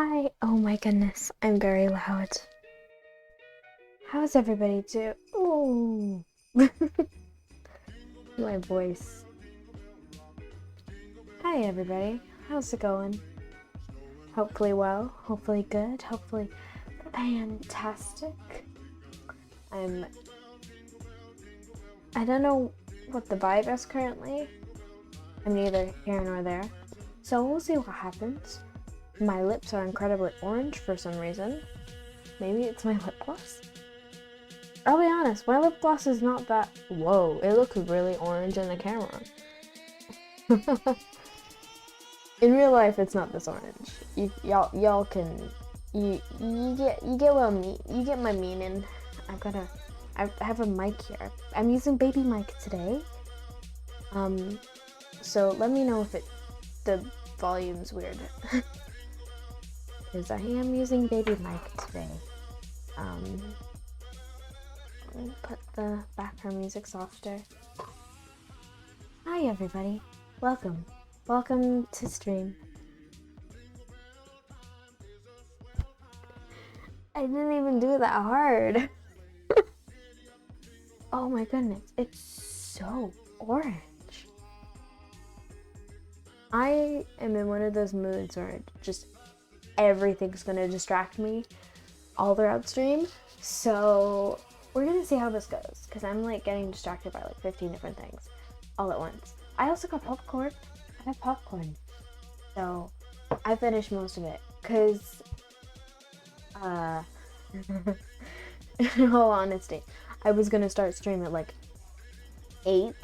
Hi. Oh my goodness, I'm very loud. How's everybody doing? Oh, my voice. Hi everybody. How's it going? Hopefully well, hopefully good, hopefully fantastic. I don't know what the vibe is currently. I'm neither here nor there. So we'll see what happens. My lips are incredibly orange for some reason. Maybe it's my lip gloss? I'll be honest, my lip gloss is not that... Whoa, it looks really orange in the camera. In real life, it's not this orange. Y'all can... You get what I mean. You get my meaning. I have a mic here. I'm using baby mic today. So let me know if the volume's weird. Because I am using baby mic today. Let me put the background music softer. Hi everybody. Welcome. Welcome to stream. I didn't even do that hard. Oh my goodness, it's so orange. I am in one of those moods where just everything's gonna distract me all throughout stream. So we're gonna see how this goes, because I'm like getting distracted by like 15 different things all at once. I also got popcorn. I have popcorn. So I finished most of it, because in all honesty, I was gonna start stream at like 8.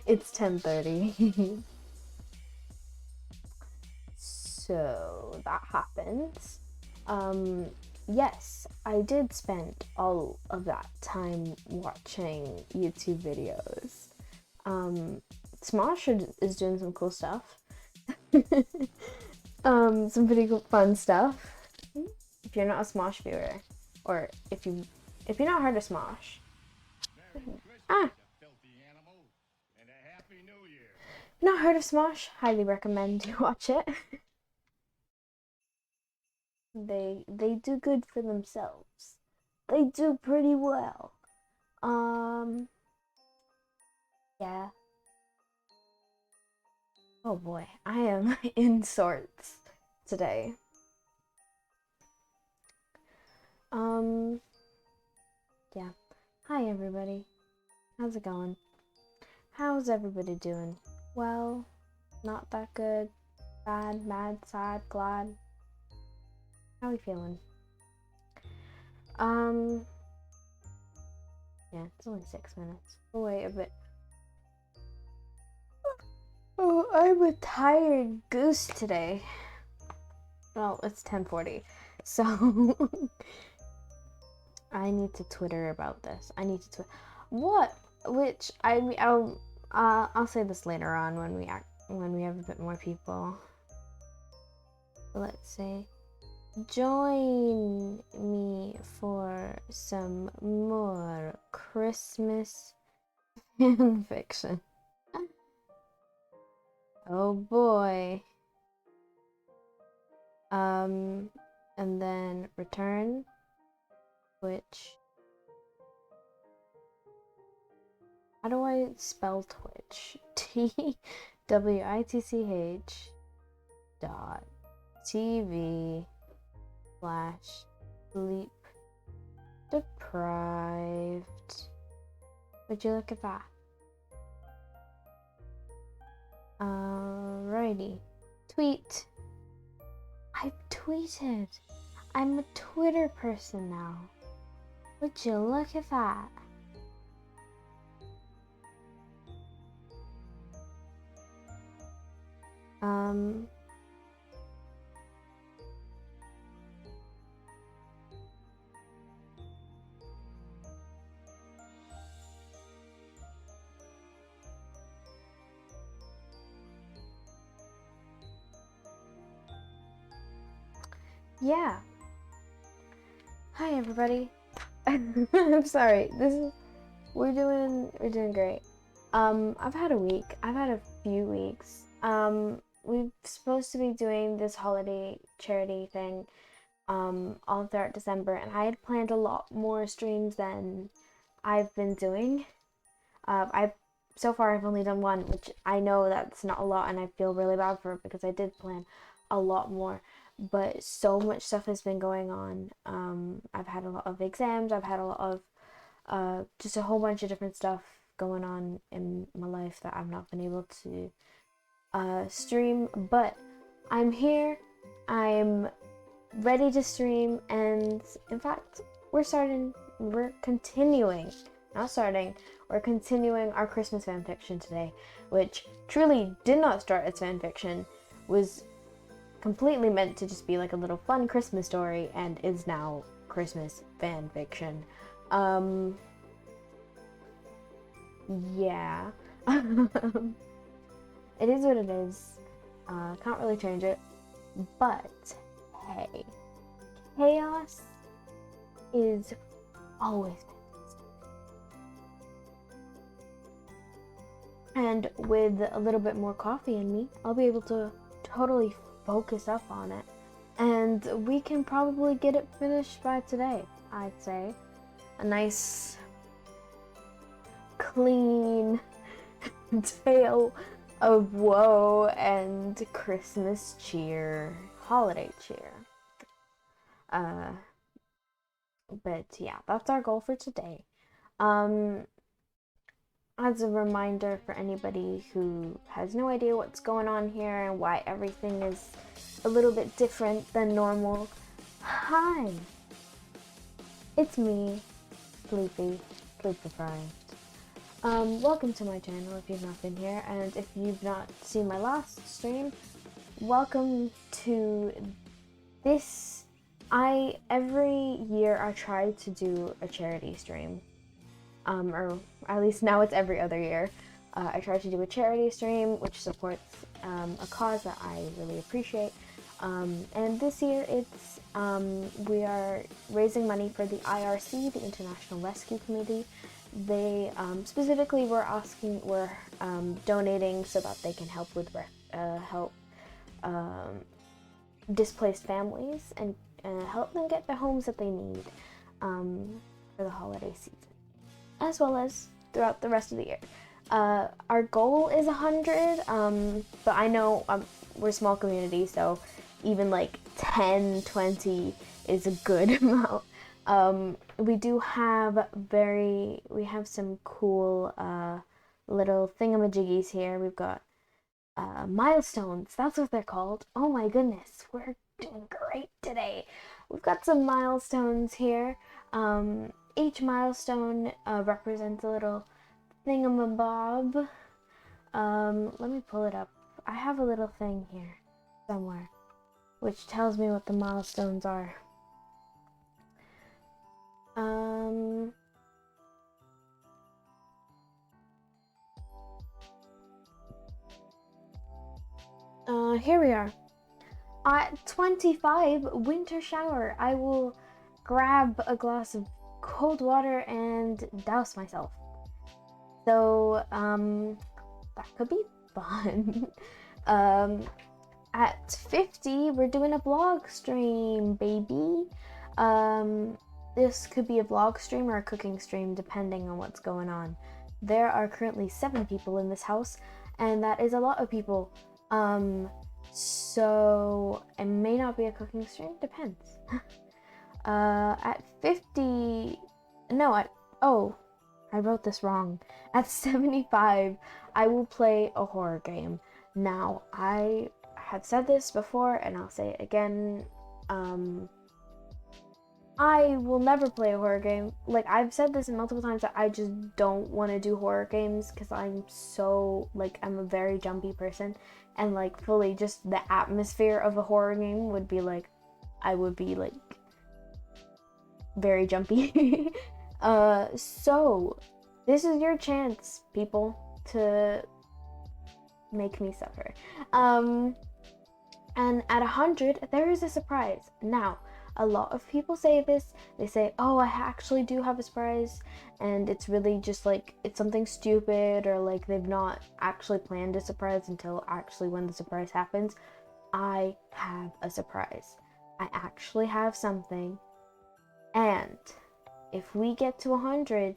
It's 10:30. So that happens. Yes, I did spend all of that time watching YouTube videos. Smosh is doing some cool stuff. Some pretty cool, fun stuff. If you're not a Smosh viewer, or if you've not heard of Smosh, not heard of Smosh, highly recommend you watch it. They do good for themselves. They do pretty well. Yeah. Oh boy, I am in sorts today. Yeah. Hi everybody. How's it going? How's everybody doing? Well, not that good, bad, mad, sad, glad. How are we feeling? Yeah, it's only 6 minutes. Oh wait a bit. Oh, I'm a tired goose today. Well, it's 10:40, so I need to Twitter about this. I need to what? Which I'll say this later on when we have a bit more people. Let's say, join me for some more Christmas fan fiction. Oh boy. And then return Twitch. How do I spell Twitch? twitch.tv/sleep deprived. Would you look at that? Alrighty. Tweet. I've tweeted. I'm a Twitter person now. Would you look at that? Yeah. Hi everybody. I'm sorry. We're doing great. I've had a week. I've had a few weeks. we're supposed to be doing this holiday charity thing all throughout December, and I had planned a lot more streams than I've been doing. So far I've only done one, which I know that's not a lot, and I feel really bad for it because I did plan a lot more. But so much stuff has been going on. I've had a lot of exams. I've had a lot of just a whole bunch of different stuff going on in my life that I've not been able to stream. But I'm here. I'm ready to stream, and in fact, we're continuing our Christmas fanfiction today, which truly did not start as fanfiction, was completely meant to just be like a little fun Christmas story, and is now Christmas fanfiction. Yeah. It is what it is. Can't really change it. But hey, chaos is always fantastic. And with a little bit more coffee in me, I'll be able to totally focus up on it. And we can probably get it finished by today, I'd say. A nice, clean tale of woe and Christmas cheer, holiday cheer. But yeah, that's our goal for today. As a reminder for anybody who has no idea what's going on here and why everything is a little bit different than normal, hi! It's me, Sleepy Deprived. Welcome to my channel if you've not been here, and if you've not seen my last stream, welcome to this. Every year I try to do a charity stream. Or at least now it's every other year. I try to do a charity stream which supports a cause that I really appreciate. And this year it's we are raising money for the IRC, the International Rescue Committee. They specifically we're donating so that they can help with displaced families and help them get the homes that they need for the holiday season, as well as throughout the rest of the year. Our goal is 100, but I know we're a small community, so even like 10, 20 is a good amount. We do have we have some cool little thingamajiggies here. We've got milestones, that's what they're called. Oh my goodness, we're doing great today. We've got some milestones here. Each milestone represents a little thingamabob. Let me pull it up. I have a little thing here somewhere which tells me what the milestones are. Here we are. At 25, winter shower. I will grab a glass of cold water and douse myself. So, that could be fun. At 50, we're doing a vlog stream, baby. This could be a vlog stream or a cooking stream, depending on what's going on. There are currently 7 people in this house, and that is a lot of people. So it may not be a cooking stream, depends. At 50, oh, I wrote this wrong. At 75, I will play a horror game. Now, I have said this before, and I'll say it again. I will never play a horror game. Like, I've said this multiple times that I just don't want to do horror games because I'm I'm a very jumpy person. And, like, fully just the atmosphere of a horror game would be, like, I would be, like, very jumpy. So, this is your chance, people, to make me suffer. And at 100, there is a surprise. Now, a lot of people say this. They say, oh, I actually do have a surprise, and it's really just like it's something stupid, or like they've not actually planned a surprise until actually when the surprise happens. I have a surprise. I actually have something, and if we get to 100,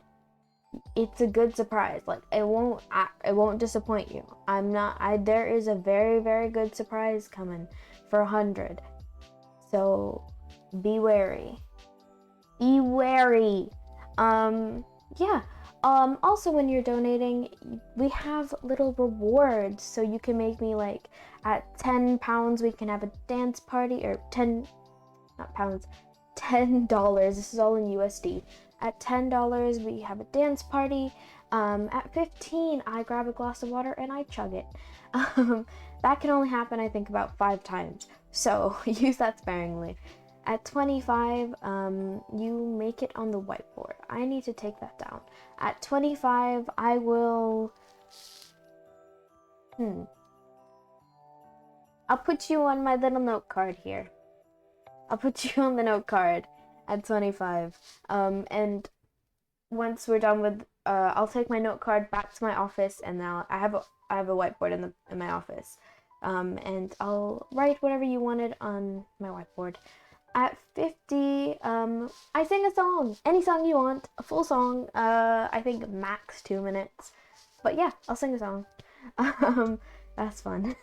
it's a good surprise. Like it won't disappoint you. There is a very, very good surprise coming for 100. So be wary. Be wary. Yeah. Also when you're donating, we have little rewards. So you can make me like at £10 we can have a dance party, or not pounds, $10. This is all in USD. At $10 we have a dance party. At 15 I grab a glass of water and I chug it. That can only happen I think about 5 times. So use that sparingly. At 25, you make it on the whiteboard. I need to take that down. At 25, I will... I'll put you on my little note card here. I'll put you on the note card at 25. And once we're done with... I'll take my note card back to my office, and now I have a whiteboard in my office. And I'll write whatever you wanted on my whiteboard. At 50, I sing a song. Any song you want. A full song. I think max 2 minutes. But yeah, I'll sing a song. That's fun.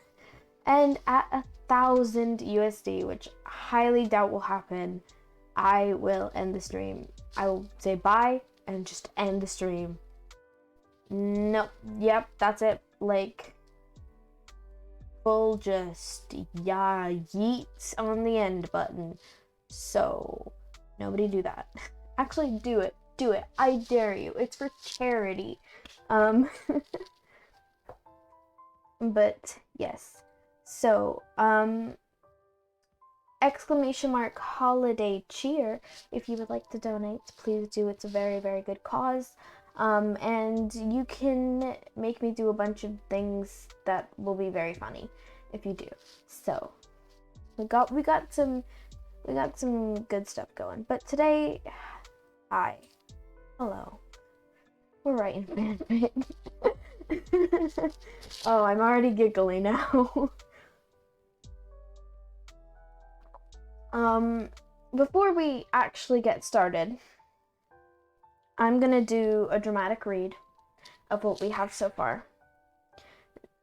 And at 1,000 USD, which I highly doubt will happen, I will end the stream. I will say bye and just end the stream. Nope. Yep, that's it. Like... full just yeet on the end button. So nobody do that. Actually do it. I dare you. It's for charity. But yes. So !HolidayCheer if you would like to donate, please do. It's a very, very good cause. And you can make me do a bunch of things that will be very funny if you do. So we got some good stuff going. But today, hello, we're writing fanfic. Oh, I'm already giggling now. Before we actually get started, I'm gonna do a dramatic read of what we have so far.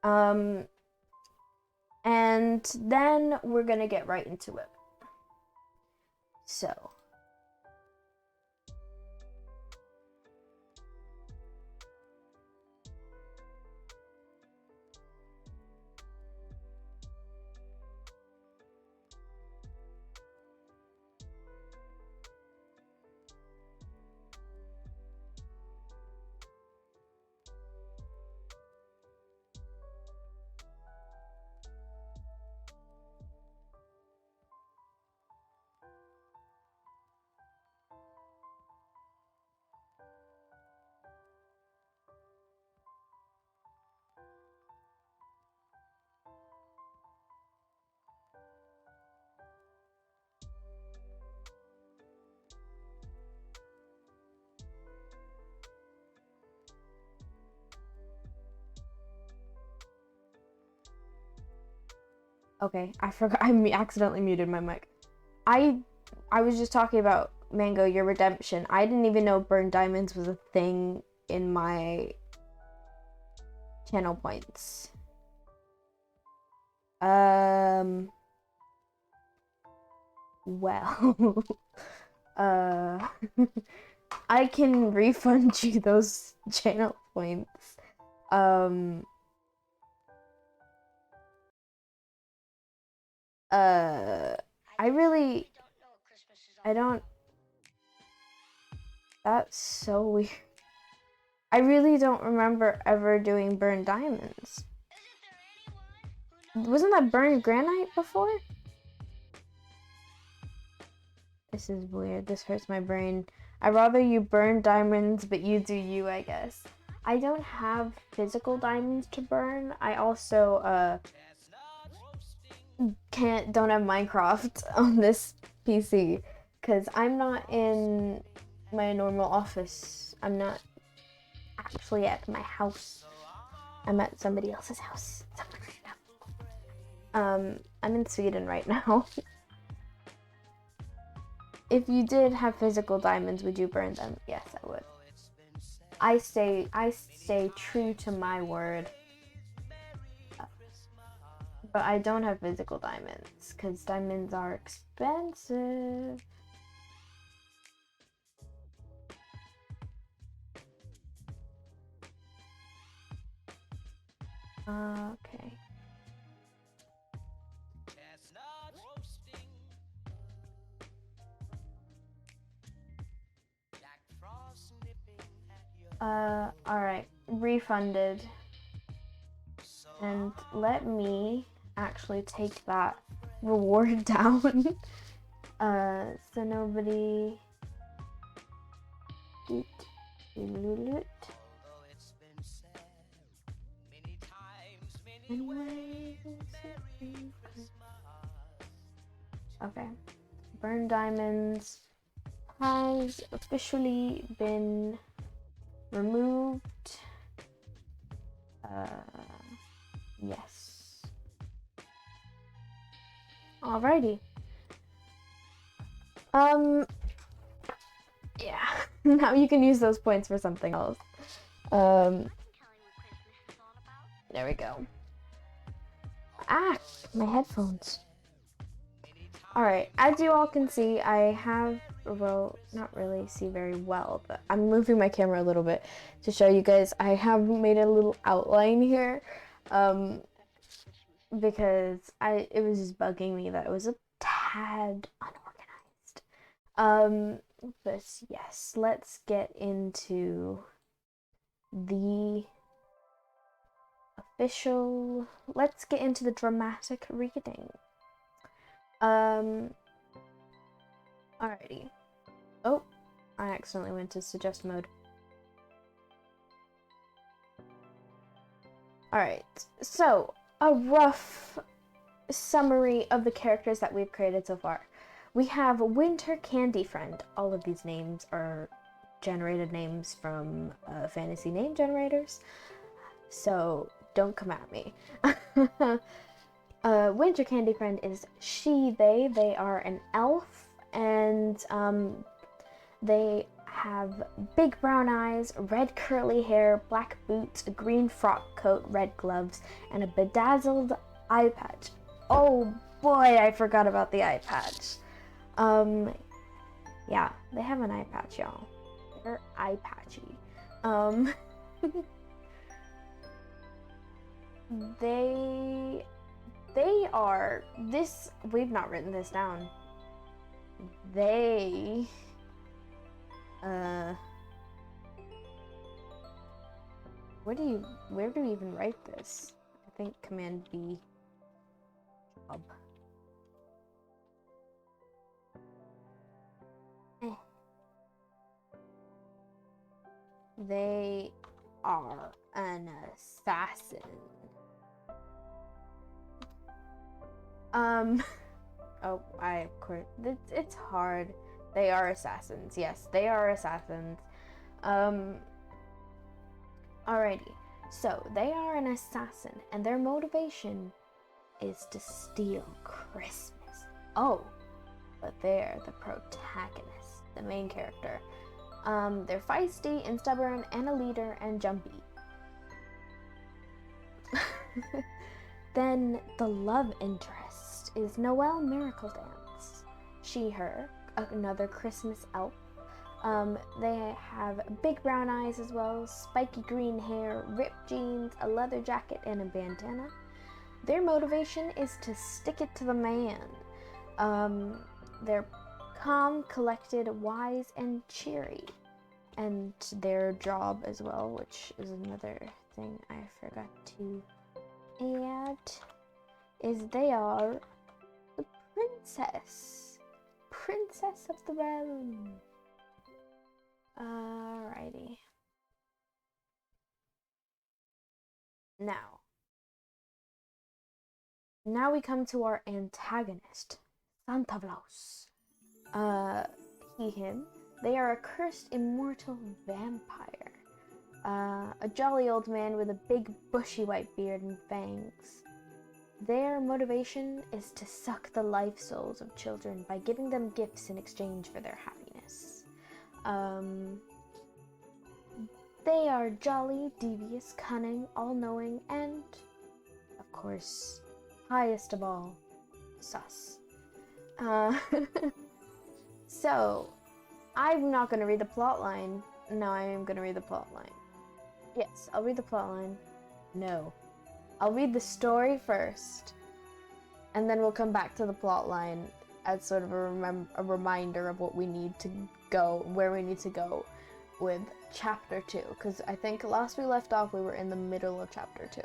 And then we're gonna get right into it. So. Okay, I forgot. I accidentally muted my mic. I was just talking about Mango, your redemption. I didn't even know burned diamonds was a thing in my channel points. Well, I can refund you those channel points. I don't. That's so weird. I really don't remember ever doing burned diamonds. Wasn't that burned granite before? This is weird. This hurts my brain. I'd rather you burn diamonds, but you do you, I guess. I don't have physical diamonds to burn. I also, don't have Minecraft on this PC, because I'm not in my normal office. I'm not actually at my house. I'm at somebody else's house. I'm in Sweden right now. If you did have physical diamonds, would you burn them? Yes, I would. I stay true to my word. But I don't have physical diamonds because diamonds are expensive. Okay. Alright. Refunded. And let me actually take that reward down. So nobody... Okay. Burn diamonds has officially been removed. Yes. Alrighty. Yeah. Now you can use those points for something else. There we go. Ah, my headphones. Alright, as you all can see, I have, well, not really see very well, but I'm moving my camera a little bit to show you guys. I have made a little outline here, because it was just bugging me that it was a tad unorganized. But yes, let's get into the official, let's get into the dramatic reading. Alrighty. Oh, I accidentally went to suggest mode. Alright, so a rough summary of the characters that we've created so far. We have Winter Candy Friend. All of these names are generated names from fantasy name generators, so don't come at me. Winter Candy Friend is they are an elf, and they have big brown eyes, red curly hair, black boots, a green frock coat, red gloves, and a bedazzled eye patch. Oh boy, I forgot about the eye patch. Yeah, they have an eye patch, y'all. They're eye patchy. They are this. We've not written this down. They where do we even write this? I think Command B. Job. They are an assassin. Oh, of course, it's hard. They are assassins. Yes, they are assassins. Alrighty. So, they are an assassin, and their motivation is to steal Christmas. Oh, but they're the protagonist, the main character. They're feisty and stubborn and a leader and jumpy. Then the love interest is Noelle Miracle Dance. She, her, another Christmas elf. They have big brown eyes as well, spiky green hair, ripped jeans, a leather jacket, and a bandana. Their motivation is to stick it to the man. They're calm, collected, wise, and cheery. And their job as well, which is another thing I forgot to add, is they are the princess. Princess of the realm. Alrighty. Now we come to our antagonist, Santa Claus. him. They are a cursed immortal vampire. A jolly old man with a big bushy white beard and fangs. Their motivation is to suck the life souls of children by giving them gifts in exchange for their happiness. They are jolly, devious, cunning, all-knowing, and, of course, highest of all, sus. So, I'm not going to read the plotline. No, I am going to read the plotline. Yes, I'll read the plotline. No. I'll read the story first, and then we'll come back to the plotline as sort of a reminder of what we need to go, where we need to go with chapter 2, because I think last we left off we were in the middle of chapter 2.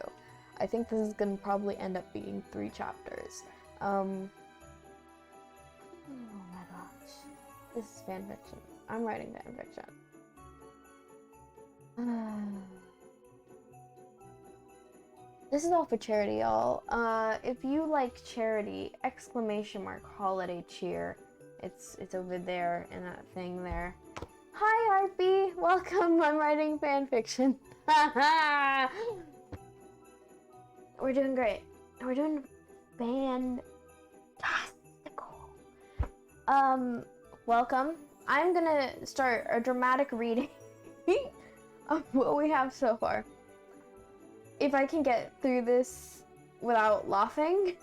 I think this is going to probably end up being 3 chapters. Oh my gosh. This is fanfiction. I'm writing fanfiction. This is all for charity, y'all. If you like charity, ! HolidayCheer. It's over there in that thing there. Hi, Harpy! Welcome, I'm writing fanfiction. We're doing great. We're doing fantastical. Welcome. I'm gonna start a dramatic reading of what we have so far. If I can get through this without laughing,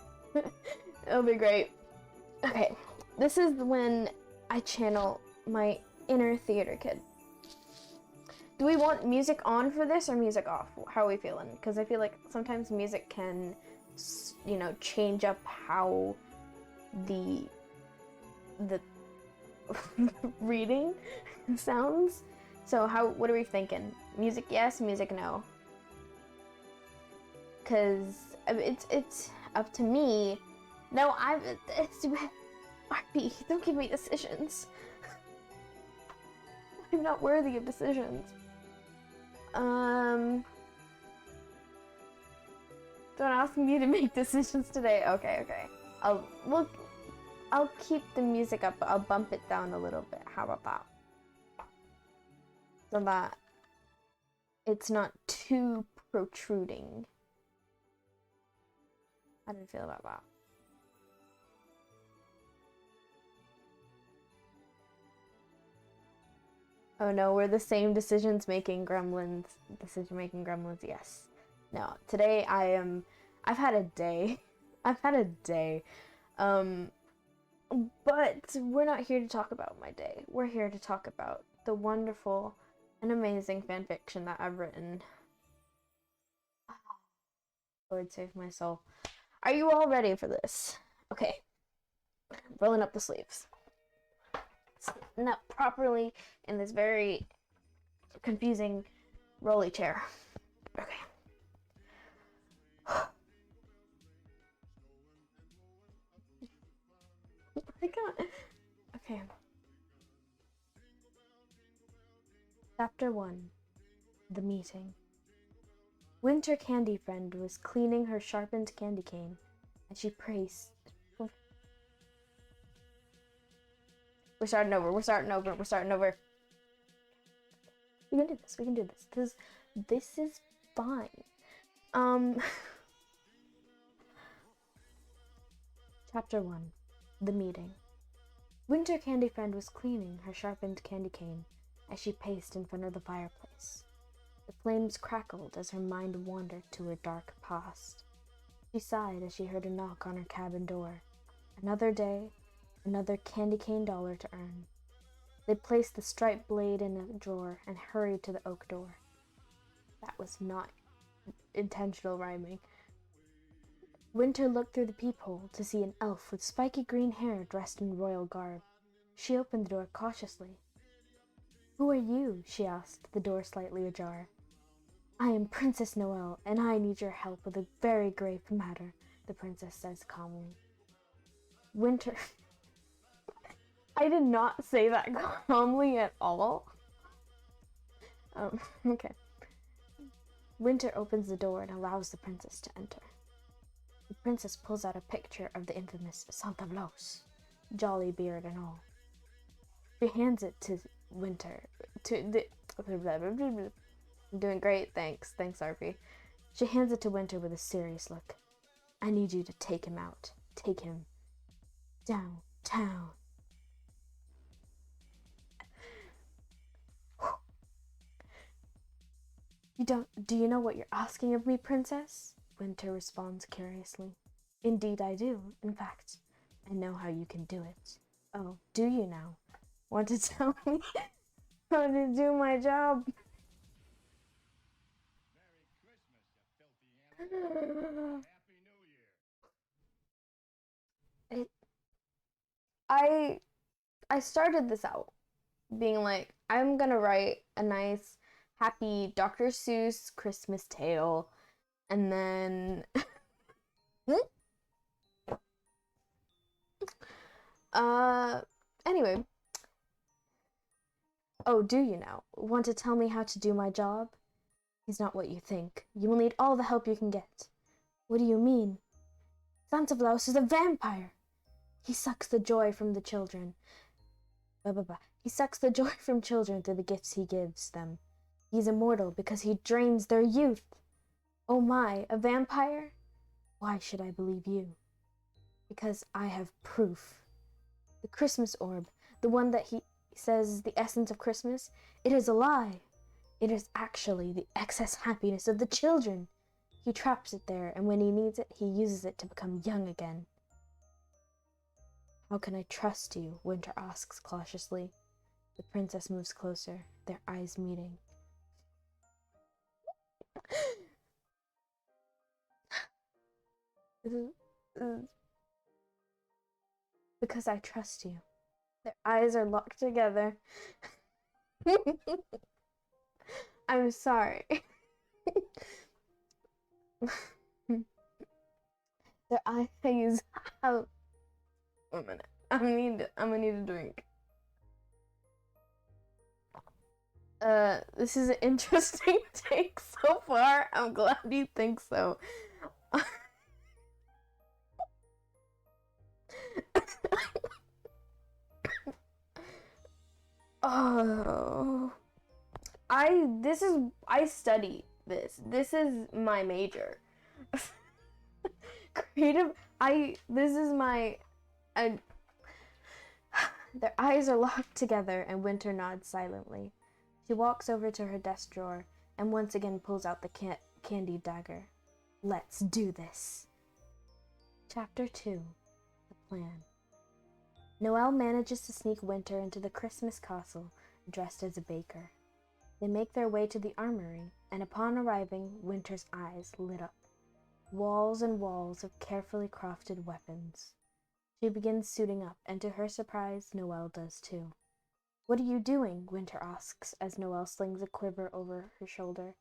it'll be great. Okay, this is when I channel my inner theater kid. Do we want music on for this or music off? How are we feeling? Because I feel like sometimes music can, you know, change up how the reading sounds. So what are we thinking? Music yes, music no. Because it's up to me. No, it's RP, don't give me decisions. I'm not worthy of decisions. Don't ask me to make decisions today. Okay. I'll keep the music up, but I'll bump it down a little bit. How about that? So that it's not too protruding. How do you feel about that? Oh no, we're the same decision-making gremlins, yes. No, today I've had a day. But we're not here to talk about my day. We're here to talk about the wonderful and amazing fanfiction that I've written. Lord save my soul. Are you all ready for this? Okay. Rolling up the sleeves. Sitting up properly in this very confusing rolly chair. Okay. I can't. Okay. Chapter 1. The Meeting. Winter Candy Friend was cleaning her sharpened candy cane, and she praised... We're starting over. We can do this. This is fine. Chapter 1. The Meeting. Winter Candy Friend was cleaning her sharpened candy cane as she paced in front of the fireplace. The flames crackled as her mind wandered to her dark past. She sighed as she heard a knock on her cabin door. Another day, another candy cane dollar to earn. They placed the striped blade in a drawer and hurried to the oak door. That was not intentional rhyming. Winter looked through the peephole to see an elf with spiky green hair dressed in royal garb. She opened the door cautiously. "Who are you?" she asked, the door slightly ajar. "I am Princess Noelle, and I need your help with a very grave matter," the princess says calmly. Winter... I did not say that calmly at all. Okay. Winter opens the door and allows the princess to enter. The princess pulls out a picture of the infamous Santa Claus, jolly beard and all. She hands it to Winter. I'm doing great, thanks. Thanks, RP. She hands it to Winter with a serious look. I need you to take him out. Take him downtown. Do you know what you're asking of me, princess? Winter responds curiously. Indeed I do. In fact, I know how you can do it. Oh, do you now? Want to tell me how to do my job? Merry Christmas, you filthy animal. Happy New Year. I started this out being like, I'm gonna write a nice, happy Dr. Seuss Christmas tale, and then uh anyway. Oh, do you now? Want to tell me how to do my job? He's not what you think. You will need all the help you can get. What do you mean? Santa Claus is a vampire. He sucks the joy from the children. He sucks the joy from children through the gifts he gives them. He's immortal because he drains their youth. Oh my, a vampire? Why should I believe you? Because I have proof. The Christmas orb, the one that he says is the essence of Christmas, it is a lie. It is actually the excess happiness of the children. He traps it there, and when he needs it, he uses it to become young again. How can I trust you? Winter asks cautiously. The princess moves closer, their eyes meeting. Because I trust you. Their eyes are locked together. I'm sorry. Their eyes have... 1 minute. I'm gonna need a drink. This is an interesting take so far. I'm glad you think so. Oh, I study this. This is my major. Creative. This is my. Their eyes are locked together, and Winter nods silently. She walks over to her desk drawer and once again pulls out the candy dagger. Let's do this. Chapter 2. The Plan. Noel manages to sneak Winter into the Christmas castle dressed as a baker. They make their way to the armory, and upon arriving, Winter's eyes lit up. Walls and walls of carefully crafted weapons. She begins suiting up, and to her surprise, Noel does too. What are you doing? Winter asks as Noel slings a quiver over her shoulder.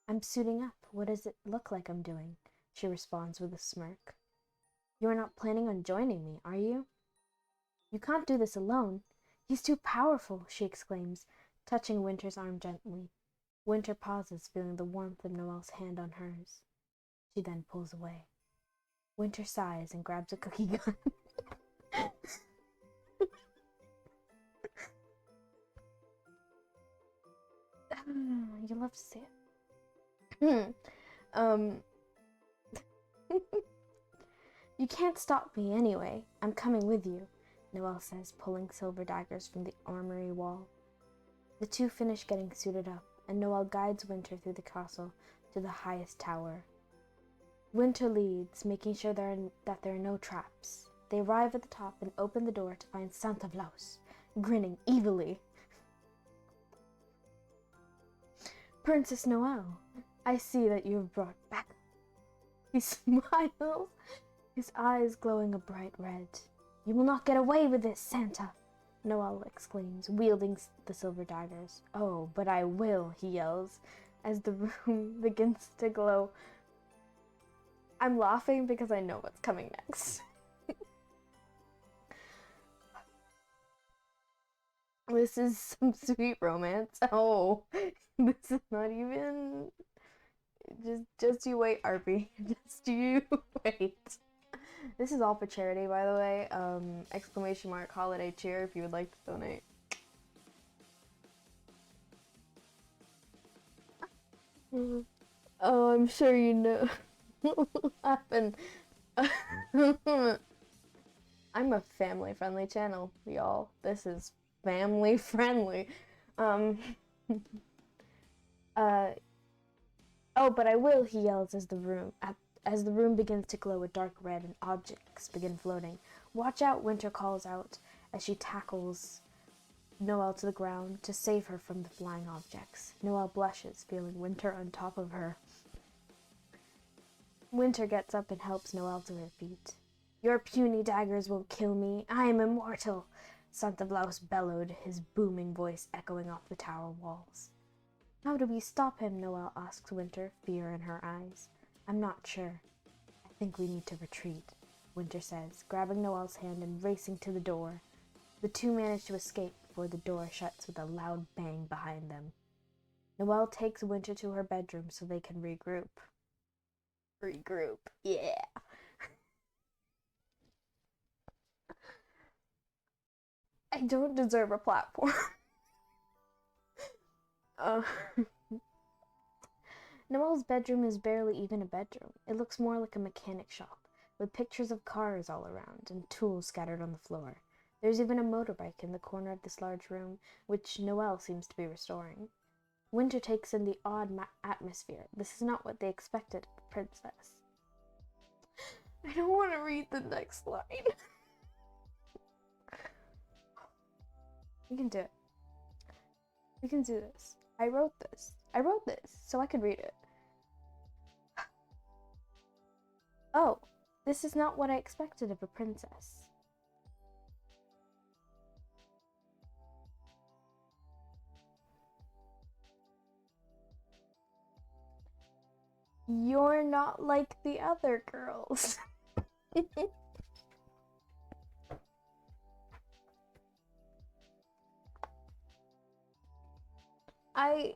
I'm suiting up. What does it look like I'm doing? She responds with a smirk. You are not planning on joining me, are you? You can't do this alone. He's too powerful, she exclaims, touching Winter's arm gently. Winter pauses, feeling the warmth of Noel's hand on hers. She then pulls away. Winter sighs and grabs a cookie gun. You love to see it. You can't stop me anyway. I'm coming with you, Noel says, pulling silver daggers from the armory wall. The two finish getting suited up, and Noel guides Winter through the castle to the highest tower. Winter leads, making sure that there are no traps. They arrive at the top and open the door to find Santa Claus, grinning evilly. Princess Noel, I see that you have brought back. He smiles, his eyes glowing a bright red. You will not get away with this, Santa, Noel exclaims, wielding the silver daggers. Oh, but I will, he yells, as the room begins to glow. I'm laughing because I know what's coming next. This is some sweet romance. Oh, this is not even... Just you wait, RP. Just you wait. This is all for charity, by the way. ! HolidayCheer if you would like to donate. Oh, I'm sure you know what will happen. I'm a family-friendly channel, y'all. This is family-friendly. Um, uh, oh, but I will, he yells as the room begins to glow a dark red and objects begin floating. Watch out, Winter calls out as she tackles Noelle to the ground to save her from the flying objects. Noelle blushes, feeling Winter on top of her. Winter gets up and helps Noelle to her feet. Your puny daggers won't kill me. I am immortal, Santa Claus bellowed, his booming voice echoing off the tower walls. How do we stop him? Noelle asks Winter, fear in her eyes. I'm not sure. I think we need to retreat, Winter says, grabbing Noelle's hand and racing to the door. The two manage to escape before the door shuts with a loud bang behind them. Noelle takes Winter to her bedroom so they can regroup. Regroup, yeah. I don't deserve a platform. uh, Noelle's bedroom is barely even a bedroom. It looks more like a mechanic shop, with pictures of cars all around and tools scattered on the floor. There's even a motorbike in the corner of this large room, which Noelle seems to be restoring. Winter takes in the odd atmosphere. This is not what they expected of a princess. I don't want to read the next line. We can do it. We can do this. I wrote this so I could read it. Oh, this is not what I expected of a princess. You're not like the other girls. I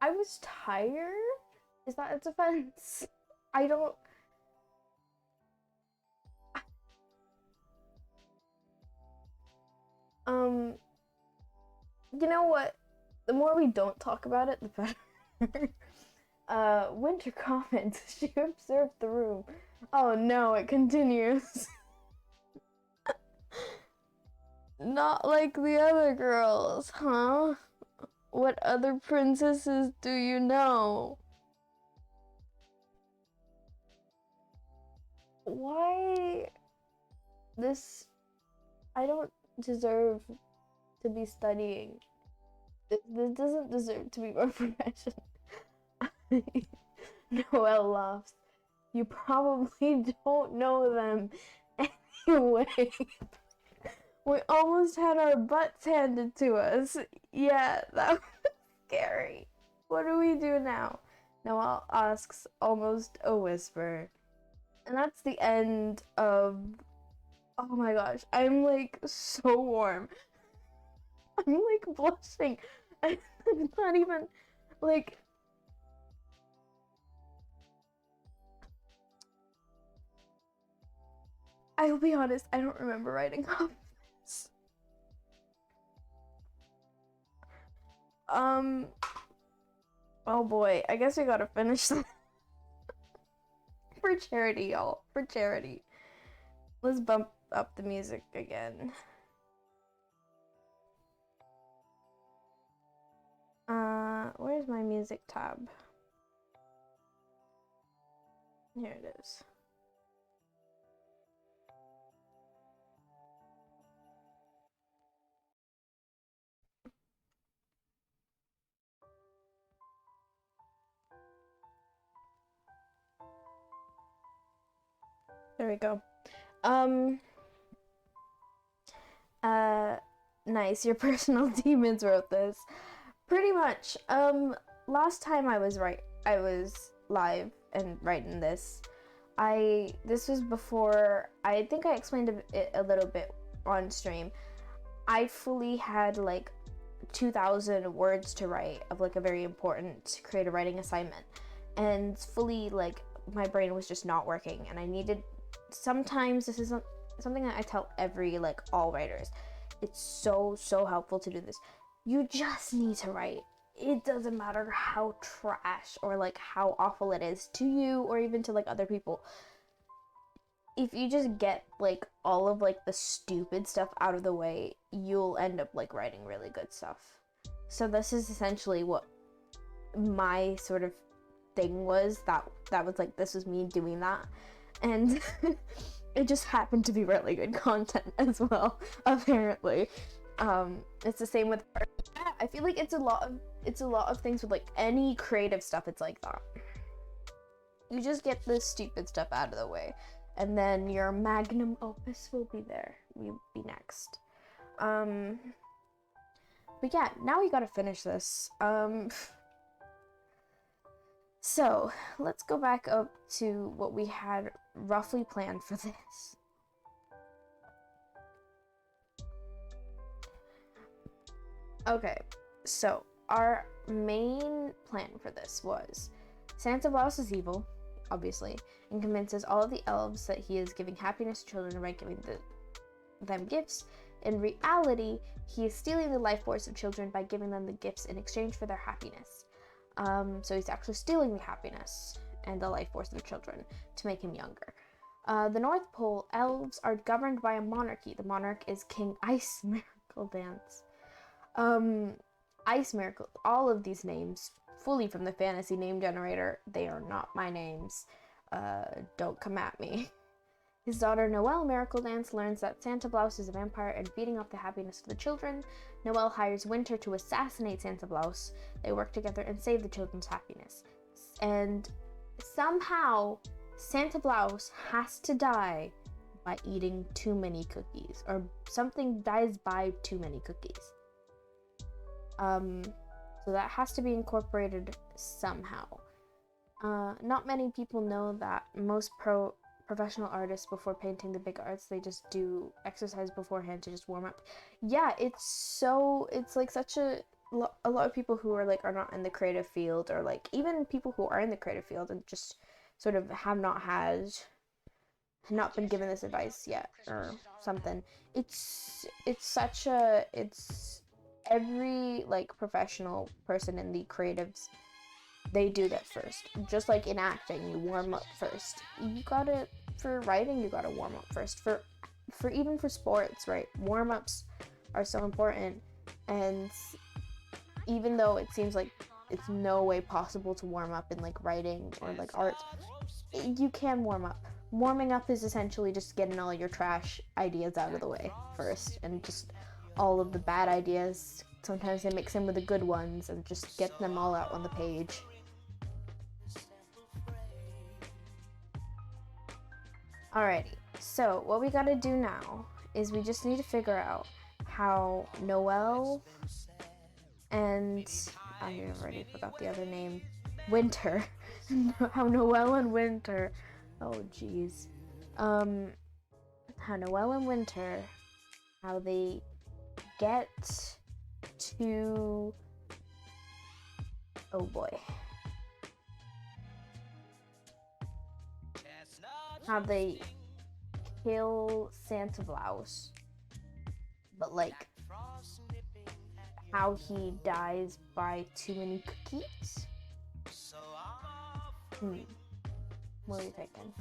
was tired. Is that a defense? I don't. You know what? The more we don't talk about it, the better. Winter comments. She observed the room. Oh no, it continues. Not like the other girls, huh? What other princesses do you know? Why this? I don't deserve to be studying. This doesn't deserve to be my profession. Noelle laughs. You probably don't know them anyway. We almost had our butts handed to us. Yeah, that was scary. What do we do now? Noelle asks, almost a whisper. And that's the end of. Oh my gosh, I'm like so warm. I'm like blushing. I'm not even like. I will be honest, I don't remember writing off this. Oh boy, I guess we gotta finish this. For charity, y'all. For charity. Let's bump up the music again. Where's my music tab? Here it is. There we go. Nice. Your personal demons wrote this. Pretty much. Last time I was live and writing this. This was before, I think I explained it a little bit on stream. I fully had like 2,000 words to write of like a very important creative writing assignment, and fully like my brain was just not working, and I needed. Sometimes this is something that I tell every like all writers. It's so helpful to do this. You just need to write. It doesn't matter how trash or like how awful it is to you or even to like other people. If you just get like all of like the stupid stuff out of the way, you'll end up like writing really good stuff. So this is essentially what my sort of thing was. That was like, this was me doing that, and it just happened to be really good content as well, apparently. It's the same with art. I feel like it's a lot of things with like any creative stuff. It's like that. You just get the stupid stuff out of the way, and then your magnum opus will be there. Will be next. But yeah, now we gotta finish this. So let's go back up to what we had roughly planned for this. Okay, so our main plan for this was Santa Claus is evil, obviously, and convinces all of the elves that he is giving happiness to children by giving them gifts. In reality, he is stealing the life force of children by giving them the gifts in exchange for their happiness. So he's actually stealing the happiness and the life force of the children to make him younger. The North Pole elves are governed by a monarchy. The monarch is King Ice Miracle Dance. Ice Miracle, all of these names, fully from the fantasy name generator. They are not my names. Don't come at me. His daughter Noelle Miracle Dance learns that Santa Claus is a vampire and feeding off the happiness of the children. Noelle hires Winter to assassinate Santa Claus. They work together and save the children's happiness. And somehow Santa Claus has to die by eating too many cookies, or something dies by too many cookies. So that has to be incorporated somehow. Not many people know that most professional artists, before painting the big arts, they just do exercise beforehand to just warm up. Yeah, it's like such a lot of people who are not in the creative field, or like even people who are in the creative field and just sort of have not been given this advice yet or something. It's every like professional person in the creatives, they do that first. Just like in acting, you warm up first. For writing, you gotta warm up first. For even for sports, right? Warm-ups are so important. And even though it seems like it's no way possible to warm up in like writing or like art, you can warm up. Warming up is essentially just getting all your trash ideas out of the way first, and just all of the bad ideas. Sometimes they mix in with the good ones and just get them all out on the page. Alrighty, so what we gotta do now is we just need to figure out how Noelle and I already forgot the other name, Winter. How Noelle and Winter, oh jeez, how Noelle and Winter, how they get to, oh boy, how they kill Santa Claus, but like how he dies by too many cookies. What are you thinking?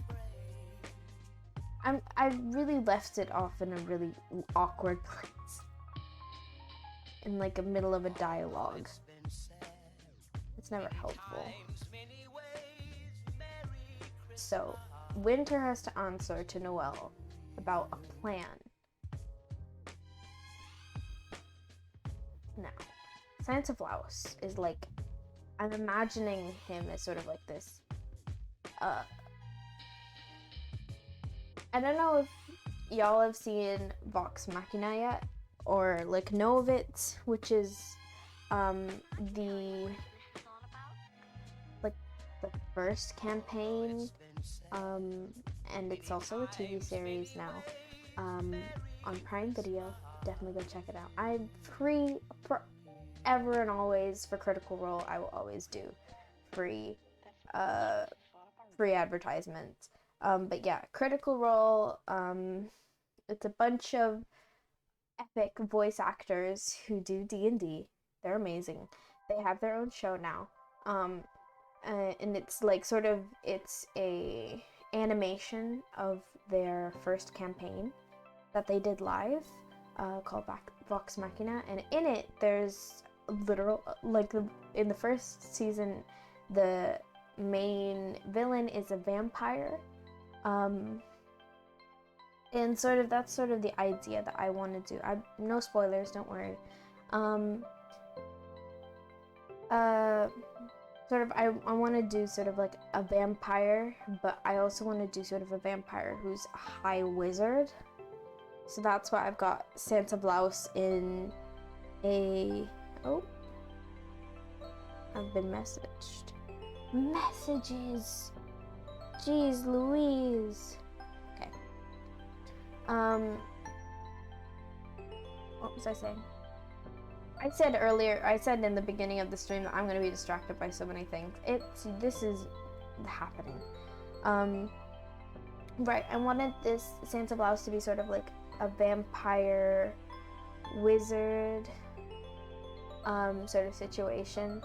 I really left it off in a really awkward place, in like a middle of a dialogue. It's never helpful. So Winter has to answer to Noelle about a plan. Now, Santa Claus is like, I'm imagining him as sort of like this, I don't know if y'all have seen Vox Machina yet, or like know of it, which is the first campaign, and it's also a TV series now, on Prime Video. Definitely go check it out. I'm free forever and always for Critical Role. I will always do free advertisements. But yeah, Critical Role, it's a bunch of epic voice actors who do D&D. They're amazing. They have their own show now. And it's like sort of it's a animation of their first campaign that they did live, called Vox Machina, and in it there's literal in the first season, the main villain is a vampire, and that's sort of the idea that I want to do. No spoilers, don't worry. I want to do sort of like a vampire, but I also want to do sort of a vampire who's a high wizard. So that's why I've got Santa Blouse in a... Oh. I've been messaged. Messages! Jeez Louise! Okay. What was I saying? I said in the beginning of the stream that I'm going to be distracted by so many things. This is happening. Right, I wanted this Santa Blouse to be sort of like a vampire wizard sort of situation,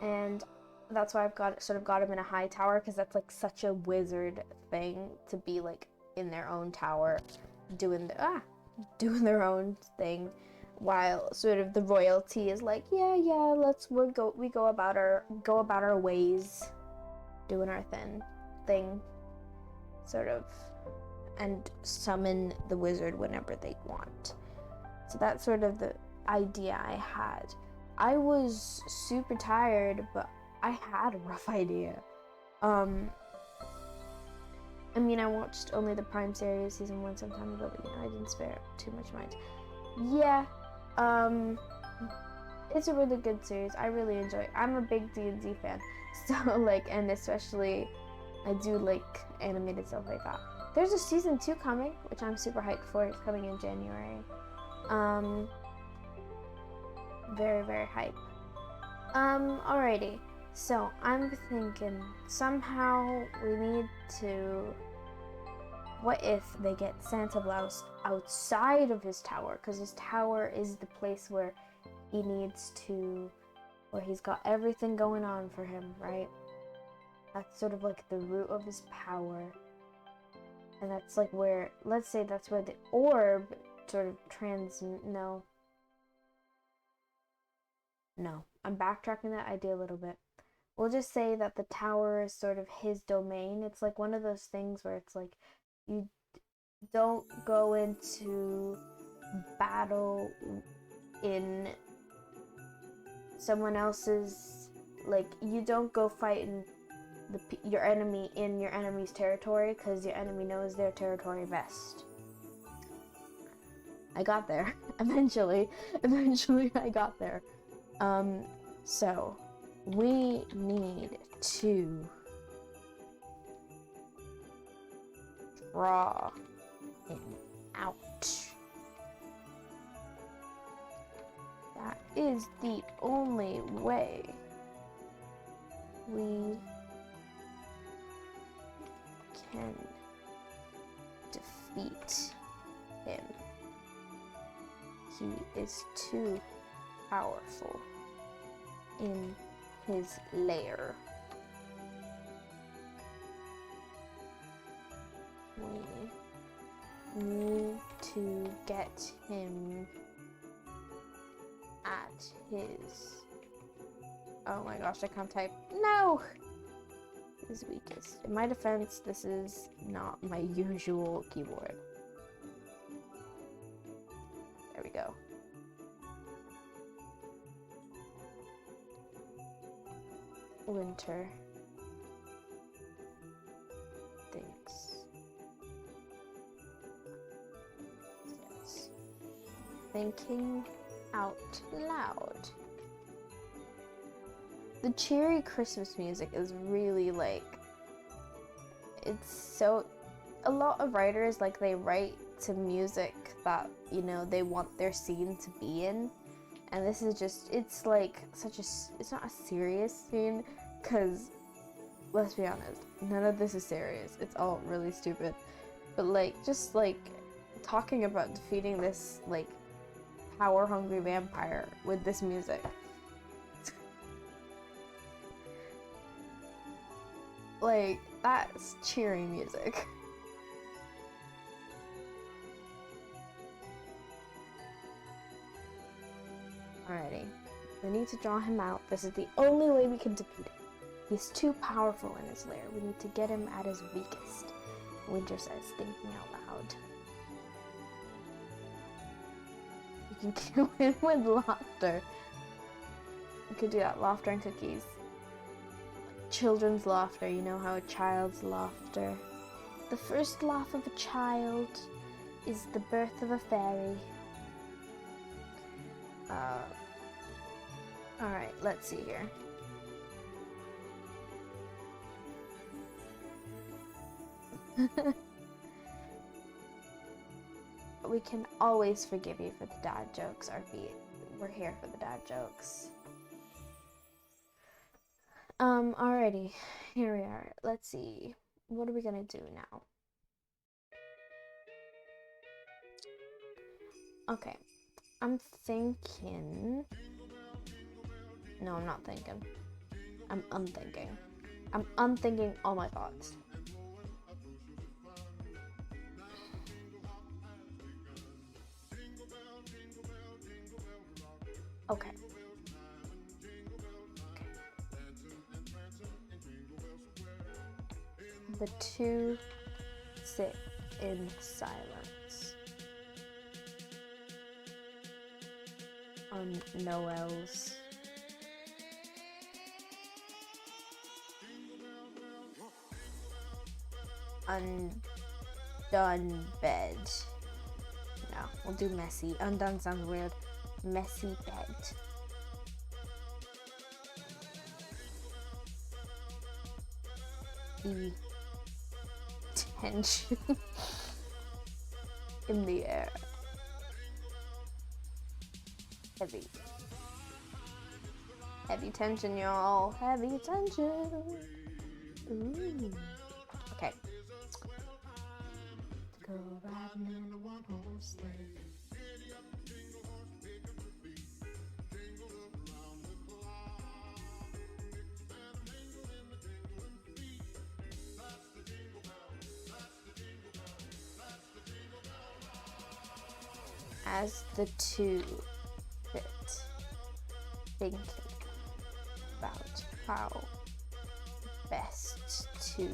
and that's why I've got him in a high tower, because that's like such a wizard thing to be like in their own tower doing their own thing, while sort of the royalty is like yeah we go about our ways doing our thing sort of, and summon the wizard whenever they want. So that's sort of the idea I had. I was super tired, but I had a rough idea. I mean, I watched only the Prime series season 1 some time ago, but I didn't spare too much mind. Yeah, it's a really good series. I really enjoy it. I'm a big D&D fan, so and especially I do like animated stuff like that. There's a season 2 coming, which I'm super hyped for. It's coming in January. Very, very hype. Alrighty. So I'm thinking somehow we need to... What if they get Santa Blouse outside of his tower? Because his tower is the place where he's got everything going on for him, right? That's sort of like the root of his power. And that's like where, let's say that's where the orb sort of No, I'm backtracking that idea a little bit. We'll just say that the tower is sort of his domain. It's like one of those things where it's like you don't go into battle in someone else's, you don't go fight in your enemy in your enemy's territory, because your enemy knows their territory best. I got there. Eventually I got there. So we need to draw him out. That is the only way we can defeat him. He is too powerful in his lair. We need to get him at his... Oh my gosh, I can't type. No! His weakest. In my defense, this is not my usual keyboard. There we go. Winter thinks. Yes. Thinking out loud. The cheery Christmas music is really it's so... A lot of writers, they write to music that, they want their scene to be in. And this is just, it's it's not a serious scene, because, let's be honest, none of this is serious. It's all really stupid. But, just, talking about defeating this, power-hungry vampire with this music. Like, that's cheery music. Alrighty. We need to draw him out. This is the only way we can defeat him. He's too powerful in his lair. We need to get him at his weakest. Winter says, thinking out loud. You can kill him with laughter. You could do that. Laughter and cookies. Children's laughter. You know how a child's laughter. The first laugh of a child is the birth of a fairy. Alright, let's see here. We can always forgive you for the dad jokes, RP. We're here for the dad jokes. Alrighty. Here we are. Let's see. What are we gonna do now? Okay. I'm thinking... No, I'm not thinking. I'm unthinking. I'm unthinking all my thoughts. Okay. The two sit in silence. On Noel's undone bed. No, we'll do messy. Undone sounds weird. Messy bed. The tension in the air. Heavy. Heavy tension, y'all. Heavy tension. Ooh. Okay. Go riding in a one-horse sleigh. As the two sit, thinking about how best to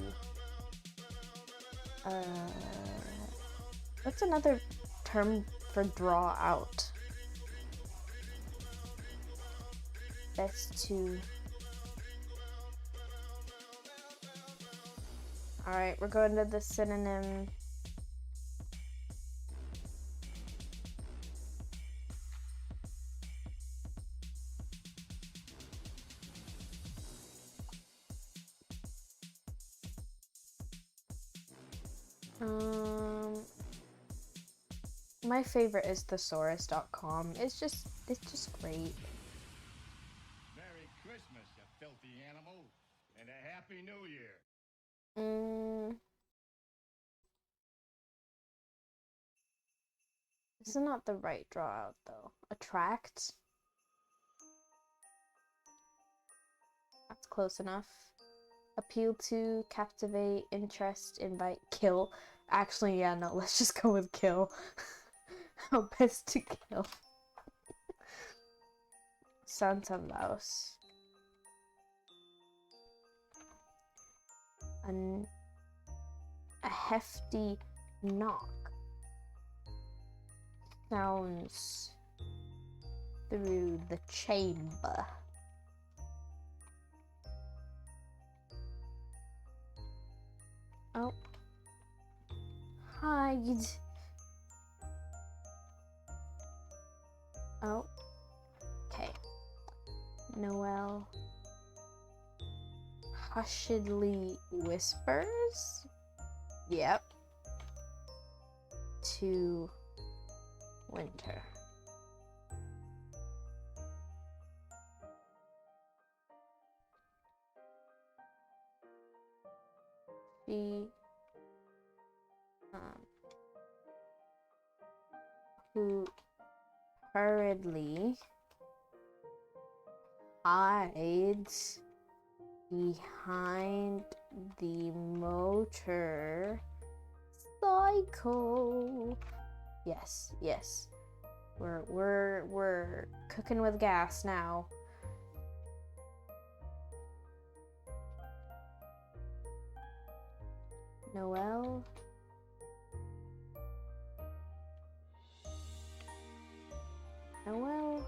what's another term for draw out? Best to... Alright, we're going to the synonym. My favorite is thesaurus.com. It's just great. Merry Christmas, you filthy animal, and a Happy New Year. This is not the right draw out though. Attract. That's close enough. Appeal to, captivate, interest, invite, kill. Actually, yeah, no, let's just go with kill. How best to kill. Santa Laos. A hefty knock sounds through the chamber. Oh. Hide. Oh. Okay. Noel hushedly whispers. Yep. To Winter. She who hurriedly hides behind the motorcycle. Yes, yes. We're cooking with gas now. Noelle. Noelle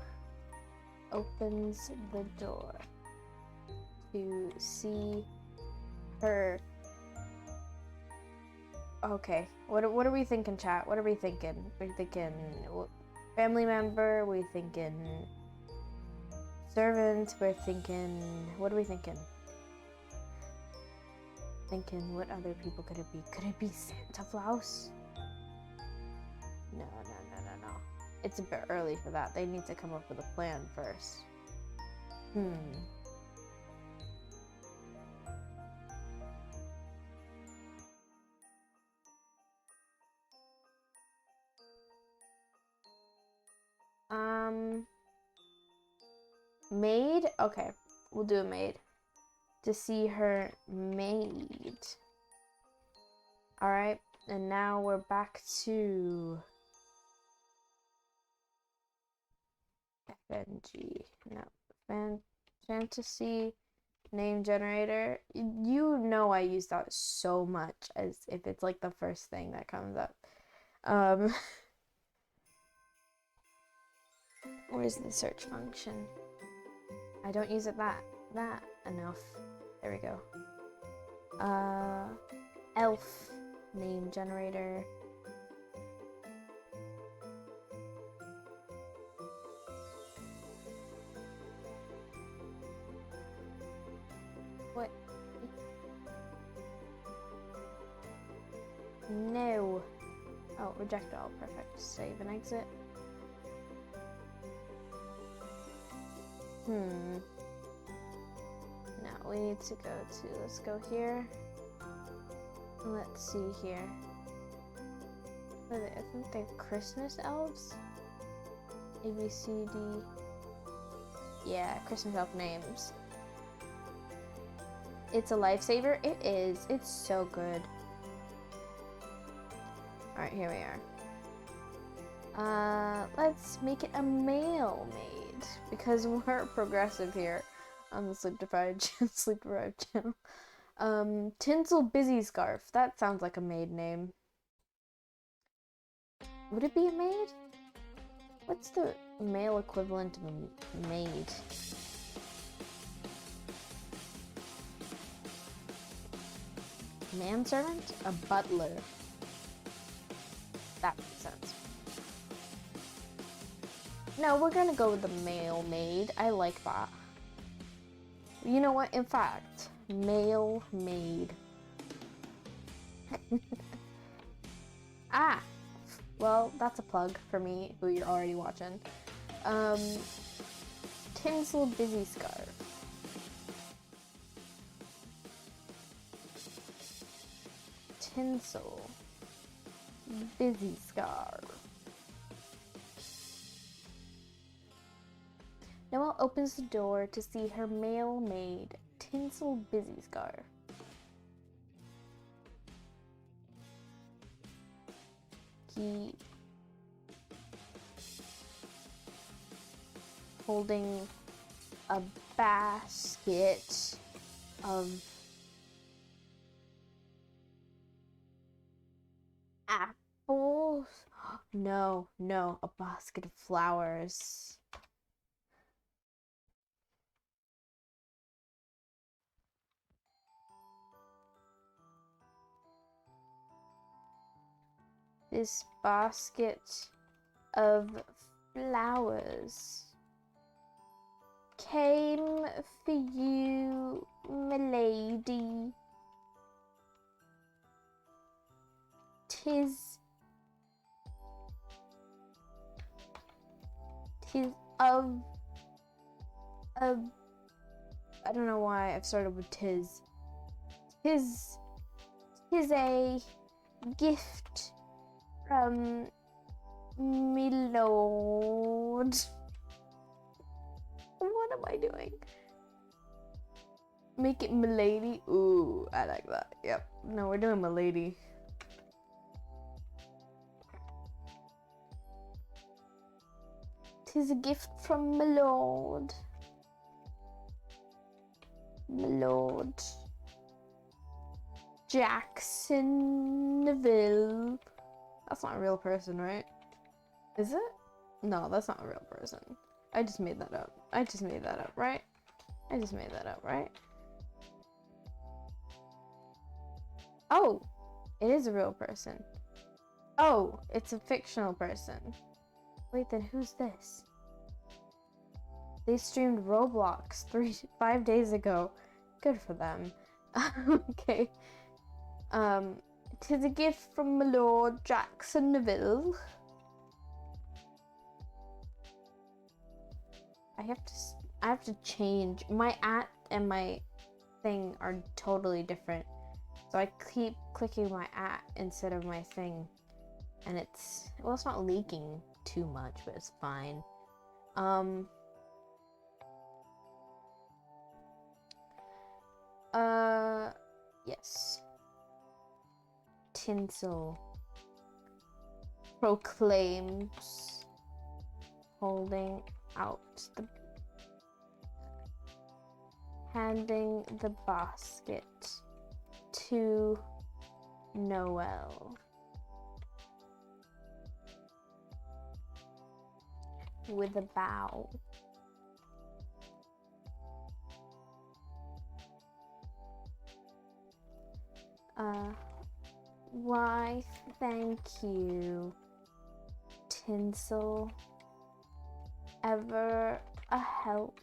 opens the door to see her. Okay, what are we thinking, chat? What are we thinking? We're thinking family member. We're thinking servant. We're thinking. What are we thinking? Thinking what other people could it be? Could it be Santa Claus? No. It's a bit early for that. They need to come up with a plan first. Maid? Okay, we'll do a maid. To see her maid. Alright, and now we're back to FNG. No, fantasy name generator. You know I use that so much, as if it's like the first thing that comes up. Where's the search function? I don't use it that enough. There we go. Elf name generator. What? No. Oh, reject all. Perfect. Save and exit. Now we need to go to, let's go here. Let's see here. What are they? I think they're Christmas elves? A, B, C, D. Yeah, Christmas elf names. It's a lifesaver? It is. It's so good. Alright, here we are. Let's make it a male maid. Because we're progressive here on the Sleep Deprived channel. Tinsel Busy Scarf. That sounds like a maid name. Would it be a maid? What's the male equivalent of a maid? Manservant? A butler. That makes sense. No, we're gonna go with the male maid. I like that. You know what? In fact, male maid. Ah! Well, that's a plug for me, who you're already watching. Tinsel Busy Scarf. Tinsel Busy Scarf. Noelle opens the door to see her male maid, Tinsel Busy Scarf. He holding a basket of apples. No, a basket of flowers. This basket of flowers came for you, milady. 'Tis of I don't know why I've started with tis. Tis a gift from me lord. lord. What am I doing? Make it milady. Ooh, I like that. Yep. No, we're doing milady. Tis a gift from my lord. My lord. Jacksonville. That's not a real person, right? Is it? No, that's not a real person. I just made that up. I just made that up, right? I just made that up, right? Oh, it is a real person. Oh, it's a fictional person. Wait, then who's this? They streamed Roblox 5 days ago. Good for them. Okay. Tis a gift from my lord Jacksonville. I have to change my and my thing are totally different. So I keep clicking my instead of my thing. And it's not leaking too much, but it's fine. Yes. Tinsel proclaims holding out handing the basket to Noel. With a bow. Why, thank you, Tinsel. Ever a help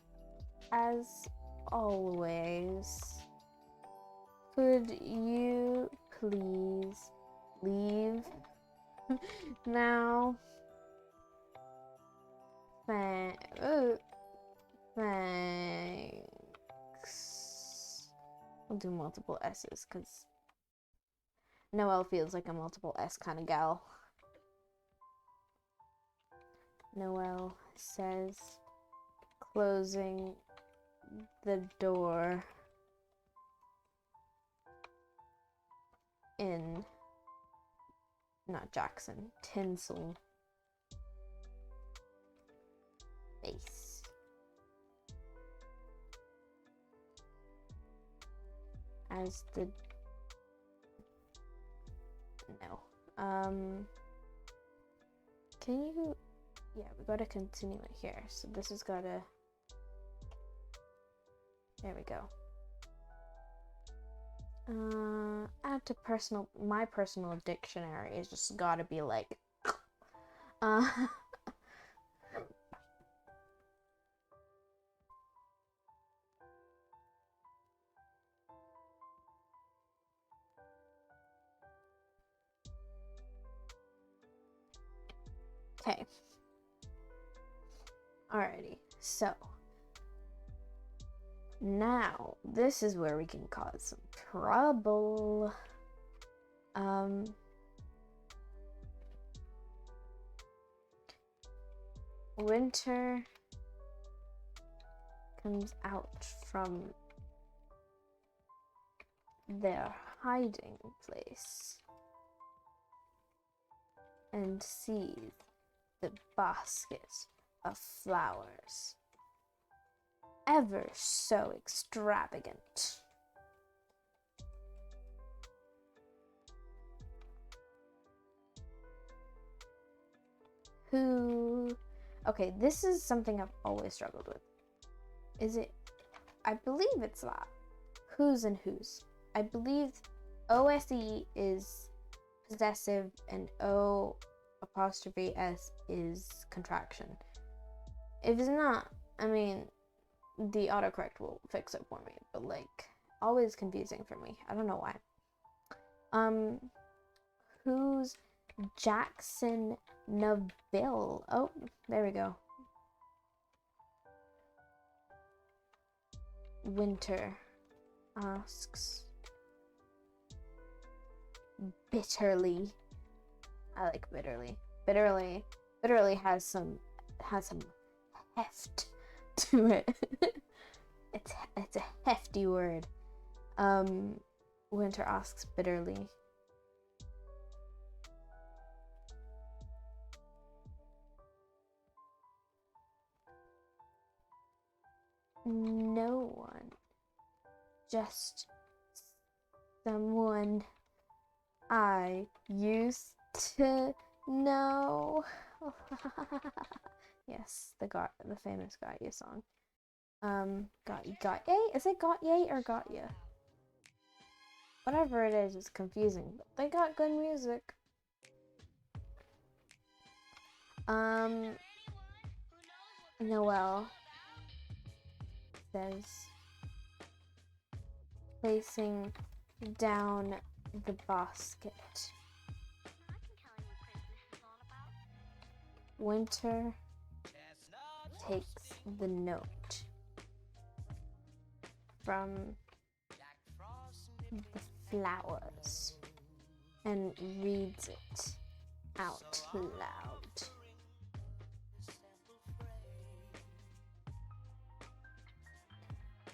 as always. Could you please leave now? Thanks. I'll do multiple S's because Noelle feels like a multiple S kind of gal. Noelle says, closing the door in, not Jackson, Tinsel face. As the no. Can you? Yeah, we gotta continue it here. So this has gotta. There we go. Add to my personal dictionary is just gotta be like. Okay. Alrighty, so now this is where we can cause some trouble. Winter comes out from their hiding place and sees the basket of flowers, ever so extravagant. Okay, this is something I've always struggled with. I believe it's that. Whose and whose. I believe OSE is possessive and O''S is contraction. If it's not, I mean, the autocorrect will fix it for me, but like, always confusing for me. I don't know why. Who's Jacksonville? Oh, there we go. Winter asks bitterly. I like bitterly. Bitterly has has some heft to it. It's a hefty word. Winter asks bitterly. No one. Just someone I used to know. Yes, the famous Got Ya song. Got Ya? Is it Got Ya or Got Ya? Whatever it is, it's confusing. But they got good music. Noelle says, placing down the basket. Winter takes the note from the flowers and reads it out loud.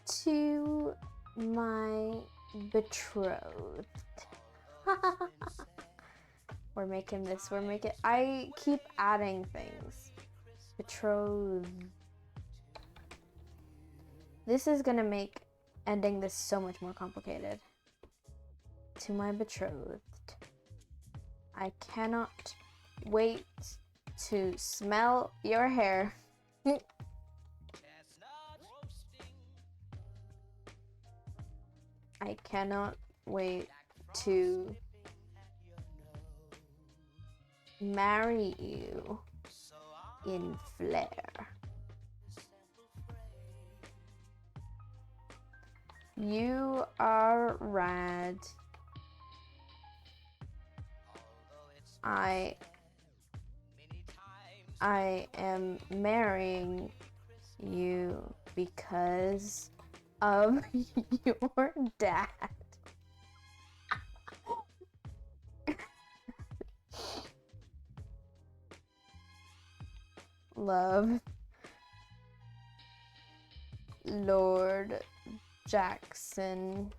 To my betrothed. I keep adding things. Betrothed. This is gonna make ending this so much more complicated. To my betrothed. I cannot wait to smell your hair. I cannot wait to marry you in flair. You are rad. I am marrying you because of your dad. Love, Lord Jackson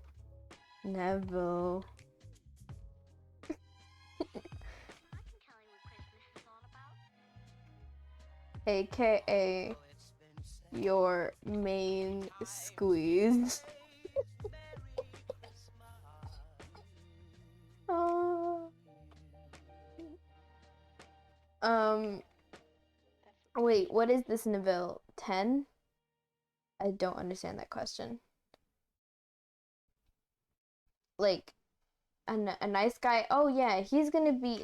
Neville. AKA your main squeeze. Wait, what is this Neville? 10? I don't understand that question. Like, a nice guy? Oh yeah, he's gonna be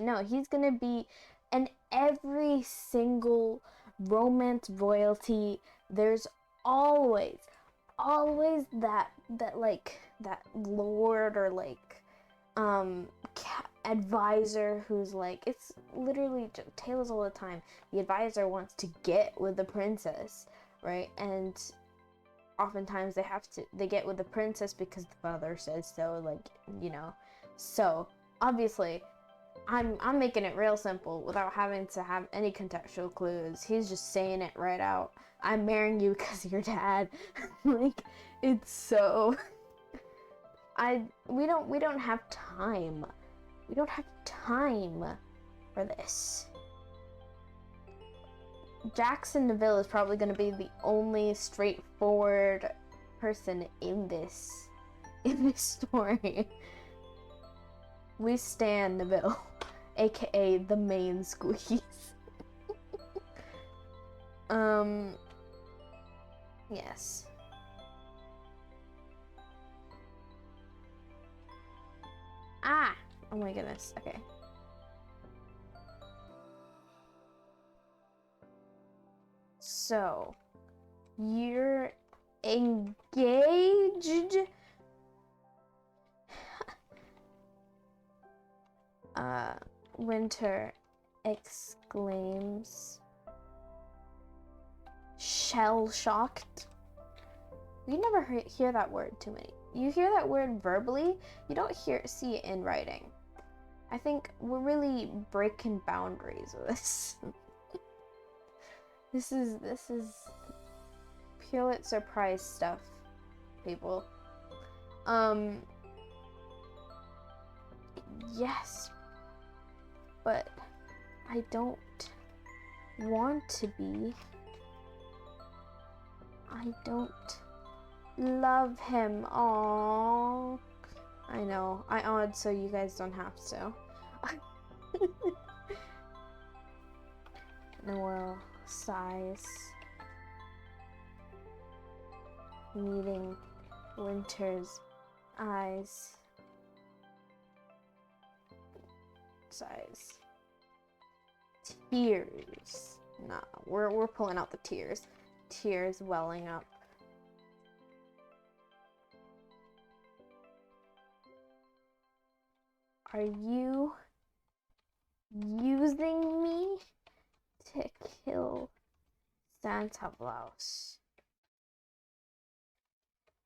in every single romance royalty. There's always that lord or advisor who's like, it's literally tales all the time. The advisor wants to get with the princess, right? And oftentimes they get with the princess because the father says so, so obviously I'm making it real simple without having to have any contextual clues. He's just saying it right out. I'm marrying you because of your dad. It's so we don't have time. We don't have time for this. Jackson Neville is probably going to be the only straightforward person in this story. We stan Neville, aka the main squeeze. Yes. Ah! Oh my goodness. Okay. So, you're engaged? Winter exclaims, shell-shocked. You never hear that word too many. You hear that word verbally, you don't see it in writing. I think we're really breaking boundaries with this. This is Pulitzer Prize stuff, people. Yes, but I don't want to be. I don't love him. Aww. I know. I odd so you guys don't have to. Noel sighs. Meeting Winter's eyes. Sighs. Tears. Nah, we're pulling out the tears. Tears welling up. Are you using me to kill Santa Claus?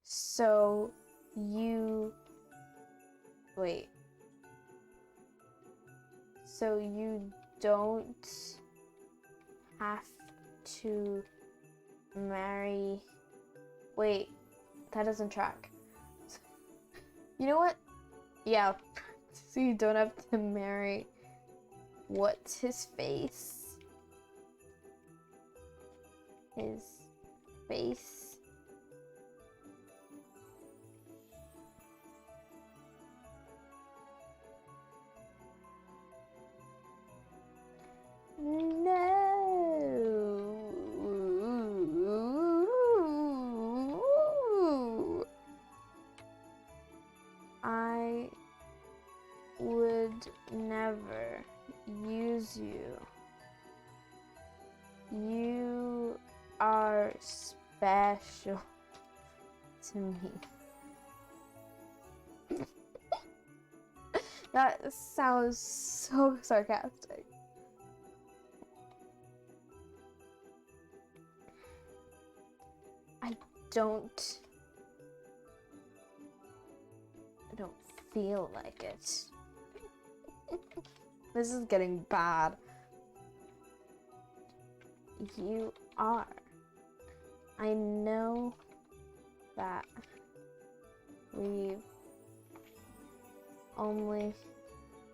So you wait. So you don't have to marry. Wait, that doesn't track. You know what? Yeah. So you don't have to marry. What's his face? His face. No. I would never use you. You are special to me. That sounds so sarcastic. I don't feel like it. This is getting bad. You are. I know that we've only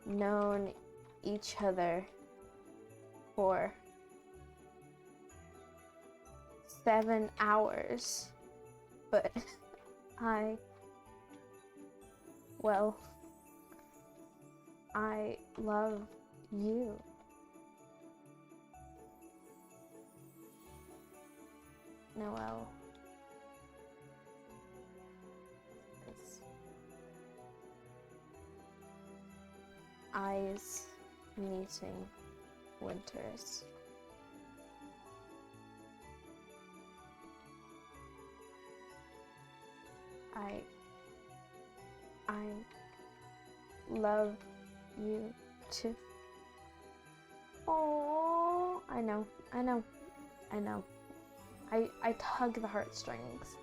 known each other for 7 hours, but I love you. Noel. His eyes meeting Winter's. I love you too. Oh, I know. I tug the heartstrings.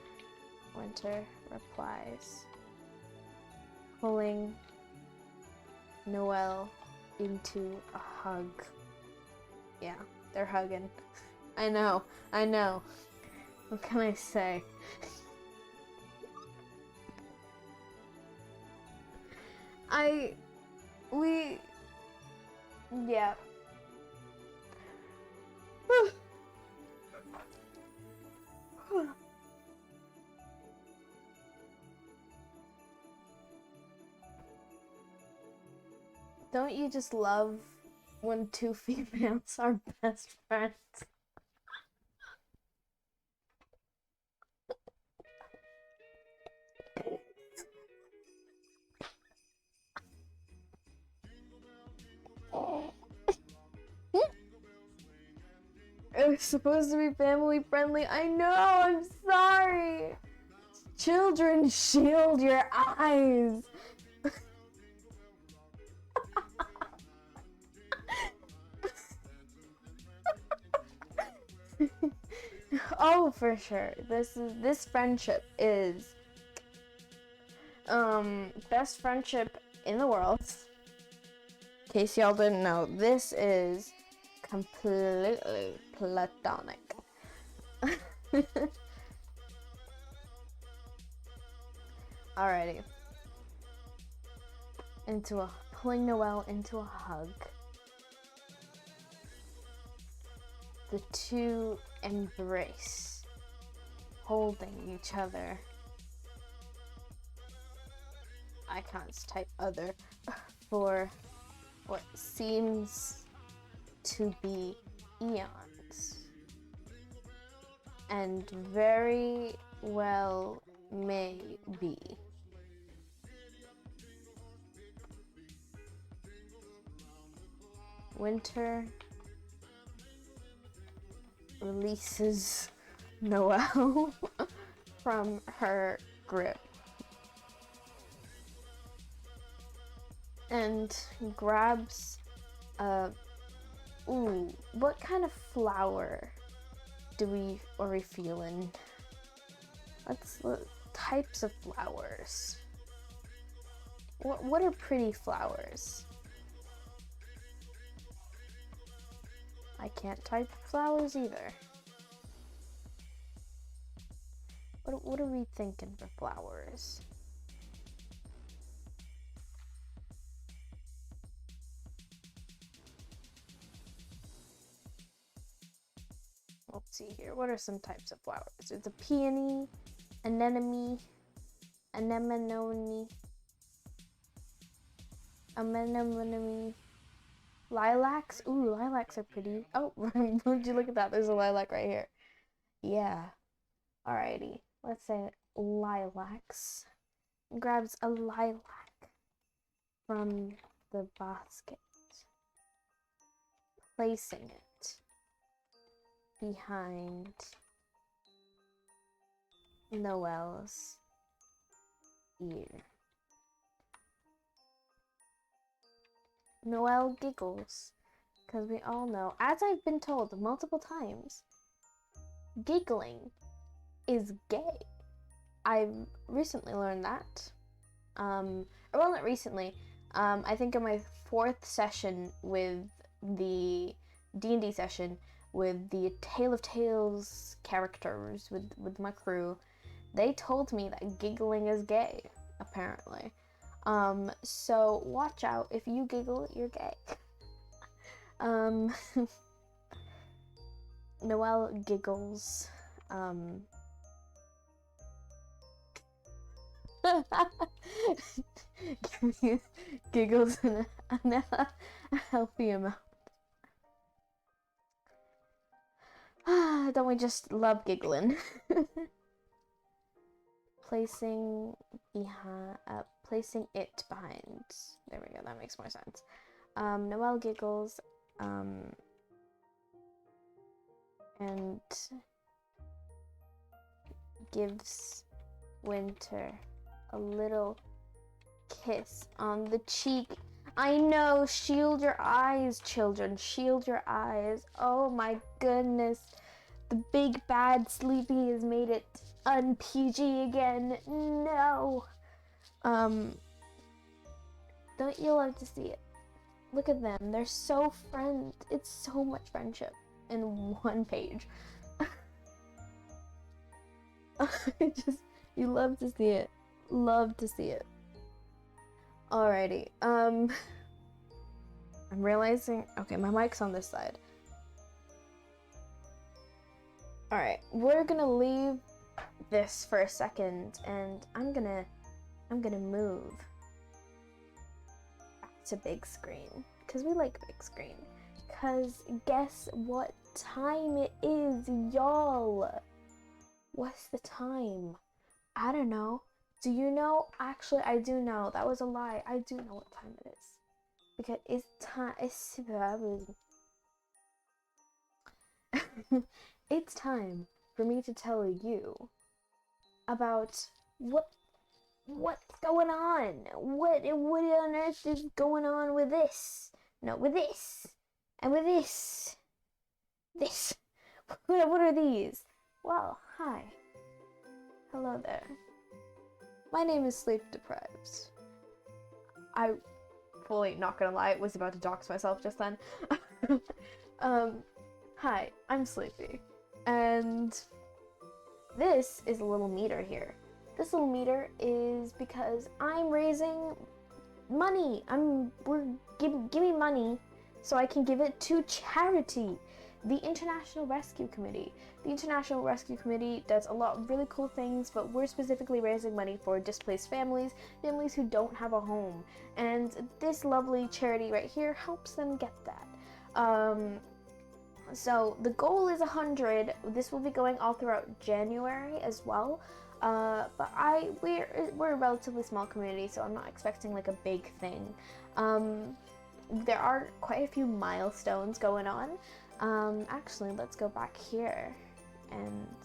Winter replies, pulling Noel into a hug. Yeah, they're hugging. I know. What can I say? Yeah. Don't you just love when two females are best friends? It was supposed to be family friendly. I know, I'm sorry. Children, shield your eyes. Oh, for sure. This friendship is best friendship in the world. In case y'all didn't know, this is completely platonic. Alrighty. Pulling Noelle into a hug. The two embrace, holding each other. I can't type other for what seems to be eons. And very well may be. Winter releases Noelle from her grip and grabs what kind of flower are we feeling? Types of flowers. What are pretty flowers? I can't type flowers either. What are we thinking for flowers? Let's see here. What are some types of flowers? There's a peony, anemone, lilacs. Ooh, lilacs are pretty. Oh, would you look at that? There's a lilac right here. Yeah. Alrighty. Let's say lilacs. Grabs a lilac from the basket, placing it behind Noelle's ear. Noelle giggles, because we all know, as I've been told multiple times, giggling is gay. I've recently learned that. Well, not recently. I think in my 4th session with the D&D session with the Tale of Tales characters with my crew, they told me that giggling is gay, apparently. So watch out. If you giggle, you're gay. Noelle giggles. Giggles in a healthy amount. Don't we just love giggling? Placing it behind. There we go. That makes more sense. Noelle giggles, and gives Winter a little kiss on the cheek. I know, shield your eyes, children, shield your eyes. Oh my goodness. The big bad Sleepy has made it un-PG again. No. Don't you love to see it? Look at them. They're so friends. It's so much friendship in one page. You love to see it. Love to see it. Alrighty. I'm realizing, okay, my mic's on this side. Alright, we're gonna leave this for a second, and I'm gonna move back to big screen, because we like big screen. Because guess what time it is, y'all? What's the time? I don't know. Do you know? Actually, I do know. That was a lie. I do know what time it is. Because it's time. It's time for me to tell you about what's going on. What on earth is going on with this? No, with this. And with this. This. What are these? Well, hi. Hello there. My name is Sleep Deprived. I fully, not gonna lie, was about to dox myself just then. Hi, I'm Sleepy, and this is a little meter here. This little meter is because I'm raising money. Give me money so I can give it to charity. The International Rescue Committee. The International Rescue Committee does a lot of really cool things, but we're specifically raising money for displaced families, families who don't have a home. And this lovely charity right here helps them get that. So the goal is 100. This will be going all throughout January as well. But we're a relatively small community, so I'm not expecting like a big thing. There are quite a few milestones going on. Actually, let's go back here and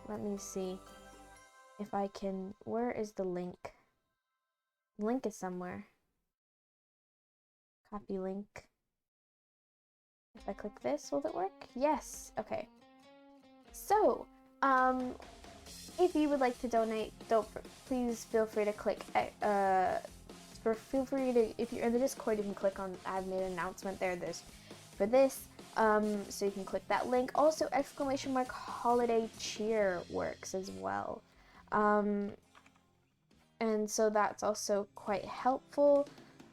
let me see if I can. Where is the link? The link is somewhere. Copy link. If I click this, will it work? Yes. Okay. So, if you would like to donate, please feel free to click. Feel free to, if you're in the Discord, you can click on. I've made an announcement there. There's for this. So you can click that link. Also, !HolidayCheer works as well. And so that's also quite helpful.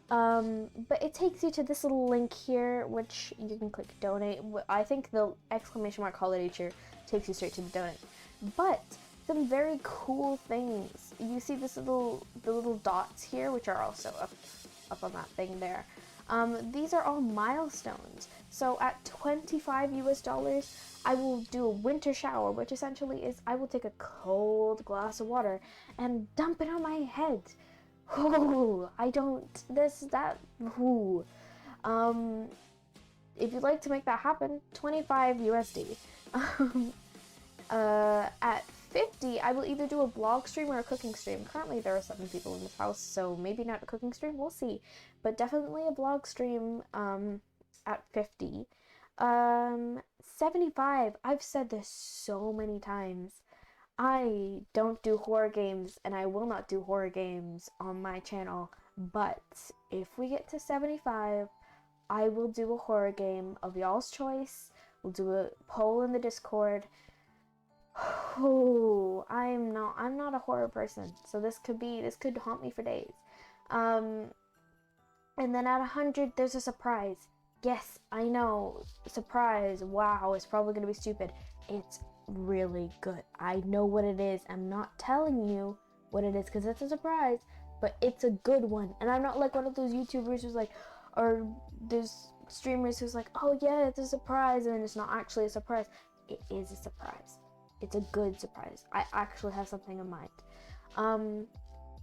But it takes you to this little link here, which you can click donate. I think the !HolidayCheer takes you straight to the donate. But some very cool things. You see the little dots here, which are also up on that thing there. These are all milestones. So at $25 I will do a winter shower, which essentially is I will take a cold glass of water and dump it on my head. Ooh, I don't, ooh. If you'd like to make that happen, $25. At 50, I will either do a vlog stream or a cooking stream. Currently, there are 7 people in this house, so maybe not a cooking stream, we'll see. But definitely a vlog stream, at 50. 75, I've said this so many times. I don't do horror games, and I will not do horror games on my channel, but if we get to 75, I will do a horror game of y'all's choice. We'll do a poll in the Discord. Oh, I'm not a horror person, so this could haunt me for days. And then at 100, there's a surprise. Yes, I know, surprise. Wow, it's probably gonna be stupid. It's really good. I know what it is. I'm not telling you what it is because it's a surprise, but it's a good one. And I'm not like one of those YouTubers who's like, or there's streamers who's like, oh yeah, it's a surprise, and it's not actually a surprise. It is a surprise. It's a good surprise. I actually have something in mind.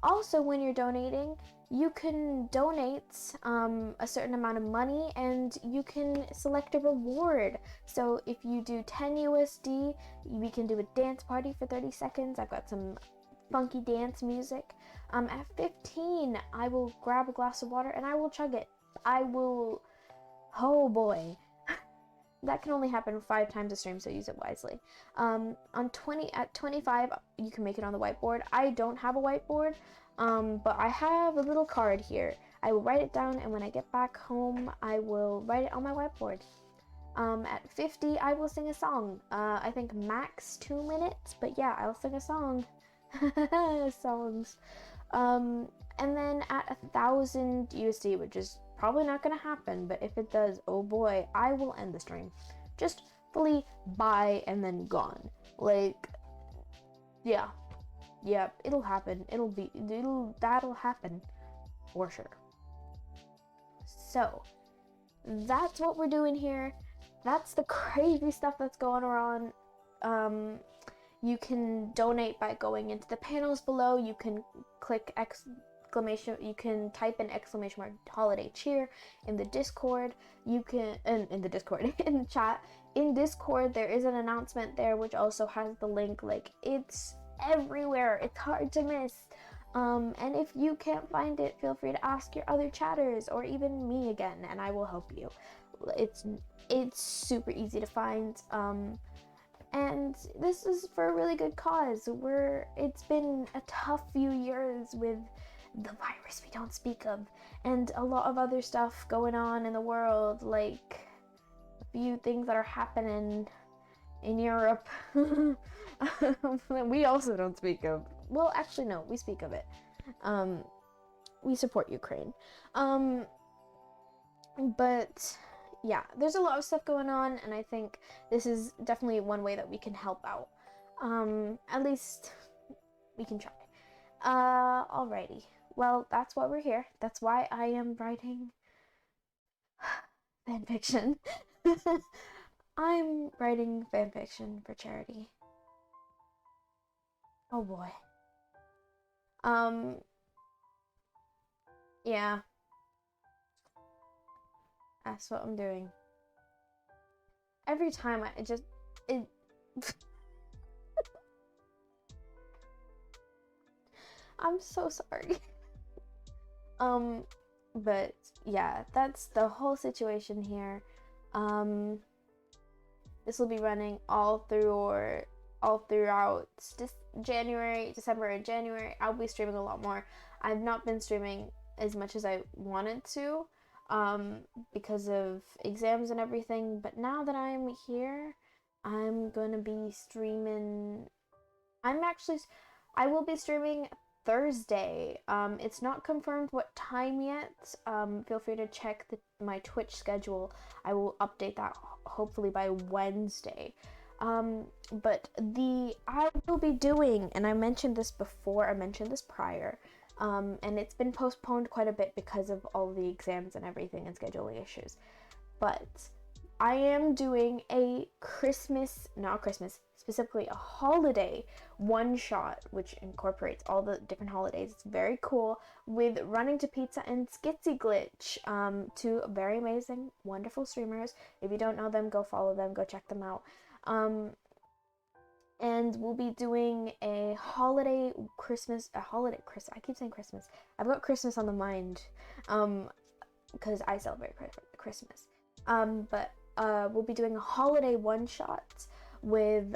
Also, when you're donating, you can donate a certain amount of money and you can select a reward. So if you do 10 USD, we can do a dance party for 30 seconds. I've got some funky dance music. At 15, I will grab a glass of water and I will chug it. Oh boy. That can only happen 5 times a stream, so use it wisely. At 25, you can make it on the whiteboard. I don't have a whiteboard, but I have a little card here. I will write it down, and when I get back home, I will write it on my whiteboard. At 50, I will sing a song. I think max 2 minutes, but yeah, I'll sing a song. Songs. And then at 1,000 USD, which is probably not gonna happen, but if it does, oh boy, I will end the stream. Just fully buy and then gone. Like, yeah, it'll happen. That'll happen for sure. So that's what we're doing here. That's the crazy stuff that's going on. You can donate by going into the panels below. You can click you can type in !HolidayCheer in the Discord. You can in the Discord in the chat. In Discord, there is an announcement there which also has the link. Like, it's everywhere. It's hard to miss. And if you can't find it, feel free to ask your other chatters or even me again, and I will help you. It's super easy to find. And this is for a really good cause. It's been a tough few years with the virus we don't speak of, and a lot of other stuff going on in the world, like a few things that are happening in Europe. We also don't speak of. Well, actually, no, we speak of it. We support Ukraine. But yeah, there's a lot of stuff going on, and I think this is definitely one way that we can help out. At least we can try. Alrighty. Well, that's why we're here. That's why I am writing fanfiction. I'm writing fanfiction for charity. Oh boy. Yeah. That's what I'm doing. Every time it I'm so sorry. But yeah, that's the whole situation here. This will be running all throughout January, December, and January. I'll be streaming a lot more. I've not been streaming as much as I wanted to, because of exams and everything. But now that I'm here, I'm gonna be streaming. I will be streaming Thursday. It's not confirmed what time yet. Feel free to check my Twitch schedule. I will update that hopefully by Wednesday. But I will be doing, and I mentioned this before, I mentioned this prior, and it's been postponed quite a bit because of all the exams and everything and scheduling issues. But I am doing a specifically a holiday one-shot, which incorporates all the different holidays. It's very cool, with Running to Pizza and Skitsy Glitch, two very amazing, wonderful streamers. If you don't know them, go follow them, go check them out. And we'll be doing a Christmas. I keep saying Christmas. I've got Christmas on the mind, because I celebrate Christmas. But we'll be doing a holiday one-shot with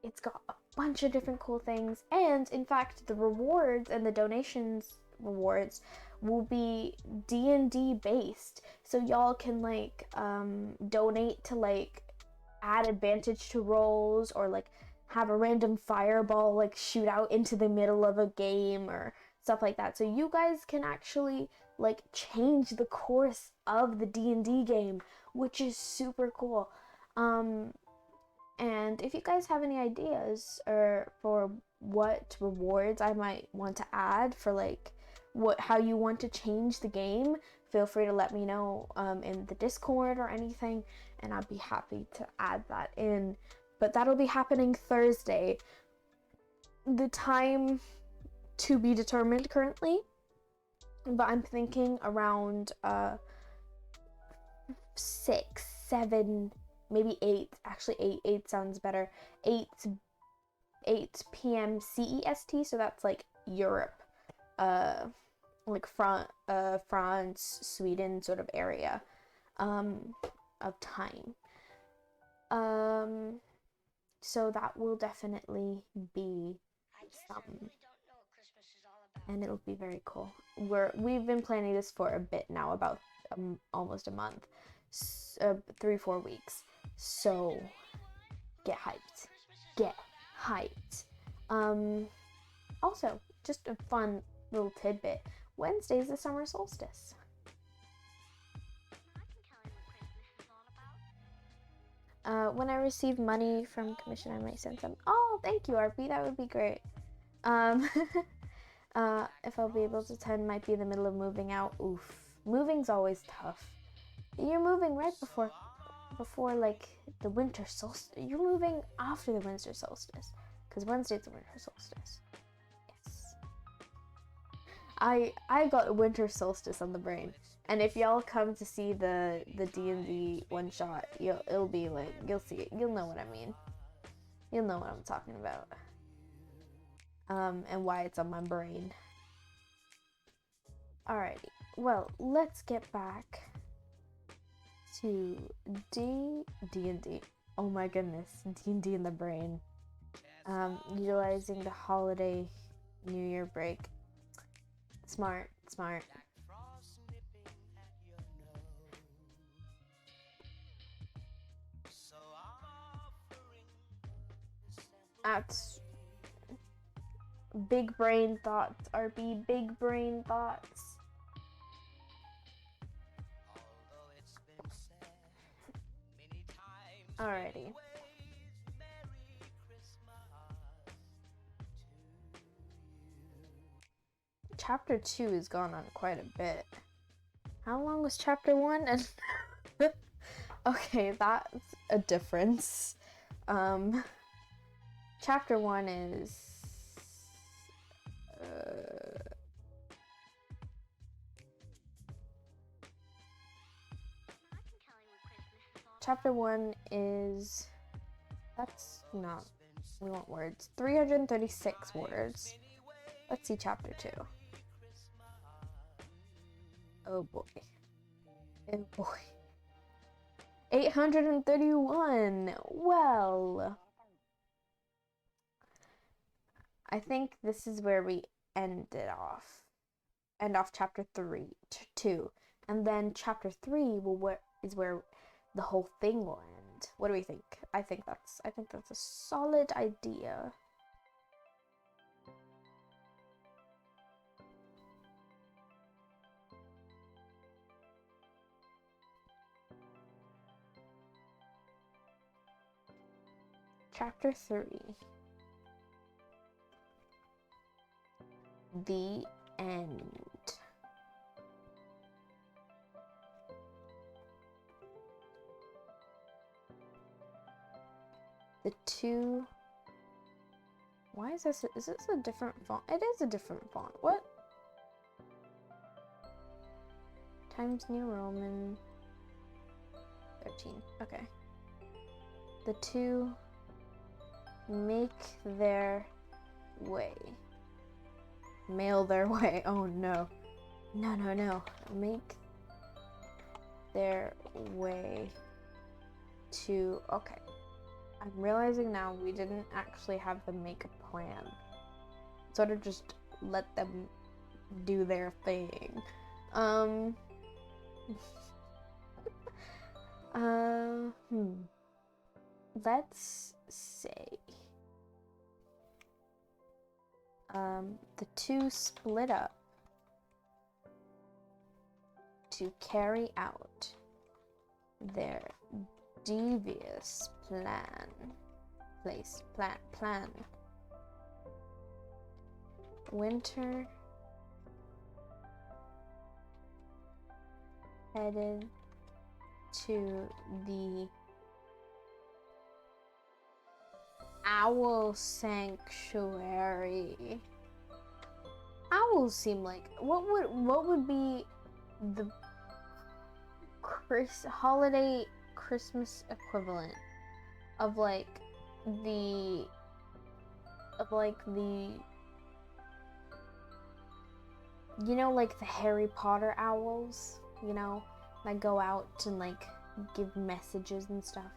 it's got a bunch of different cool things, and in fact the rewards and the donations rewards will be D&D based, so y'all can like donate to like add advantage to rolls, or like have a random fireball like shoot out into the middle of a game or stuff like that, so you guys can actually like change the course of the D&D game, which is super cool. And if you guys have any ideas or for what rewards I might want to add for like how you want to change the game, feel free to let me know in the Discord or anything, and I'd be happy to add that in. But that'll be happening Thursday. The time to be determined currently, but I'm thinking around 6, 7, maybe 8. Actually, 8 sounds better. 8 p.m. CEST, so that's like Europe, like France, Sweden sort of area of time. So that will definitely be something, and it'll be very cool. We've been planning this for a bit now, about almost a month, 3-4 weeks. So get hyped. Also, just a fun little tidbit. Wednesday is the summer solstice. When I receive money from commission, I might send some. Oh, thank you, RP. That would be great. If I'll be able to attend, might be in the middle of moving out. Oof. Moving's always tough. You're moving right before like the winter solstice. You're moving after the winter solstice, because Wednesday's the winter solstice. Yes. I got winter solstice on the brain, and if y'all come to see the D&D one shot, it'll be like, you'll see it. You'll know what I mean. You'll know what I'm talking about. And why it's on my brain. Alrighty. Well, let's get back to D&D. Oh my goodness, D&D in the brain. Utilizing the holiday New Year break. Smart, smart. That's big brain thoughts, RB. Big brain thoughts. Alrighty. Chapter 2 has gone on quite a bit. How long was chapter 1? And okay, that's a difference. Chapter 1 is chapter 1 is, that's not, we want words. 336 words. Let's see chapter 2. Oh boy. Oh boy. 831. Well, I think this is where we end off chapter 2, and then chapter 3 is where the whole thing will end. What do we think? I think that's a solid idea. Chapter 3. The end. The two. Why is this? Is this a different font? It is a different font. What? Times New Roman 13. Okay. The two make their way. Mail their way. Oh no. No, no, no. Make their way to. Okay. I'm realizing now we didn't actually have them make a plan. Sort of just let them do their thing. Let's say the two split up to carry out their devious plan. Winter headed to the owl sanctuary. Owls seem like what would be the holiday Christmas equivalent of like the you know, like the Harry Potter owls, you know, that go out and like give messages and stuff.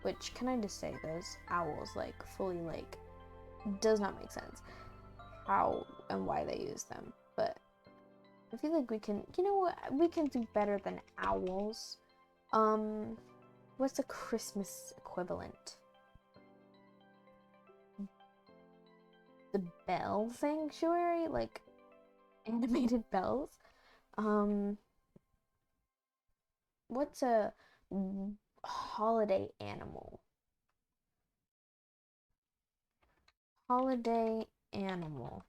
Which, can I just say, those owls like fully like does not make sense how and why they use them. But I feel like we can, you know what, we can do better than owls. What's the Christmas equivalent? The Bell Sanctuary, like animated bells. What's a holiday animal? Holiday animal.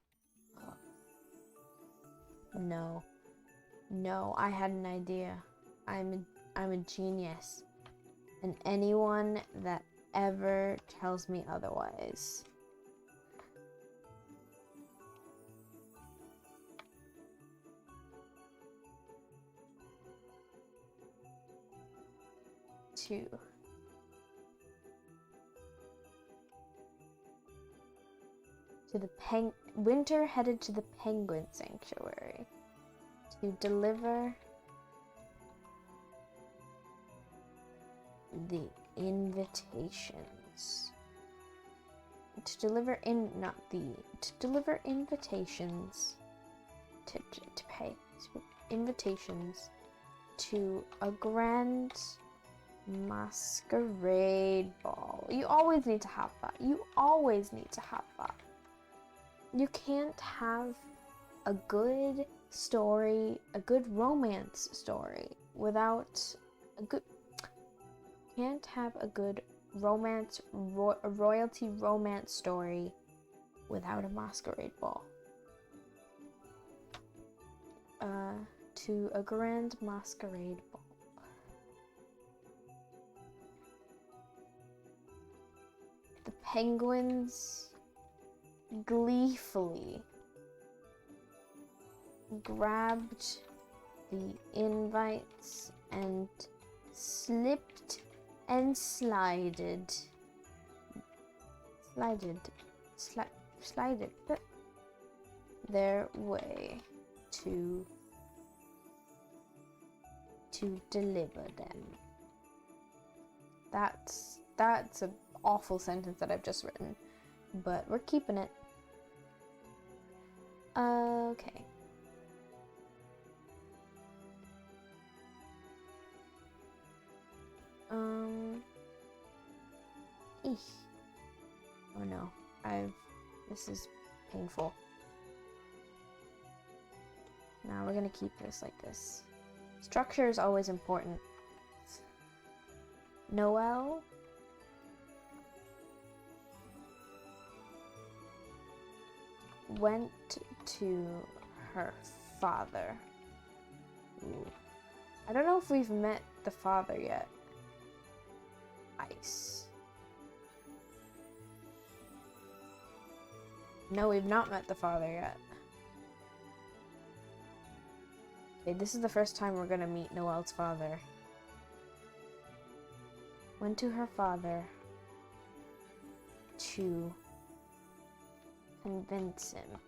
No, I had an idea. I'm a genius, and anyone that ever tells me otherwise. To the Winter headed to the Penguin Sanctuary to deliver the invitations. To deliver invitations to pay invitations to a grand masquerade ball. You always need to have that. You always need to have that. You can't have a good story, a good romance story without a good... Can't have a good romance, royalty romance story without a masquerade ball. To a grand masquerade ball. The penguins gleefully grabbed the invites and slipped and slided their way to deliver them. That's an awful sentence that I've just written, but we're keeping it. Okay. Eesh. Oh no, this is painful. Now we're gonna keep this like this. Structure is always important. Noelle went to her father. Ooh. I don't know if we've met the father yet. Ice. No, we've not met the father yet. Okay, this is the first time we're gonna meet Noelle's father. Went to her father to convince him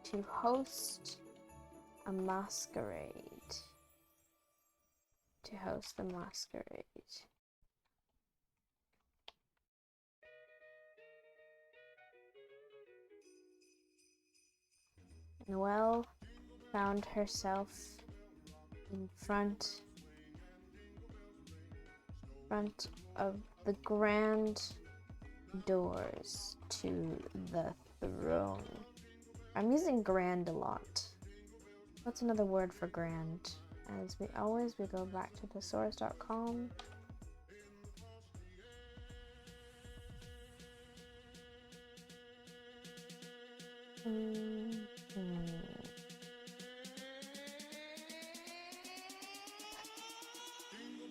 to host a masquerade. To host the masquerade. Noelle found herself in front of the grand doors to the throne. I'm using grand a lot. What's another word for grand? As we go back to thesaurus.com.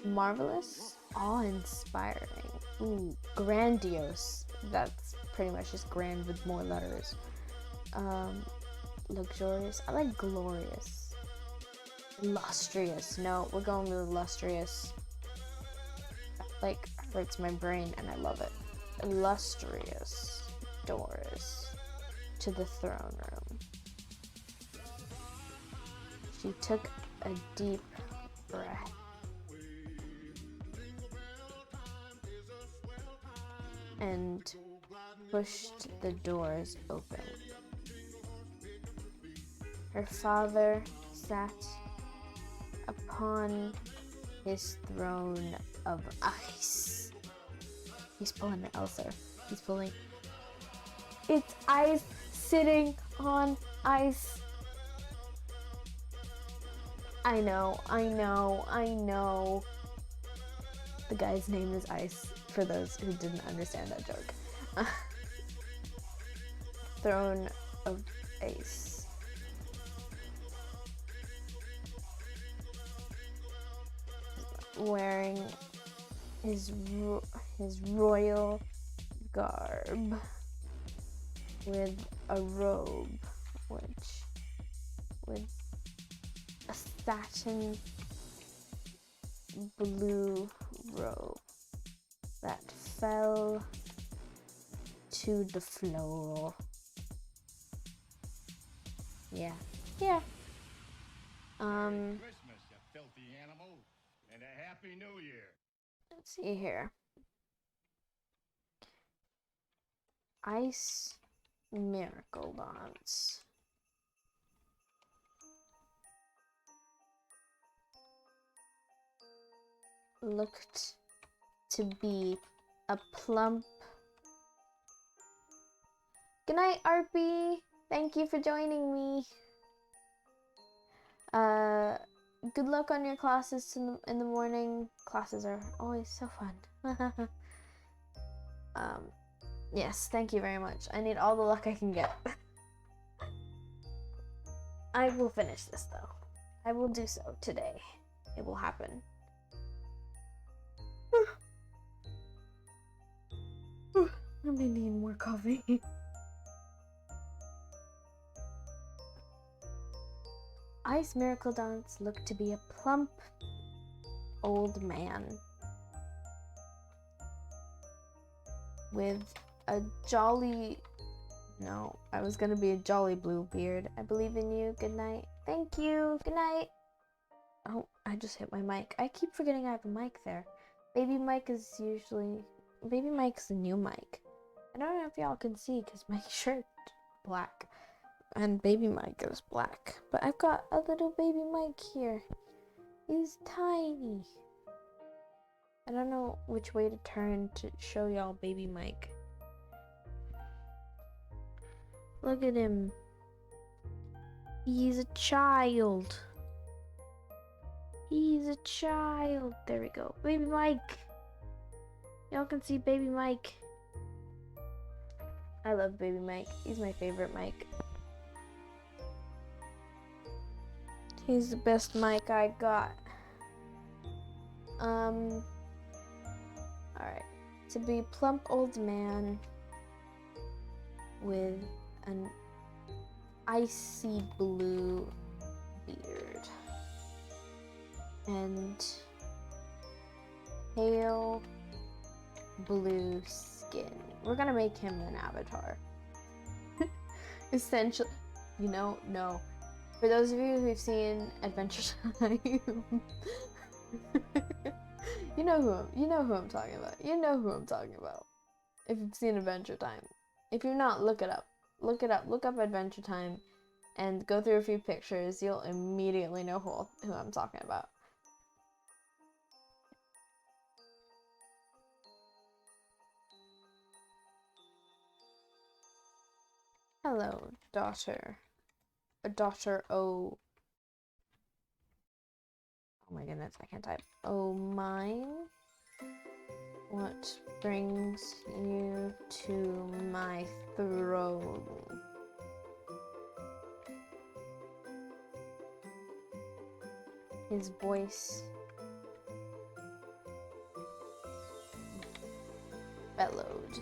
Marvelous, awe-inspiring. Ooh, grandiose. That's pretty much just grand with more letters. Luxurious. I like glorious. Illustrious. No, we're going with illustrious. That, like, hurts my brain and I love it. Illustrious doors to the throne room. She took a deep breath. And pushed the doors open. Her father sat upon his throne of ice. He's pulling an Elsa. He's pulling. It's ice sitting on ice. I know. The guy's name is Ice, for those who didn't understand that joke. Throne of Ace. Wearing his royal garb with a robe, with a satin blue robe that fell to the floor. Yeah. Christmas, you filthy animal, and a Happy New Year. Let's see here. Ice Miracle Dance. Looked to be a plump. Good night, RP. Thank you for joining me. Good luck on your classes in the morning. Classes are always so fun. Yes, thank you very much. I need all the luck I can get. I will finish this though. I will do so today. It will happen. I may need more coffee. Ice Miracle Dance looked to be a plump old man with a jolly, no, I was gonna be a jolly blue beard. I believe in you. Good night. Thank you. Good night. Oh, I just hit my mic. I keep forgetting I have a mic there. Baby Mike is usually, Baby Mike's the new mic. I don't know if y'all can see because my shirt's black and Baby Mike is black. But I've got a little Baby Mike here. He's tiny. I don't know which way to turn to show y'all Baby Mike. Look at him. He's a child. He's a child. There we go. Baby Mike. Y'all can see Baby Mike. I love Baby Mike. He's my favorite Mike. He's the best Mike I got. Alright. To be a plump old man with an icy blue beard and pale blue skin. We're gonna make him an avatar. Essentially, no. For those of you who've seen Adventure Time, you know who I'm talking about. You know who I'm talking about. If you've seen Adventure Time. If you're not, look it up. Look up Adventure Time and go through a few pictures. You'll immediately know who I'm talking about. Hello, daughter. A daughter O. Oh my goodness, I can't type. Oh mine. What brings you to my throne? His voice bellowed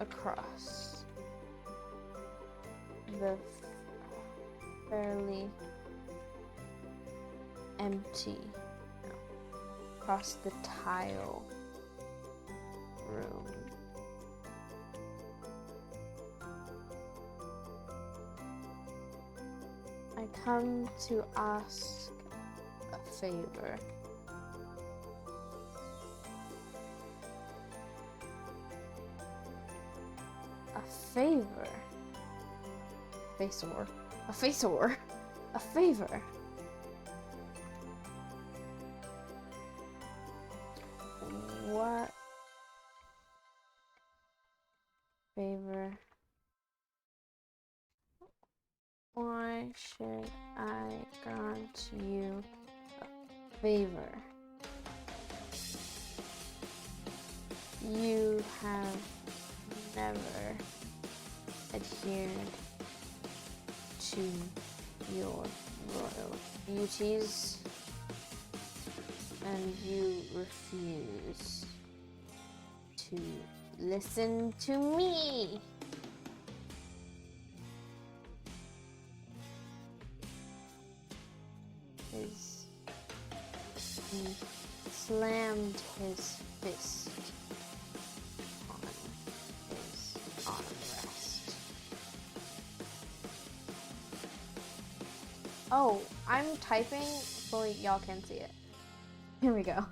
across the fairly empty, across the tile room. I come to ask a favor. A favor? Faceor. A faceor. A favor. What favor? Why should I grant you a favor? You have never adhered to your royal duties, and you refuse to listen to me. He slammed his fist on his armrest. Oh, I'm typing so y'all can see it. Here we go.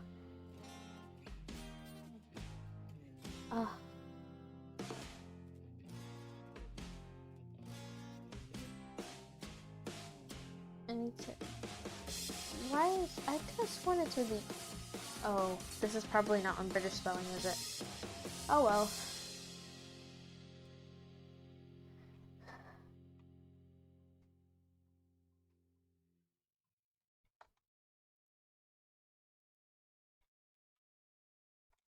need to... Why is... I could have sworn it would be... Oh, this is probably not on British spelling, is it? Oh well.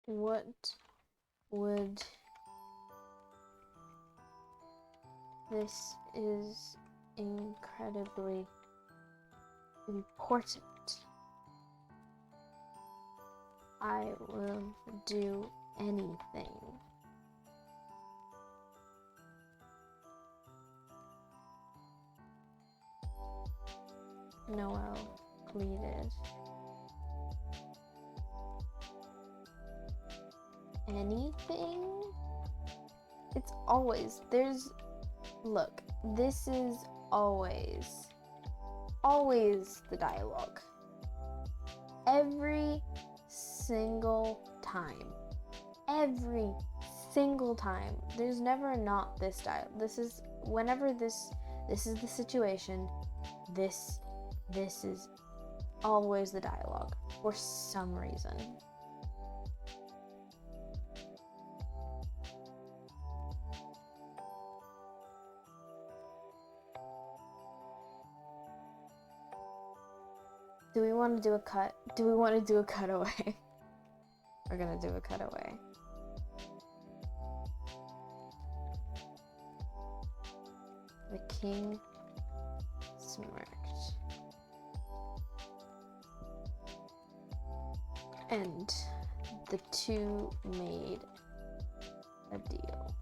What would... This is incredibly important. I will do anything. Noel pleaded. Anything? It's always, there's, look, this is always the dialogue. Every single time. Every single time. There's never not this dialogue. This is, whenever this is the situation, this is always the dialogue for some reason. Do we want to do a cut? Do we want to do a cutaway? We're gonna do a cutaway. The king smirked. And the two made a deal.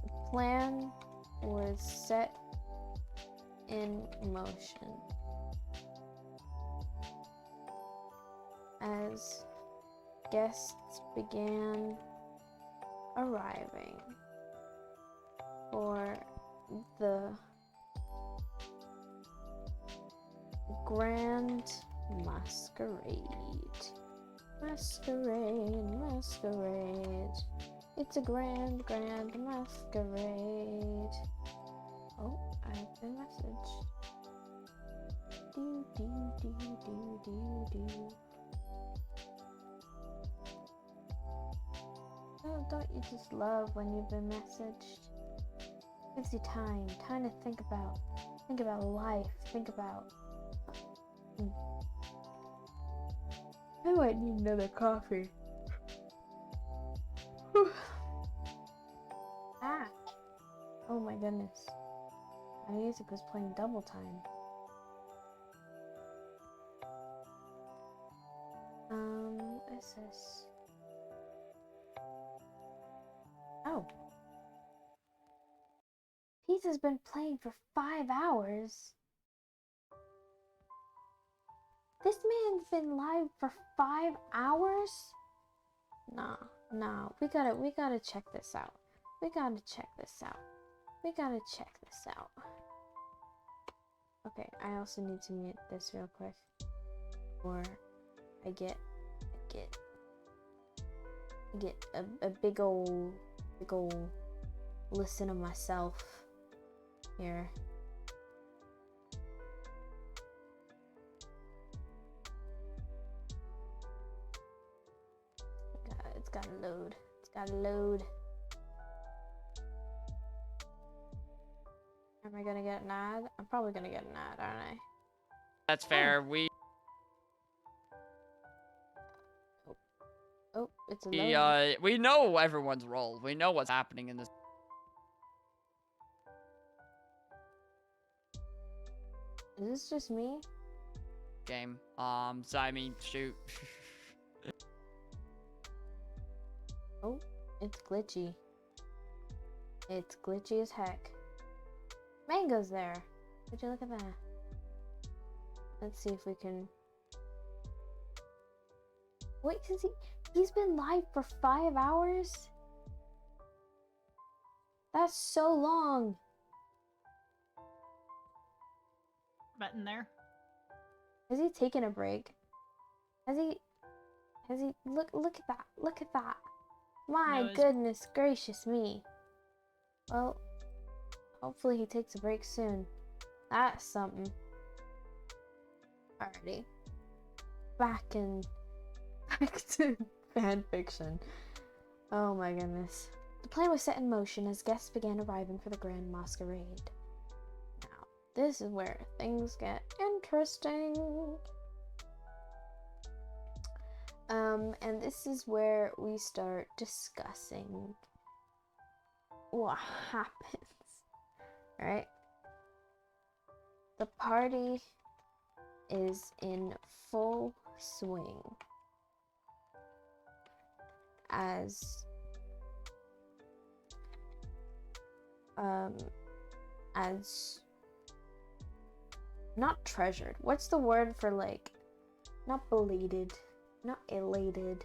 The plan was set in motion as guests began arriving for the grand masquerade. Masquerade. It's a grand masquerade. Oh, I've been messaged. Do. Oh, don't you just love when you've been messaged? Gives you time to think about life, think about... I might need another coffee. Ah! Oh my goodness. My music was playing double time. What is this? Oh. Pizza's been playing for 5 hours. This man's been live for 5 hours? Nah. We gotta check this out. Okay, I also need to mute this real quick. Or I get a big ol' listen of myself here. It's gotta load. Am I gonna get an ad? I'm probably gonna get an ad, aren't I? That's fair. Oh, it's a load. We know everyone's role. We know what's happening in this Is this just me? game. So I mean, shoot. Oh, it's glitchy. It's glitchy as heck. Mango's there. Would you look at that? Let's see if we can... Wait, he's been live for 5 hours? That's so long. Button there. Has he taken a break? Has he look at that. Look at that. My No, goodness gracious me. Well, hopefully he takes a break soon. That's something. Alrighty. Back to fan fiction. Oh my goodness. The play was set in motion as guests began arriving for the grand masquerade. Now, this is where things get interesting. And this is where we start discussing what happens, right? The party is in full swing as not treasured. What's the word for, like, not belated, not elated?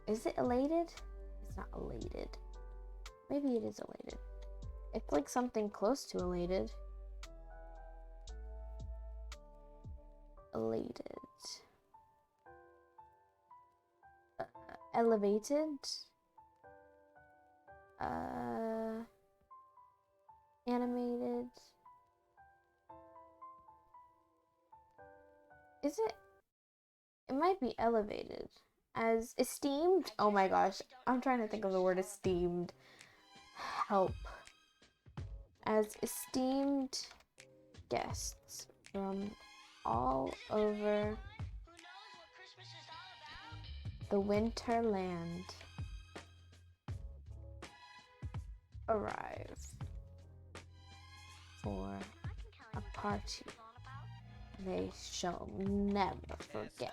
Is it elated? It's not elated. Maybe it is elated. It's like something close to elated. Elated. Elevated. Animated. Is it? It might be elevated. As esteemed? Oh my gosh. I'm trying to think of the word esteemed. Help. As esteemed guests from all over the Winterland arrive for a party they shall never forget.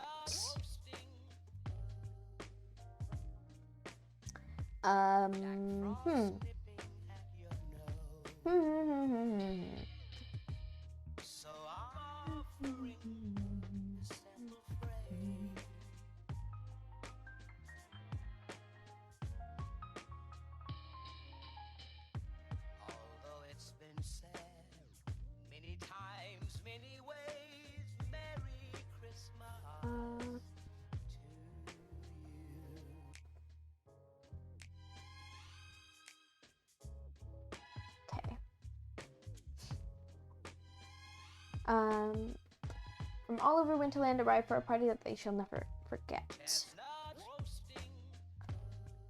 From all over Winterland arrive for a party that they shall never forget.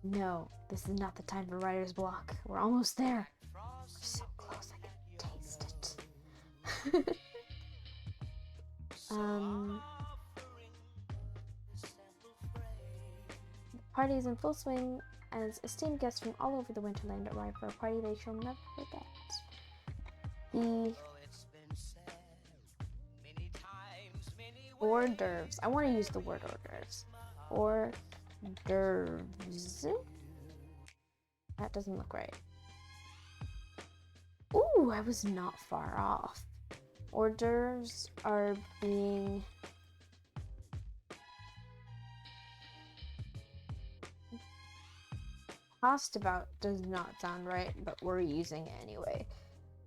No, this is not the time for writer's block. We're almost there. We're so close, I can taste it. The party is in full swing as esteemed guests from all over the Winterland arrive for a party they shall never forget. The hors d'oeuvres. I want to use the word hors d'oeuvres. Hors d'oeuvres. That doesn't look right. Ooh, I was not far off. Hors d'oeuvres are being tossed about. Does not sound right, but we're using it anyway.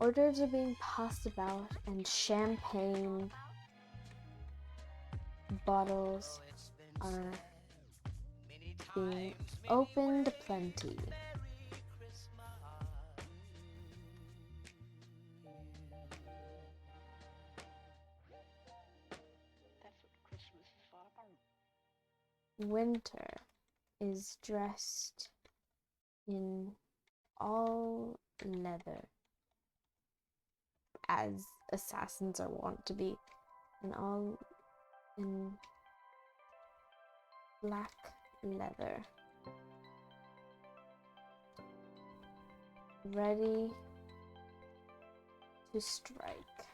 Hors d'oeuvres are being passed about, and champagne bottles are being opened plenty. Winter is dressed in all leather, as assassins are wont to be, and all in black leather, ready to strike.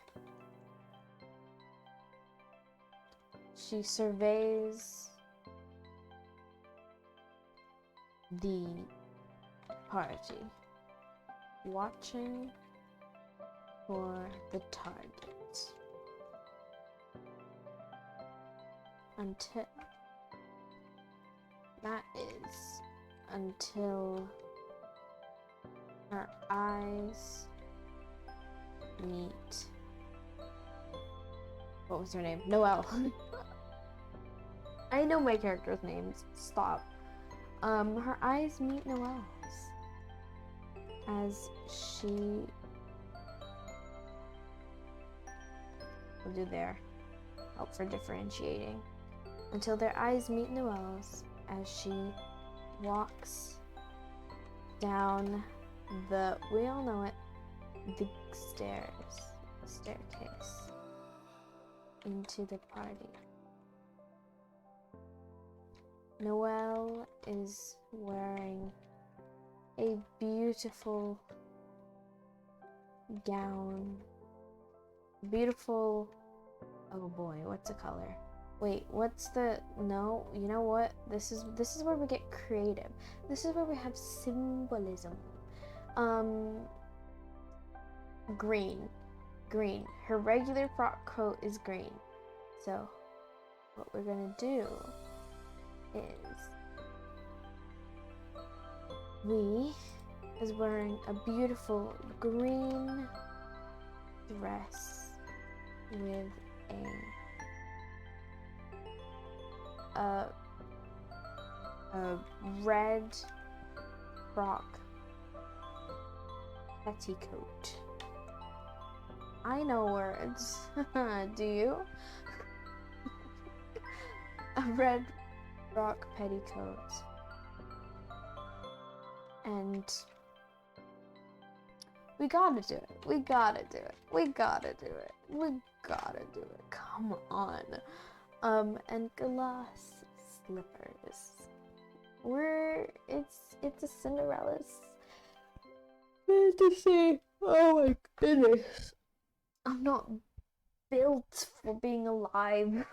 She surveys the party, watching for the target until her eyes meet what was her name? Noelle. I know my character's names. Stop. Her eyes meet Noelle's as she will do their help for differentiating until their eyes meet Noelle's as she walks down the, we all know it, the staircase into the party. Noelle is wearing a beautiful gown. Beautiful, oh boy, what's the color? Wait, what's the, no, you know what? This is where we get creative. This is where we have symbolism. Green. Her regular frock coat is green. So, what we're gonna do is we is wearing a beautiful green dress with a red frock petticoat. I know words. Do you? A red frock petticoat. And we gotta do it. We gotta do it. We gotta do it. We gotta do it. Come on. And glass slippers. It's a Cinderella's fantasy. Oh my goodness. I'm not built for being alive.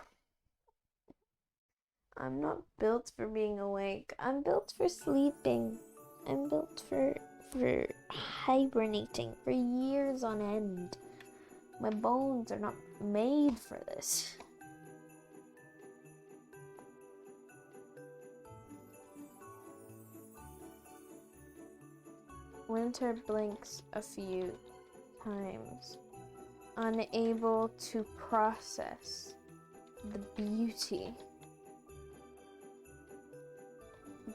I'm not built for being awake. I'm built for sleeping. I'm built for hibernating for years on end. My bones are not made for this. Winter blinks a few times, unable to process the beauty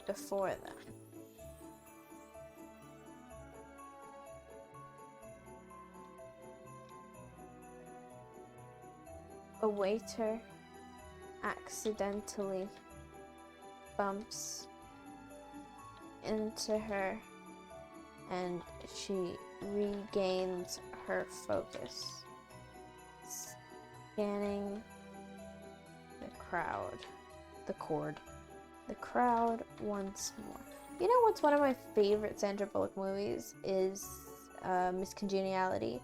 before them. A waiter accidentally bumps into her and she regains her focus, scanning the crowd once more. You know what's one of my favorite Sandra Bullock movies is Miss Congeniality.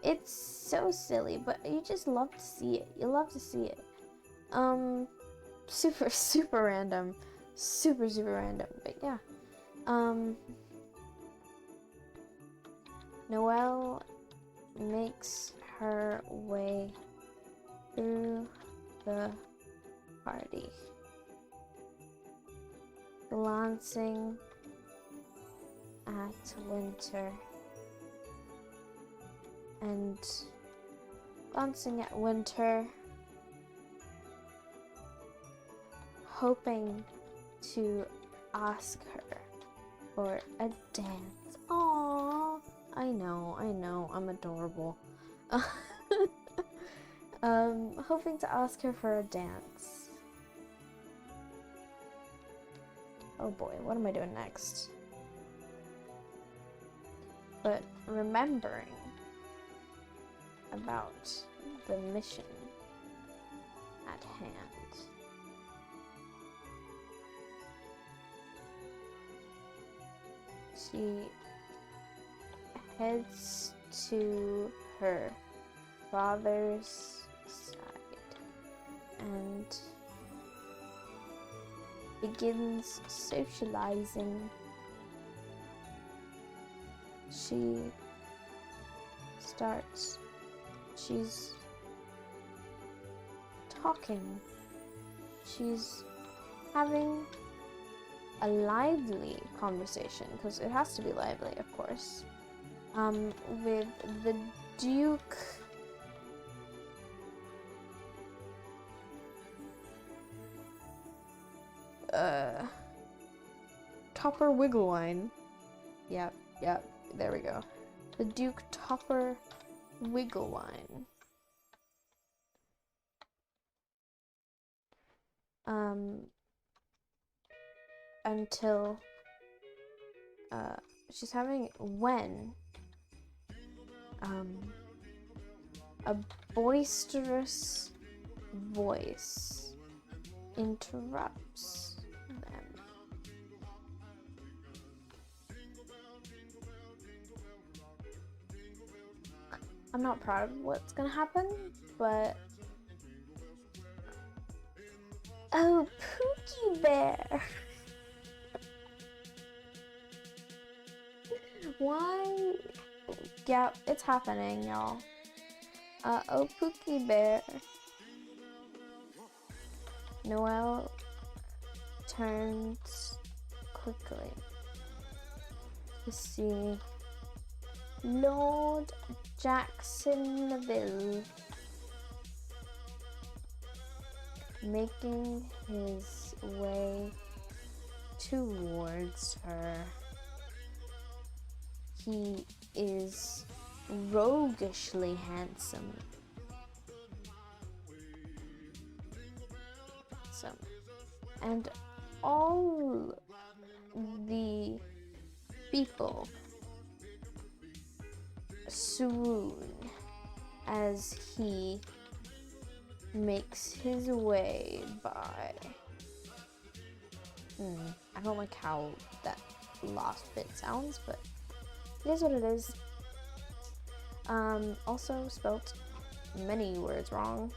It's so silly, but you just love to see it. You love to see it. Super random. Super random, but yeah. Noelle makes her way through the party, glancing at Winter, hoping to ask her for a dance. Aww, I know, I'm adorable. Hoping to ask her for a dance. Oh boy, what am I doing next? But remembering about the mission at hand. She heads to her father's side and begins socializing. She's talking. She's having a lively conversation, because it has to be lively, of course, with the Duke Topper Wigglewine. Yep, there we go. The Duke Topper Wigglewine. Until she's having a boisterous voice interrupts them. I'm not proud of what's gonna happen, but oh, Pookie Bear. Why? Yeah, it's happening, y'all. Oh, Pookie Bear. Noelle turns quickly to see Lord Jacksonville making his way towards her. He is roguishly handsome. And all the people swoon as he makes his way by. I don't like how that last bit sounds, but it is what it is. Also spelt many words wrong.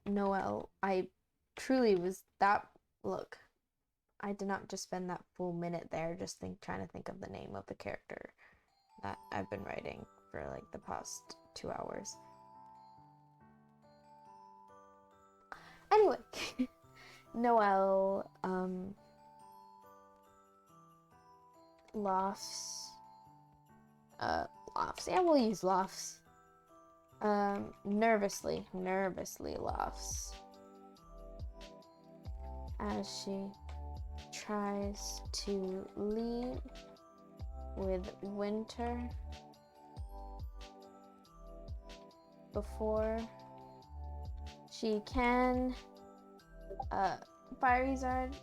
Noel, I truly was that. Look, I did not just spend that full minute there just trying to think of the name of the character that I've been writing for like the past 2 hours. Anyway, Noel, laughs. Laughs. Yeah, we'll use laughs. Nervously laughs as she tries to leave with Winter before she can. Fireizard.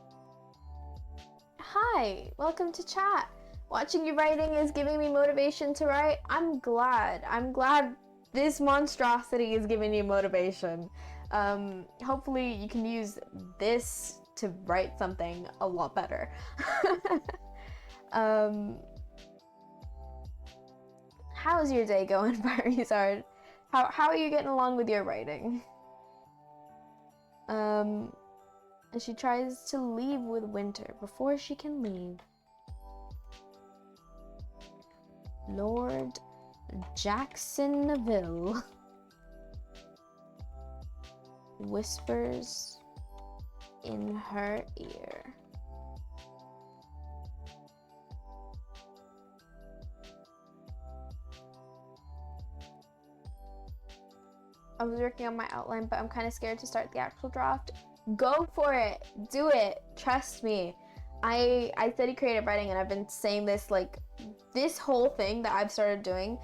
Hi, welcome to chat. Watching you writing is giving me motivation to write. I'm glad this monstrosity is giving you motivation. Hopefully you can use this to write something a lot better. How's your day going, Fireizard? How are you getting along with your writing? And she tries to leave with Winter before she can leave. Lord Jacksonville whispers in her ear. I was working on my outline, but I'm kind of scared to start the actual draft. Go for it. Do it. Trust me. I study creative writing, and I've been saying this, like, this whole thing that I've started doing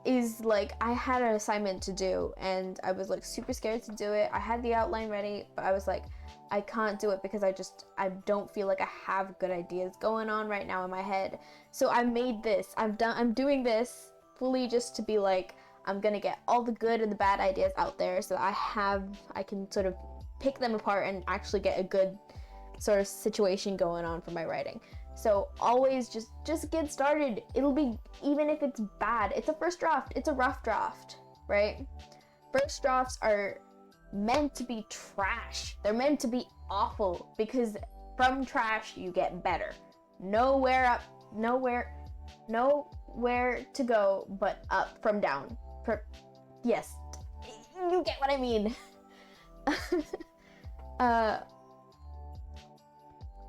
is like, I had an assignment to do and I was like super scared to do it. I had the outline ready, but I was like, I can't do it because I don't feel like I have good ideas going on right now in my head. So I made this. I'm doing this fully just to be like, I'm gonna get all the good and the bad ideas out there so I can sort of pick them apart and actually get a good sort of situation going on for my writing. So always just get started. It'll be, even if it's bad, it's a first draft, it's a rough draft, right? First drafts are meant to be trash. They're meant to be awful because from trash you get better. Nowhere to go but up from down. Yes, you get what I mean.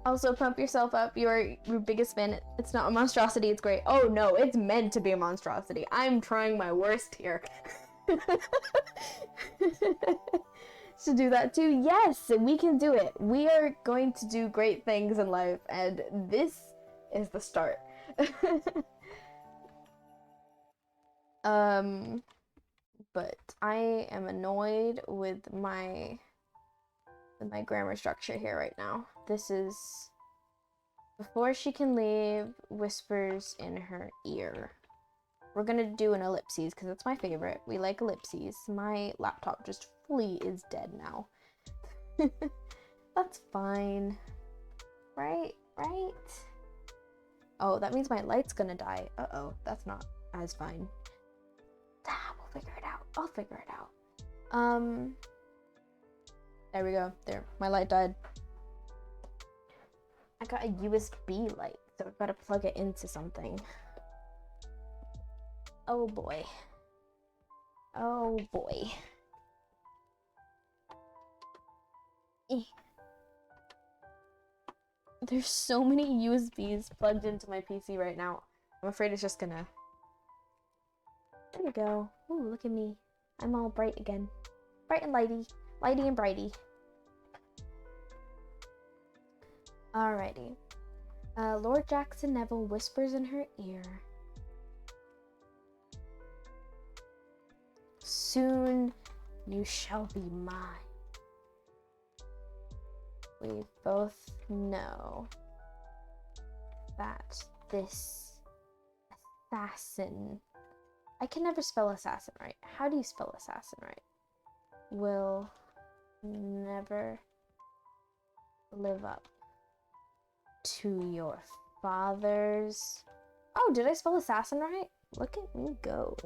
Also, pump yourself up. You're your biggest fan. It's not a monstrosity. It's great. Oh no, it's meant to be a monstrosity. I'm trying my worst here. To do that too. Yes, we can do it. We are going to do great things in life, and this is the start. But I am annoyed with my grammar structure here right now. This is before she can leave, whispers in her ear. We're gonna do an ellipses because it's my favorite. We like ellipses. My laptop just fully is dead now. That's fine. Right? Oh, that means my light's gonna die. Uh-oh, that's not as fine. We'll figure it out. I'll figure it out. There we go. There, my light died. I got a USB light, so I've got to plug it into something. Oh boy. Oh boy. There's so many USBs plugged into my PC right now. I'm afraid it's just gonna... There we go. Ooh, look at me. I'm all bright again. Bright and lighty. Lighty and brighty. Alrighty. Lord Jackson Neville whispers in her ear. Soon you shall be mine. We both know that this assassin... I can never spell assassin right. How do you spell assassin right? Will never live up to your father's... Oh, did I spell assassin right? Look at me go.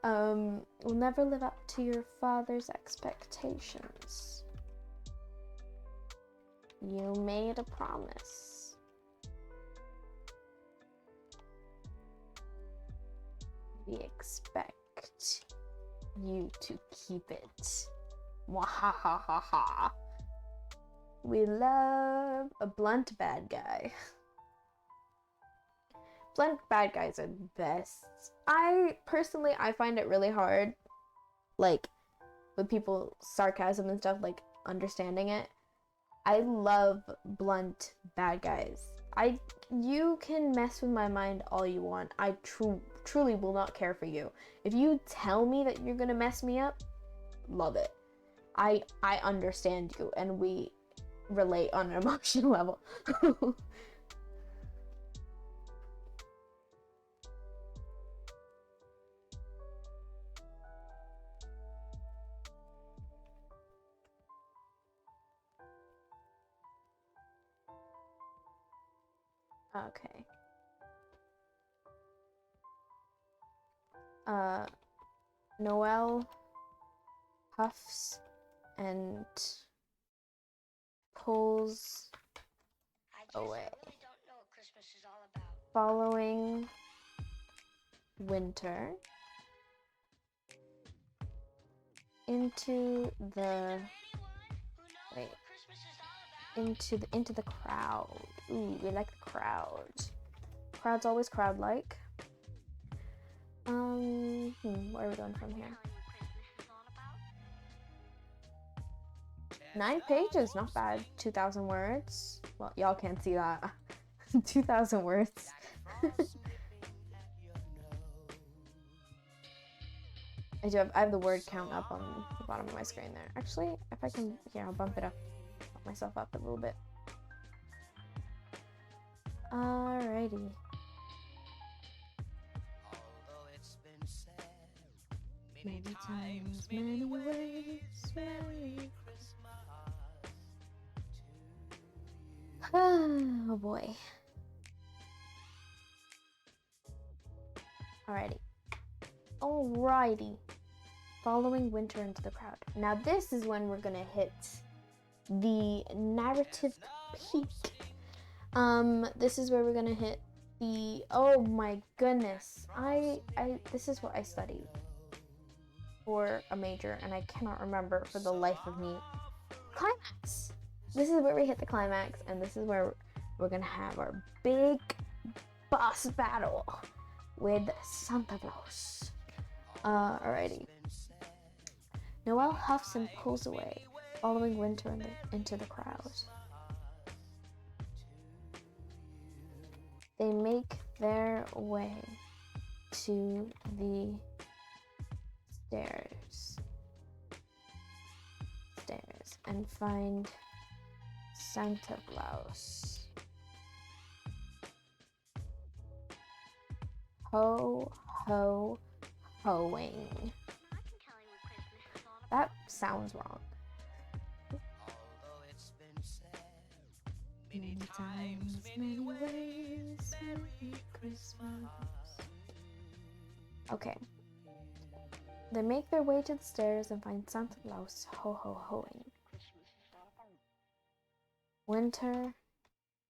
Will never live up to your father's expectations. You made a promise. We expect you to keep it. Mwahahaha. We love a blunt bad guy. Blunt bad guys are the best. I find it really hard, like, with people sarcasm and stuff, like, understanding it. I love blunt bad guys. You can mess with my mind all you want. I truly will not care for you. If you tell me that you're gonna mess me up, love it. I understand you, and we relate on an emotional level. Okay. Noelle huffs and pulls away, following Winter into the into the crowd. Ooh, we like the crowd. Crowd's always crowd-like. Where are we going from here? 9 pages, not bad. 2,000 words. Well, y'all can't see that. 2,000 words. I have the word count up on the bottom of my screen there. Actually, if I can, here, I'll bump it up. Bump myself up a little bit. Alrighty. Many times, many ways, Merry Christmas to you. Oh boy. Alrighty. Following Winter into the crowd. Now this is when we're gonna hit the narrative peak. This is where we're gonna hit the, oh my goodness. This is what I studied for a major, and I cannot remember for the life of me. Climax! This is where we hit the climax, and this is where we're gonna have our big boss battle with Santa Claus. Alrighty. Noelle huffs and pulls away, following Winter into the crowd. They make their way to the stairs and find Santa Claus. Ho, ho, hoing. That sounds wrong. Many times, many ways, Merry Christmas. Okay. They make their way to the stairs and find Santa Claus ho ho hoing. Winter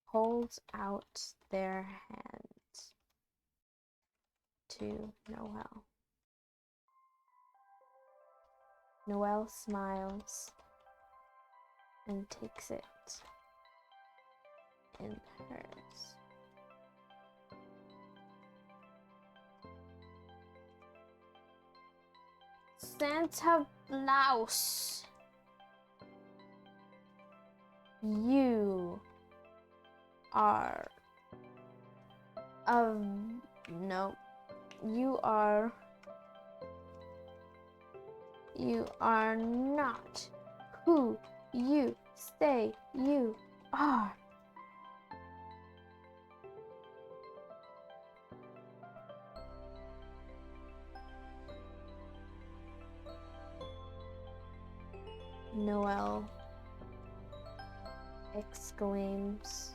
holds out their hand to Noelle. Noelle smiles and takes it in hers. Santa Claus, you are no, you are not who you say you are. Noelle exclaims,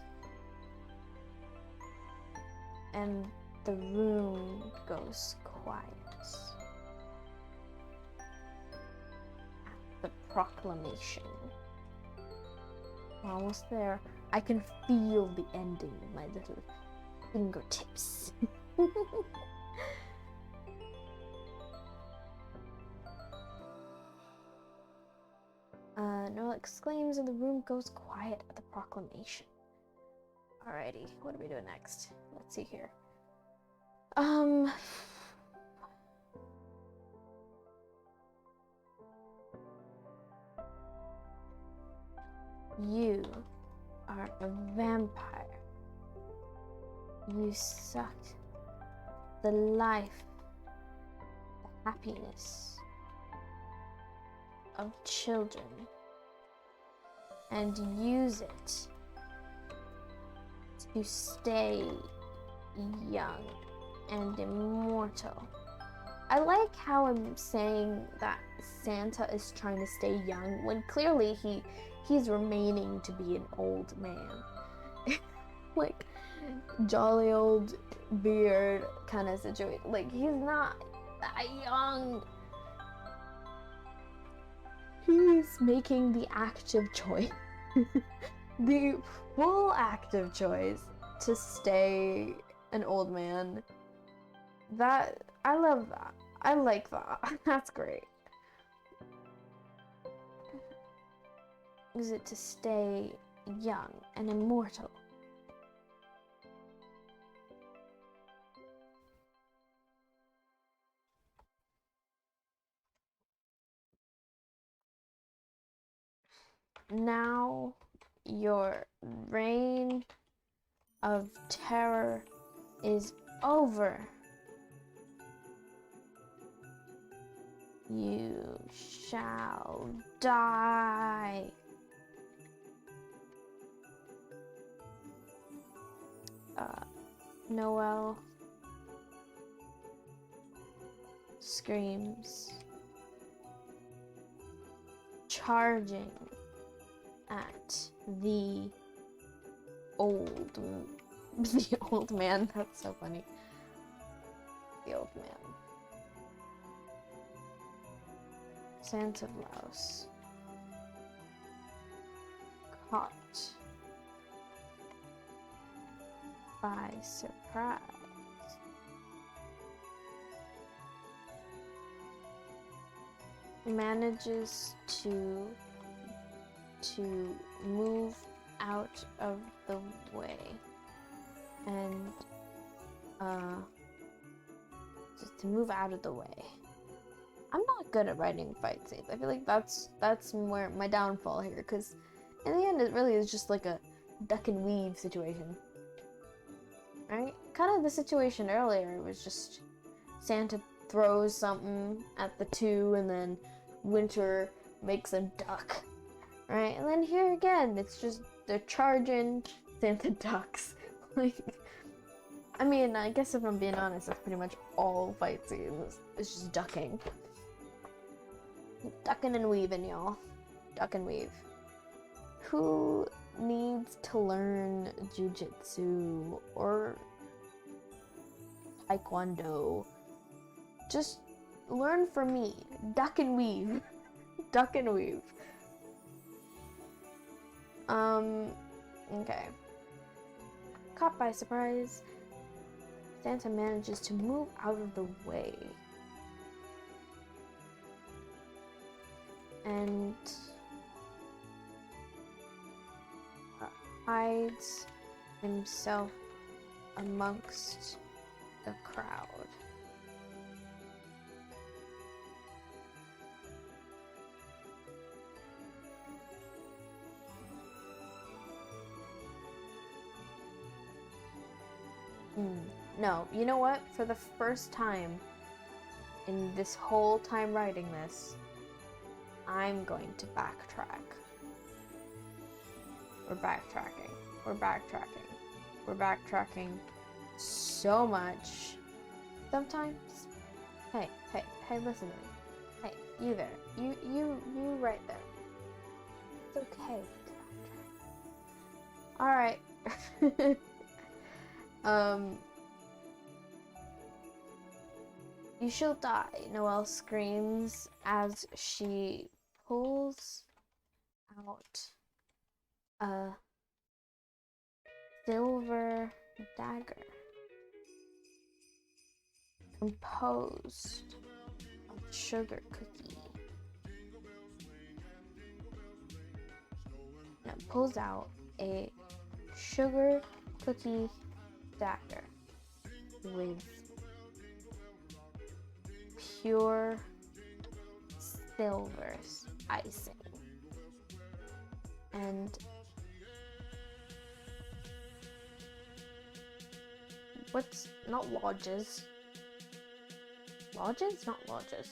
and the room goes quiet. At the proclamation. We're almost there. I can feel the ending in my little fingertips. Noel exclaims and the room goes quiet at the proclamation. Alrighty, what are we doing next? Let's see here. You are a vampire. You sucked the life, the happiness of children and use it to stay young and immortal. I like how I'm saying that Santa is trying to stay young when clearly he's remaining to be an old man. Like jolly old beard kind of situation. Like he's not that young. He's making the active choice. The full active choice to stay an old man. That I love that. I like that. That's great. Is it to stay young and immortal? Now your reign of terror is over. You shall die. Noel screams, charging at the old man. That's so funny. The old man. Santa Claus caught by surprise. Manages to move out of the way and just to move out of the way. I'm not good at writing fight scenes. I feel like that's where my downfall here, because in the end it really is just like a duck and weave situation. Right? Kind of the situation earlier was just Santa throws something at the two and then Winter makes a duck. Right? And then here again, it's just they're charging, Santa ducks. Like, I mean, I guess if I'm being honest, that's pretty much all fight scenes. It's just ducking. Ducking and weaving, y'all. Duck and weave. Who needs to learn jujitsu or taekwondo? Just learn from me. Duck and weave. Duck and weave. Okay. Caught by surprise, Santa manages to move out of the way and hides himself amongst the crowd. No, you know what? For the first time in this whole time writing this, I'm going to backtrack. We're backtracking. We're backtracking. We're backtracking so much. Sometimes, hey, listen to me. Hey, you there. You right there. It's okay to backtrack. Alright. You shall die, Noelle screams as she pulls out a silver dagger composed of sugar cookie. Now pulls out a sugar cookie dagger with pure silver icing. And what's not lodges? Lodges? Not lodges.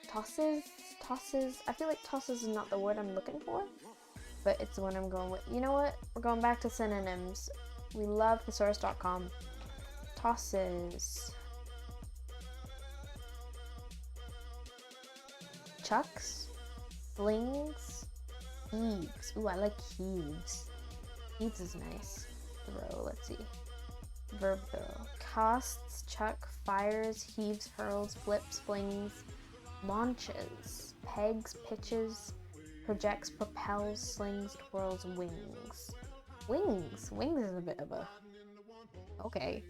Tosses? Tosses? I feel like tosses is not the word I'm looking for, but it's the one I'm going with. You know what? We're going back to synonyms. We love thesaurus.com. Tosses. Chucks. Flings. Heaves. Ooh, I like heaves. Heaves is nice. Throw, let's see. Verb throw. Casts, chuck, fires, heaves, hurls, flips, flings, launches, pegs, pitches, projects, propels, slings, twirls, wings. Wings. Wings is a bit of a... Okay.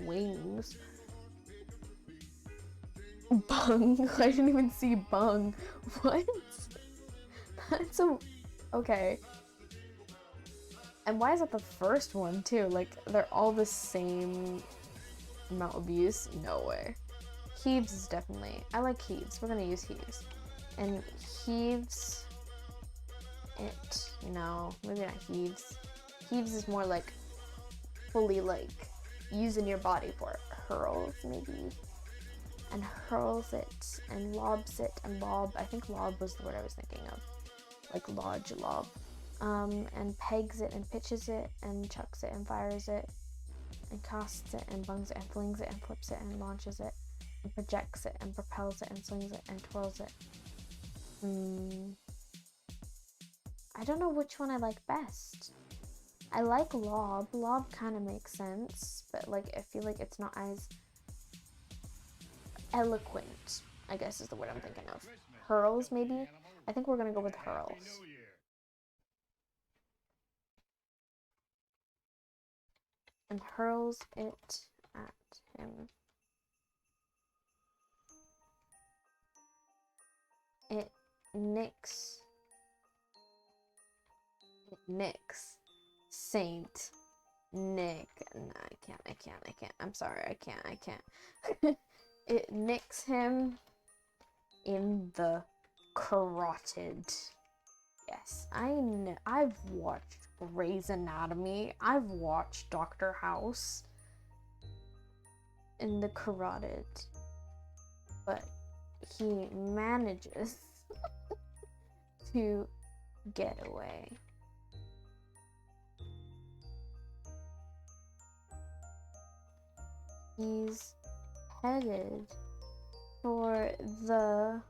Wings. Bung. I didn't even see bung. What? That's a... Okay. And why is that the first one, too? Like, they're all the same amount of use? No way. Heaves is definitely... I like heaves. We're gonna use heaves. And heaves... It... No, maybe not heaves. Heaves is more like... fully, like, using your body for it. Hurls, maybe. And hurls it, and lobs it, and lob. I think lob was the word I was thinking of. Like, lodge, lob. And pegs it, and pitches it, and chucks it, and fires it, and casts it, and bungs it, and flings it, and flips it, and launches it, and projects it, and propels it, and slings it, and twirls it. I don't know which one I like best. I like lob. Lob kind of makes sense, but like I feel like it's not as eloquent, I guess is the word I'm thinking of. Hurls, maybe? I think we're gonna go with hurls. And hurls it at him. It nicks. It nicks. Saint Nick. Nah, I can't. I'm sorry, I can't. It nicks him in the carotid. Yes, I know. I've watched Grey's Anatomy. I've watched Dr. House in the carotid. But he manages to get away. He's headed for the...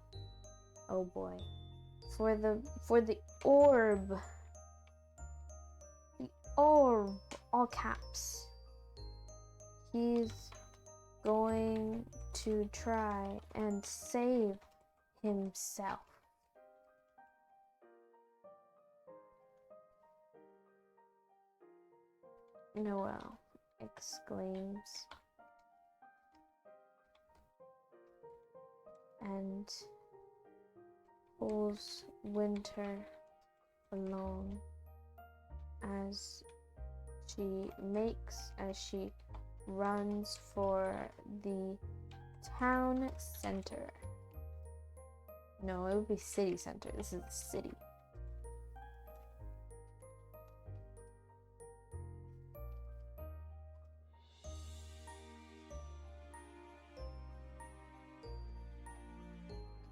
Oh boy. For the orb. The orb. All caps. He's going to try and save himself. Noelle exclaims. And pulls Winter along as she runs for the town center. No, it would be city center. This is the city.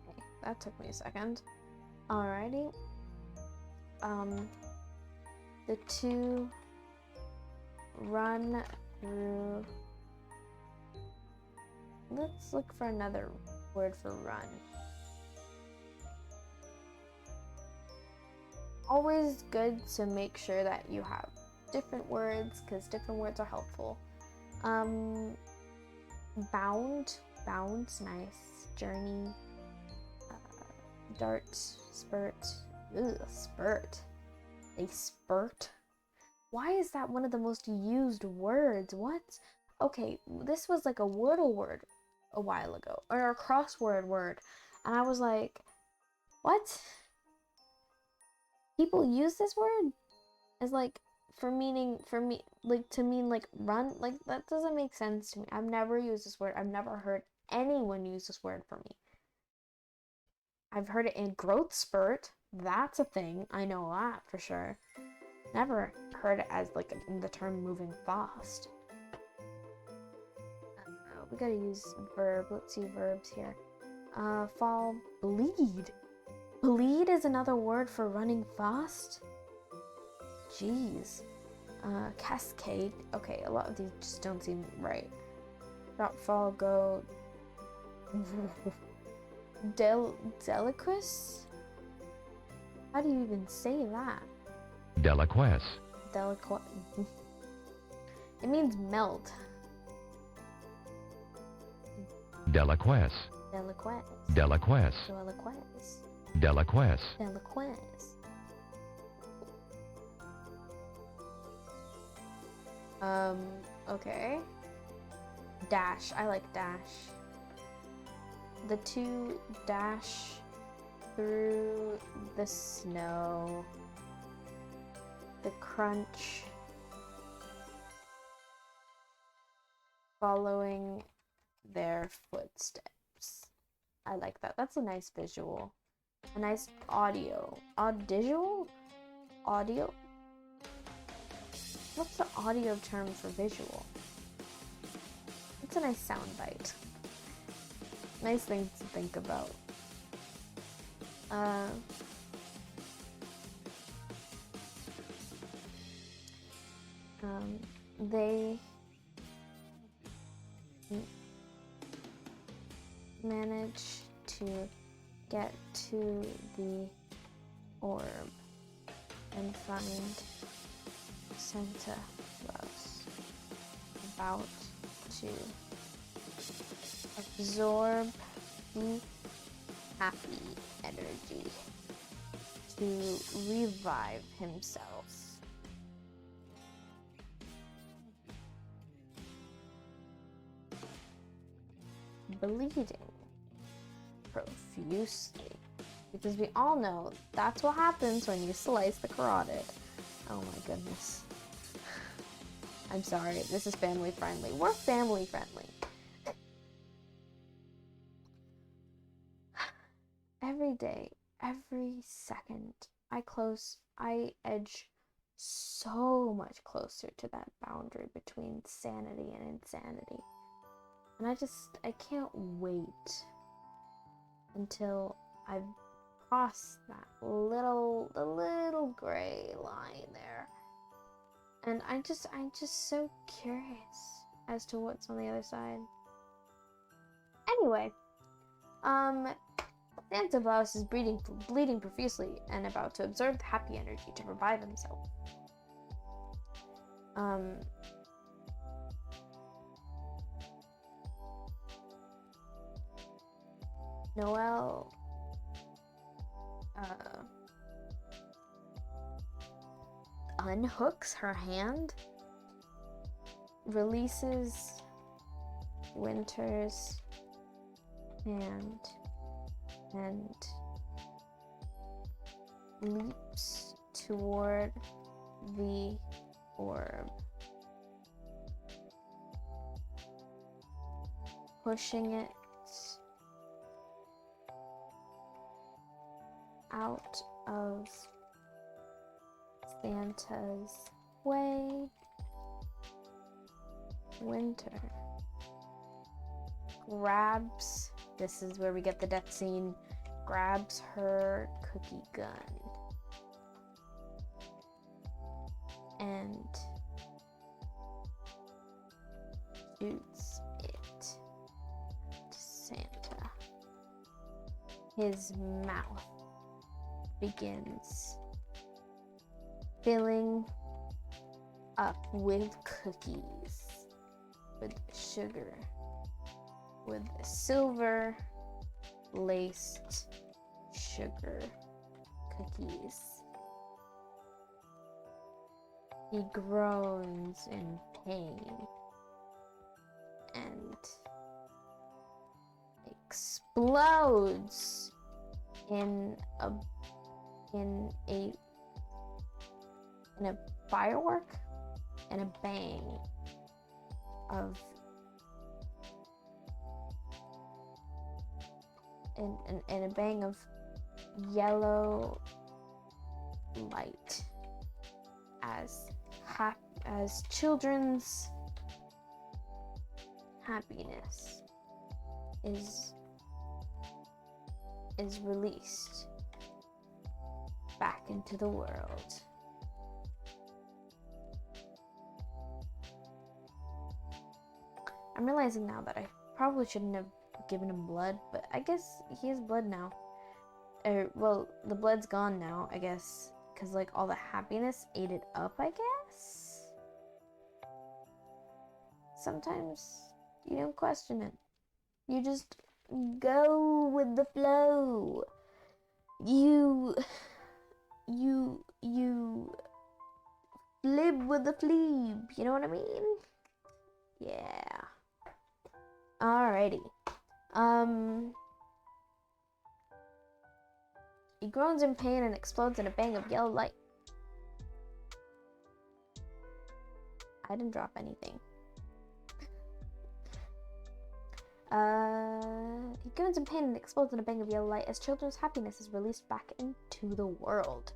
Okay, that took me a second. Alrighty. The two run through. Let's look for another word for run. Always good to make sure that you have different words, because different words are helpful. Bound. bounce, nice. Journey, dart, spurt. Ugh, spurt. A spurt? Why is that one of the most used words? What? Okay, this was like a Wordle word a while ago, or a crossword word, and I was like, what? People use this word as like for meaning, for me, like to mean like run? Like that doesn't make sense to me. I've never used this word. I've never heard anyone use this word for me. I've heard it in growth spurt. That's a thing. I know that for sure. Never heard it as like the term moving fast. We gotta use verb. Let's see verbs here. Fall, bleed. Bleed is another word for running fast? Jeez. Cascade. Okay, a lot of these just don't seem right. Drop, fall, go. Deliquous? How do you even say that? Deliquesce. Deliquesce. It means melt. Deliquesce. Deliquesce. Deliquesce. Deliquesce. Deliquesce. Deliquesce. Okay. Dash. I like dash. The two dash through the snow. The crunch. Following their footsteps. I like that. That's a nice visual. A nice audio. Audiovisual? Audio? What's the audio term for visual? It's a nice sound bite. Nice thing to think about. They manage to get to the orb and find Santa Claus about to absorb the happy energy to revive himself. Bleeding profusely, because we all know that's what happens when you slice the carotid. Oh my goodness. I'm sorry, this is family friendly. We're family friendly. Every day, every second, I edge so much closer to that boundary between sanity and insanity. And I can't wait until I've crossed that the little gray line there. And I'm just so curious as to what's on the other side. Anyway, Santa Claus is bleeding profusely and about to absorb the happy energy to revive himself. Noelle unhooks her hand, releases Winter's hand, and leaps toward the orb, pushing it out of Santa's way. Winter grabs, this is where we get the death scene, grabs her cookie gun and shoots it to Santa. His mouth begins filling up with cookies, with sugar with silver laced sugar cookies. He groans in pain and explodes in a firework and a bang of and a bang of yellow light as children's happiness is released back into the world. I'm realizing now that I probably shouldn't have given him blood, but I guess he has blood now. Well, the blood's gone now, I guess, because like all the happiness ate it up, I guess. Sometimes you don't question it. You just go with the flow. You live with the plebe, you know what I mean? Yeah. Alrighty. He groans in pain and explodes in a bang of yellow light. I didn't drop anything. He groans in pain and explodes in a bang of yellow light as children's happiness is released back into the world.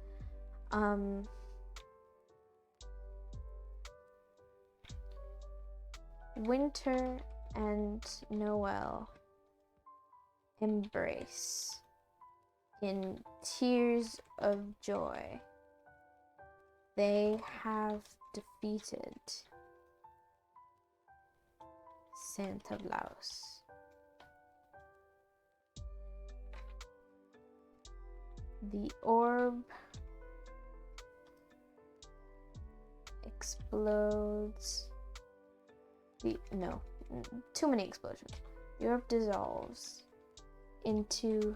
Winter and Noel embrace in tears of joy. They have defeated Santa Claus. The orb explodes. No, too many explosions. The orb dissolves into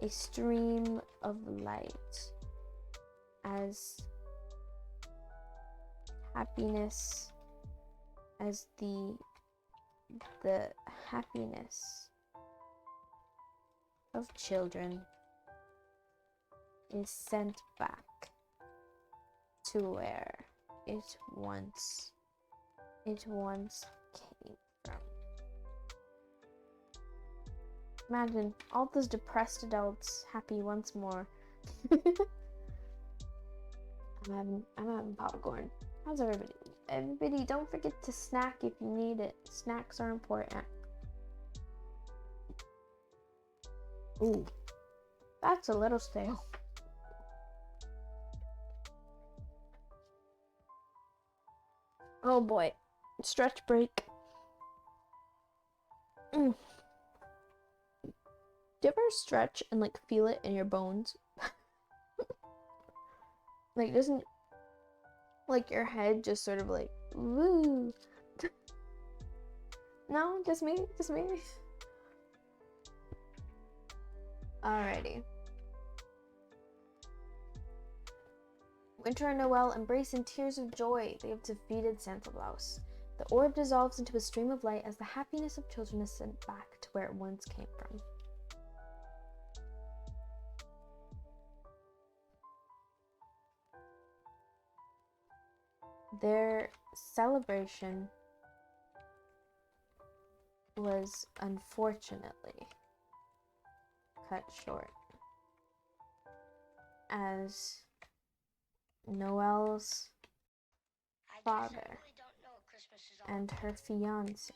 a stream of light as happiness, as the happiness of children is sent back to where it once came from. Imagine all those depressed adults happy once more. I'm having popcorn. How's everybody? Everybody, don't forget to snack if you need it. Snacks are important. Ooh, that's a little stale. Oh boy, stretch break. Do you ever stretch and like feel it in your bones? Like, doesn't like your head just sort of like woo? No, just me. Alrighty. Winter and Noel embrace in tears of joy. They have defeated Santa Claus. The orb dissolves into a stream of light as the happiness of children is sent back to where it once came from. Their celebration was unfortunately cut short as Noelle's father and her fiance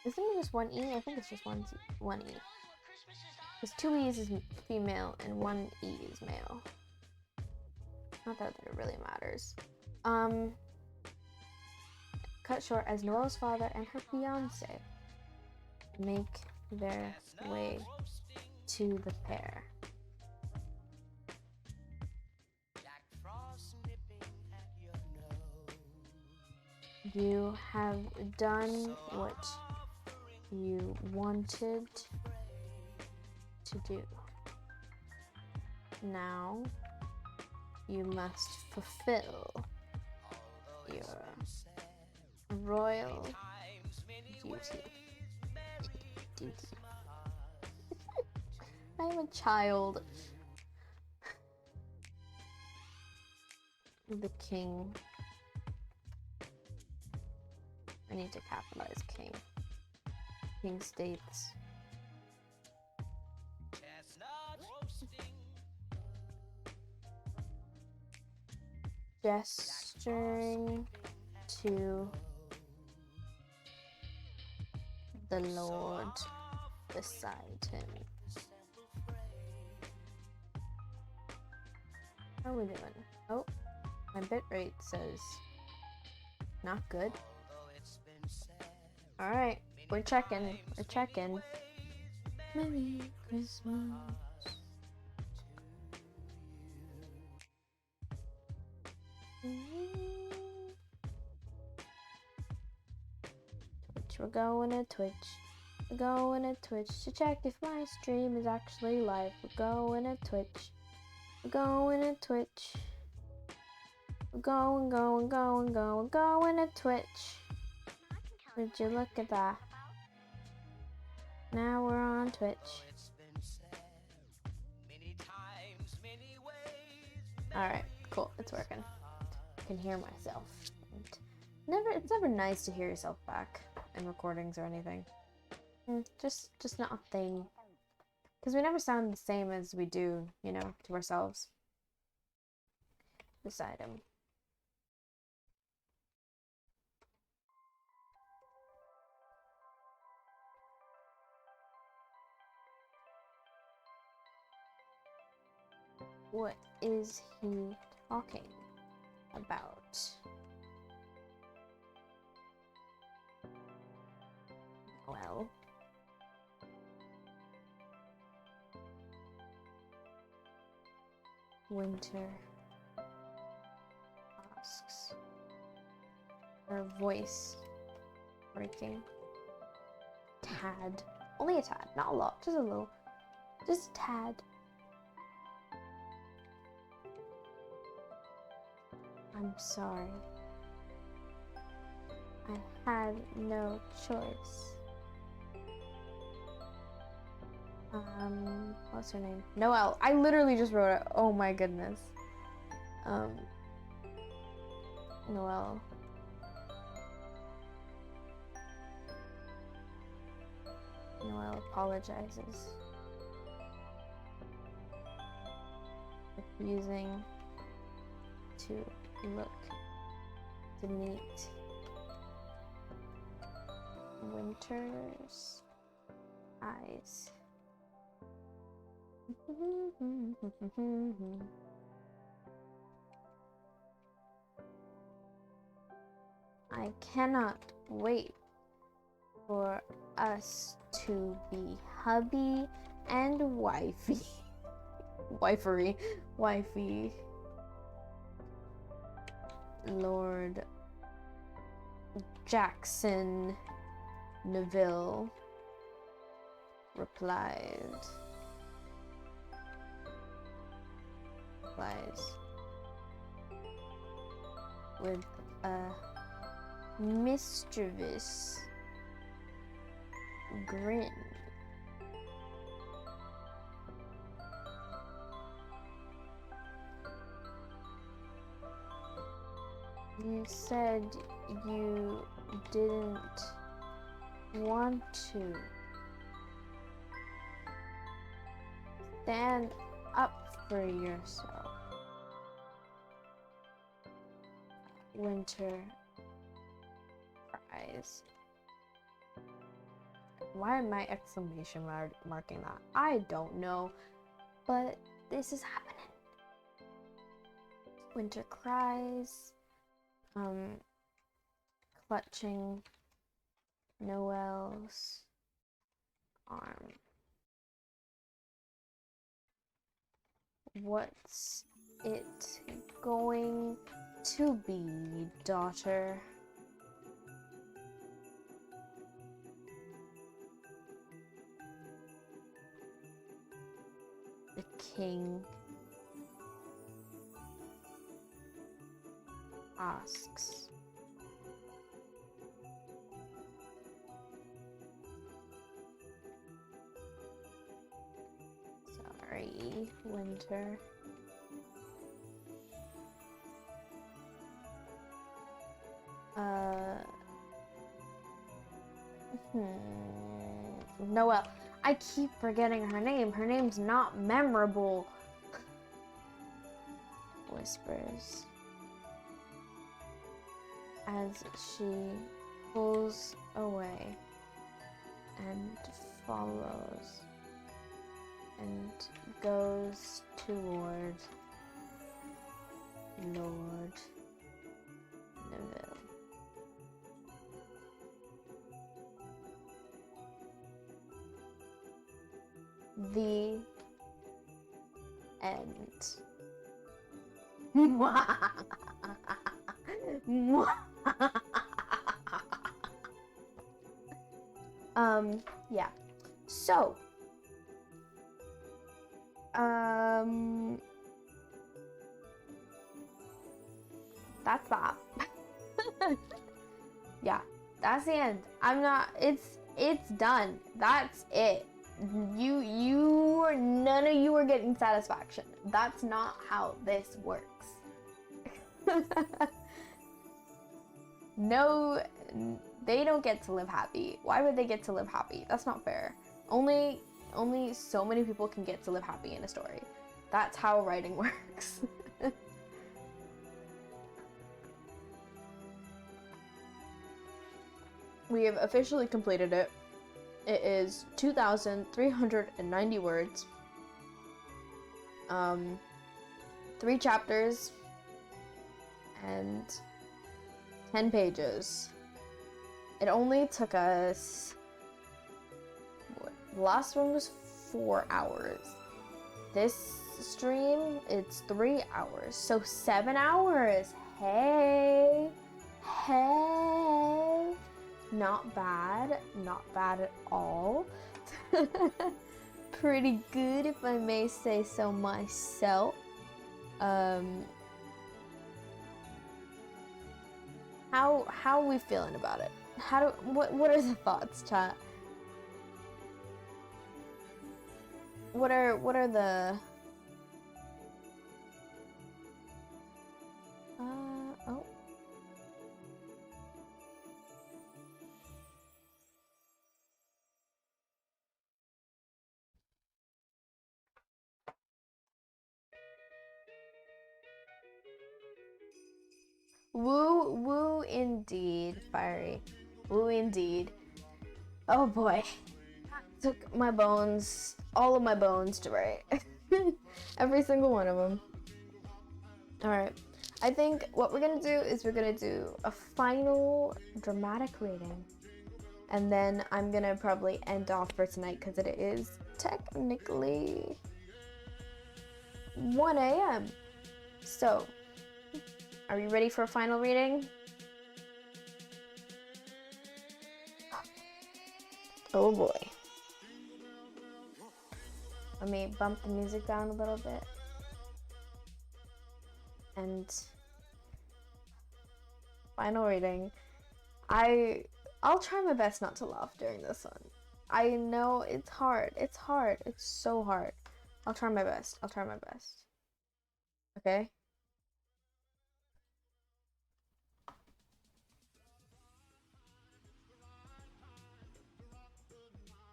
isn't it just one E? I think it's just one E. Because 2 E's is female and 1 E is male. Not that it really matters. Cut short as Noelle's father and her fiance make their way to the pair. You have done what you wanted to do. Now you must fulfill your royal duty. I'm a child. The king. I need to capitalize king. King states. Gesturing to the Lord beside him. How are we doing? Oh, my bitrate says not good. Alright, we're checking. We're checking. Merry Christmas. Twitch, we're going to Twitch. We're going to Twitch to check if my stream is actually live. We're going to Twitch. We're going to Twitch. We're going to Twitch. Would you look at that? Now we're on Twitch. Alright, cool. It's working. I can hear myself. It's never nice to hear yourself back in recordings or anything. Just not a thing. Because we never sound the same as we do, you know, to ourselves. Beside him. What is he talking about? Well, Winter asks. Her voice breaking. Tad. Only a tad, not a lot, just a little. Just a tad. I'm sorry. I had no choice. What's her name? Noelle. I literally just wrote it. Oh my goodness. Noelle. Noelle apologizes. Refusing to look to meet Winter's eyes. I cannot wait for us to be hubby and wifey. Wifey. Lord Jackson Neville replies with a mischievous grin. You said you didn't want to stand up for yourself. Winter cries. Why am I exclamation marking that? I don't know, but this is happening. Winter cries, clutching Noelle's arm. What's it going to be, daughter? king asks. Sorry, Winter. Noelle. I keep forgetting her name. Her name's not memorable. Whispers as she pulls away and follows and goes toward Lord Neville. The end. Yeah. So, that's that. Yeah, that's the end. It's done. That's it. None of you are getting satisfaction. That's not how this works. No, they don't get to live happy. Why would they get to live happy? That's not fair. Only so many people can get to live happy in a story. That's how writing works. We have officially completed it. It is 2,390 words. 3 chapters and 10 pages. It only took us, the last one was 4 hours. This stream, it's 3 hours, so 7 hours. Hey, not bad at all. Pretty good, if I may say so myself. How are we feeling about it? What are the thoughts, chat? What are the oh. Woo indeed, Fiery. Woo indeed. Oh boy. Took my bones, all of my bones to write. Every single one of them. Alright. I think what we're gonna do is we're gonna do a final dramatic reading. And then I'm gonna probably end off for tonight because it is technically 1 a.m. So, are you ready for a final reading? Oh boy. Let me bump the music down a little bit. And final reading. I'll try my best not to laugh during this one. I know it's hard. It's so hard. I'll try my best. Okay?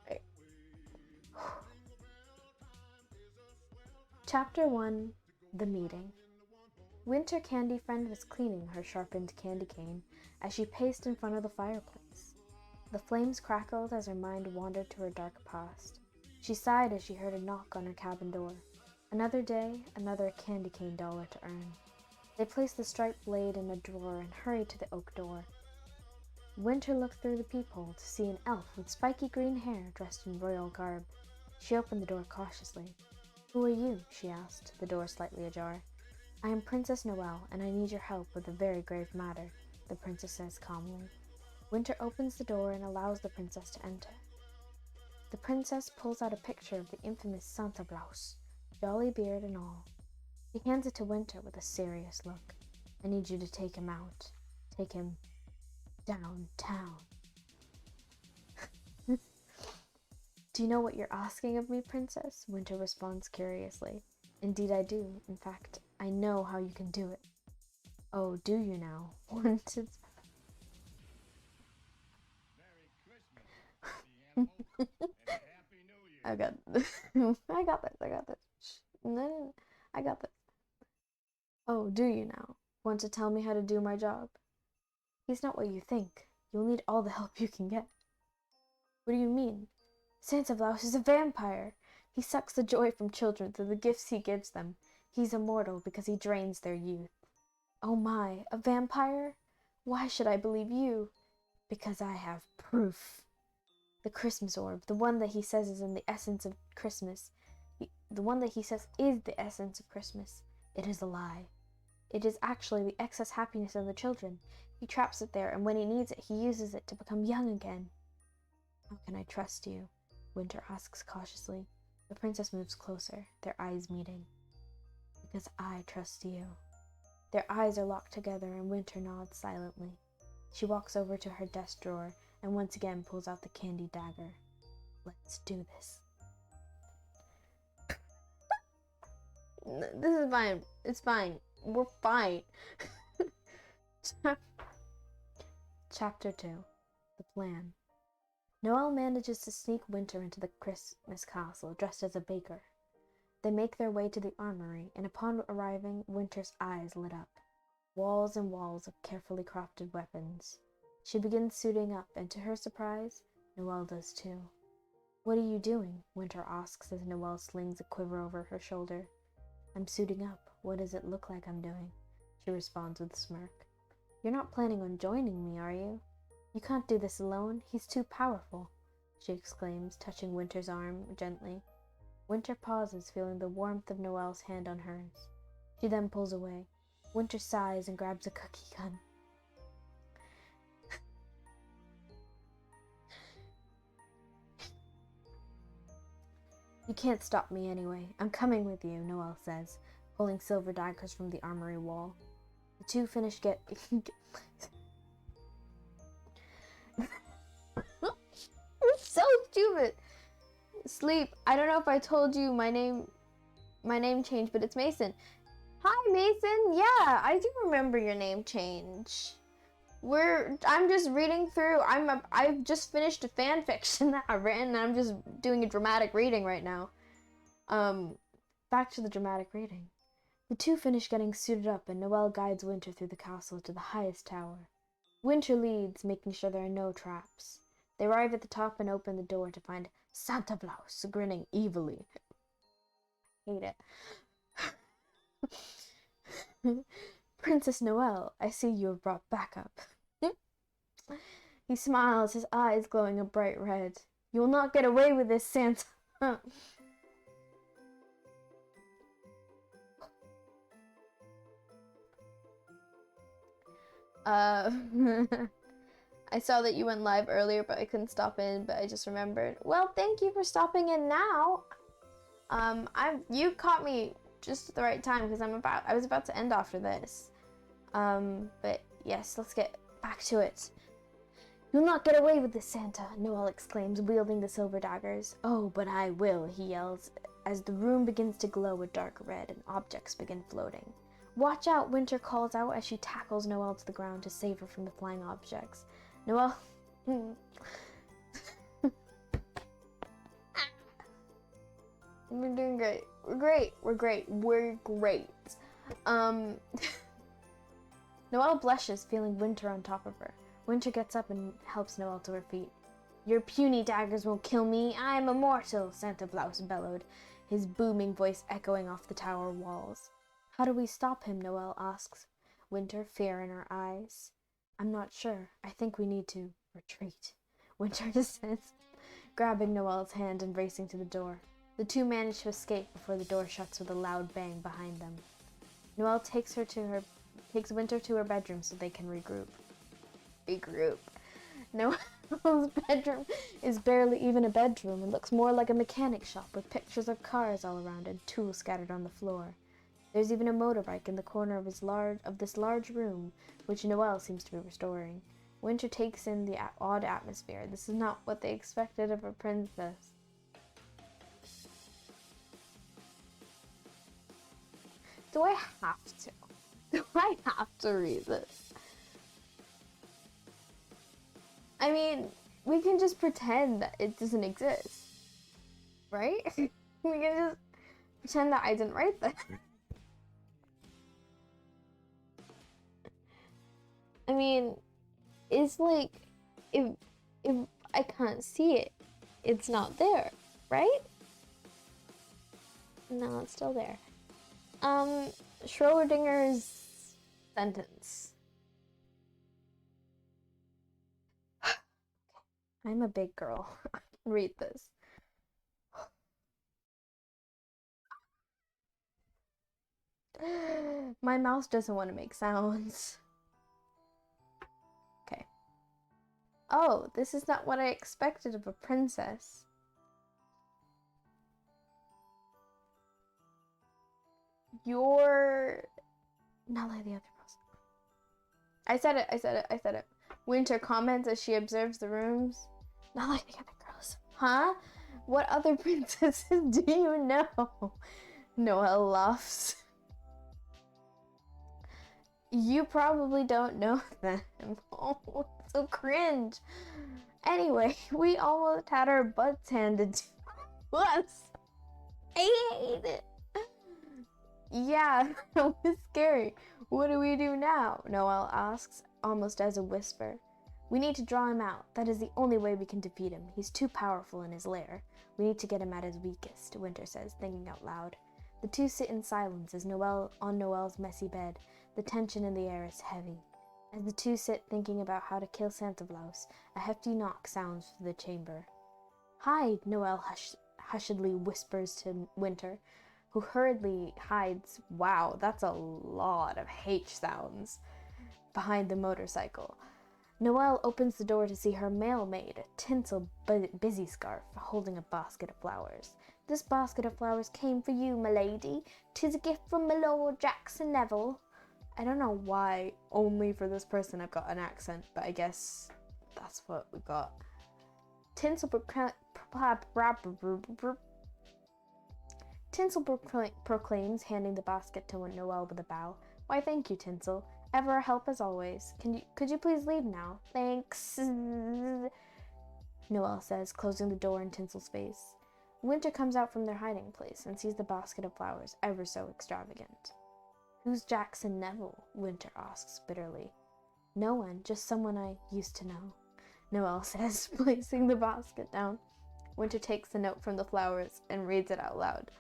Right. Chapter 1, The Meeting. Winter Candy Friend was cleaning her sharpened candy cane as she paced in front of the fireplace. The flames crackled as her mind wandered to her dark past. She sighed as she heard a knock on her cabin door. Another day, another candy cane dollar to earn. They placed the striped blade in a drawer and hurried to the oak door. Winter looked through the peephole to see an elf with spiky green hair dressed in royal garb. She opened the door cautiously. "Who are you?" she asked, the door slightly ajar. "I am Princess Noelle, and I need your help with a very grave matter," the princess says calmly. Winter opens the door and allows the princess to enter. The princess pulls out a picture of the infamous Santa Claus. jolly beard and all. He hands it to Winter with a serious look. I need you to take him out. Take him downtown. Do you know what you're asking of me, Princess? Winter responds curiously. Indeed I do. In fact, I know how you can do it. Oh, do you now? Wanted. Merry Christmas, filthy animal, and a Happy New Year. I got I got this. No, I got this. Oh, do you now? Want to tell me how to do my job? He's not what you think. You'll need all the help you can get. What do you mean? Santa Claus is a vampire. He sucks the joy from children through the gifts he gives them. He's immortal because he drains their youth. Oh my, a vampire? Why should I believe you? Because I have proof. The Christmas orb, the one that he says is in the essence of Christmas. The one that he says is the essence of Christmas. It is a lie. It is actually the excess happiness of the children. He traps it there, and when he needs it, he uses it to become young again. How can I trust you? Winter asks cautiously. The princess moves closer, their eyes meeting. Because I trust you. Their eyes are locked together, and Winter nods silently. She walks over to her desk drawer and once again pulls out the candy dagger. Let's do this. This is fine. It's fine. We're fine. Chapter 2. The Plan. Noel manages to sneak Winter into the Christmas castle dressed as a baker. They make their way to the armory, and upon arriving, Winter's eyes lit up. Walls and walls of carefully crafted weapons. She begins suiting up, and to her surprise, Noel does too. What are you doing? Winter asks as Noel slings a quiver over her shoulder. I'm suiting up. What does it look like I'm doing? She responds with a smirk. You're not planning on joining me, are you? You can't do this alone. He's too powerful, she exclaims, touching Winter's arm gently. Winter pauses, feeling the warmth of Noel's hand on hers. She then pulls away. Winter sighs and grabs a cookie gun. You can't stop me anyway. I'm coming with you, Noel says, pulling silver daggers from the armory wall. The two finish so stupid. Sleep. I don't know if I told you my name changed, but it's Mason. Hi, Mason. Yeah, I do remember your name change. I'm just reading through. I've just finished a fan fiction that I written, and I'm just doing a dramatic reading right now. Back to the dramatic reading. The two finish getting suited up, and Noel guides Winter through the castle to the highest tower. Winter leads, making sure there are no traps. They arrive at the top and open the door to find Santa Claus grinning evilly. Hate it. Princess Noel, I see you have brought backup. He smiles, his eyes glowing a bright red. You will not get away with this, Santa. I saw that you went live earlier, but I couldn't stop in, but I just remembered. Well, thank you for stopping in now. You caught me just at the right time because I was about to end after this. But yes, let's get back to it. You'll not get away with this, Santa, Noel exclaims, wielding the silver daggers. Oh, but I will, he yells, as the room begins to glow a dark red and objects begin floating. Watch out, Winter calls out as she tackles Noel to the ground to save her from the flying objects. Noel... We're doing great. We're great. We're great. We're great. Noel blushes, feeling Winter on top of her. Winter gets up and helps Noel to her feet. Your puny daggers won't kill me. I am immortal, Santa Claus bellowed, his booming voice echoing off the tower walls. How do we stop him? Noel asks. Winter, fear in her eyes. I'm not sure. I think we need to retreat. Winter says, grabbing Noel's hand and racing to the door. The two manage to escape before the door shuts with a loud bang behind them. Noel takes Winter to her bedroom so they can regroup. Regroup. Noel's bedroom is barely even a bedroom and looks more like a mechanic shop with pictures of cars all around and tools scattered on the floor. There's even a motorbike in the corner of this large room, which Noel seems to be restoring. Winter takes in the odd atmosphere. This is not what they expected of a princess. Do I have to? Do I have to read this? I mean, we can just pretend that it doesn't exist, right? We can just pretend that I didn't write this. I mean, it's like, if I can't see it, it's not there, right? No, it's still there. Schrodinger's sentence. I'm a big girl. Read this. My mouse doesn't want to make sounds. Okay. Oh, this is not what I expected of a princess. You're not like the other girls. I said it. Winter comments as she observes the rooms. Not like the other girls. Huh? What other princesses do you know? Noel laughs. You probably don't know them. Oh, so cringe. Anyway, we almost had our butts handed to us. I hate it. Yeah, that was scary. What do we do now? Noel asks, almost as a whisper. We need to draw him out. That is the only way we can defeat him. He's too powerful in his lair. We need to get him at his weakest, Winter says, thinking out loud. The two sit in silence as on Noel's messy bed. The tension in the air is heavy. As the two sit thinking about how to kill Santa Claus, a hefty knock sounds through the chamber. Hide, Noel hushedly whispers to Winter, who hurriedly hides, wow, that's a lot of H sounds, behind the motorcycle. Noelle opens the door to see her mail maid, Tinsel Busy Scarf, holding a basket of flowers. This basket of flowers came for you, my lady. 'Tis a gift from my Lord Jackson Neville. I don't know why only for this person I've got an accent, but I guess that's what we got. Tinsel proclaims, handing the basket to Noelle with a bow. Why, thank you, Tinsel. Ever a help as always. Could you please leave now? Thanks, Noelle says, closing the door in Tinsel's face. Winter comes out from their hiding place and sees the basket of flowers, ever so extravagant. Who's Jackson Neville? Winter asks bitterly. No one, just someone I used to know, Noelle says, placing the basket down. Winter takes the note from the flowers and reads it out loud.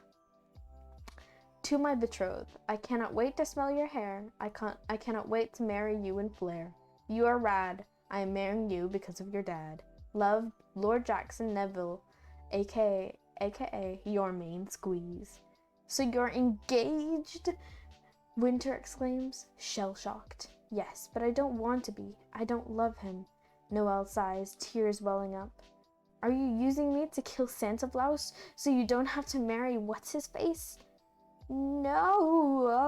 To my betrothed, I cannot wait to smell your hair. I cannot wait to marry you and Flair. You are rad. I am marrying you because of your dad. Love, Lord Jackson Neville, aka your main squeeze. So you're engaged? Winter exclaims, shell-shocked. Yes, but I don't want to be. I don't love him. Noelle sighs, tears welling up. Are you using me to kill Santa Claus so you don't have to marry what's-his-face? No.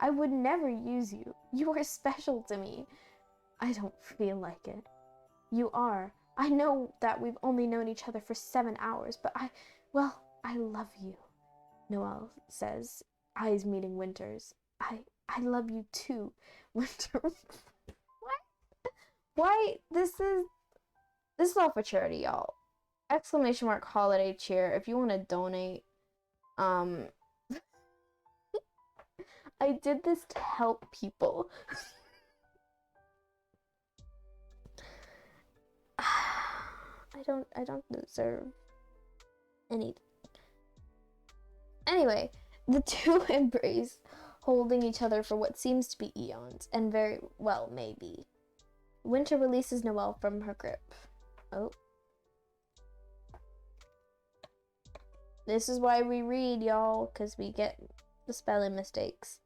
I would never use you. You are special to me. I don't feel like it. You are. I know that we've only known each other for 7 hours, but I love you, Noelle says, eyes meeting Winter's. I love you too, Winter. What? Why? This is all for charity, y'all. !HolidayCheer if you want to donate. I did this to help people. I don't deserve anything. Anyway, the two embrace, holding each other for what seems to be eons, and very well maybe. Winter releases Noelle from her grip. Oh. This is why we read, y'all, because we get the spelling mistakes.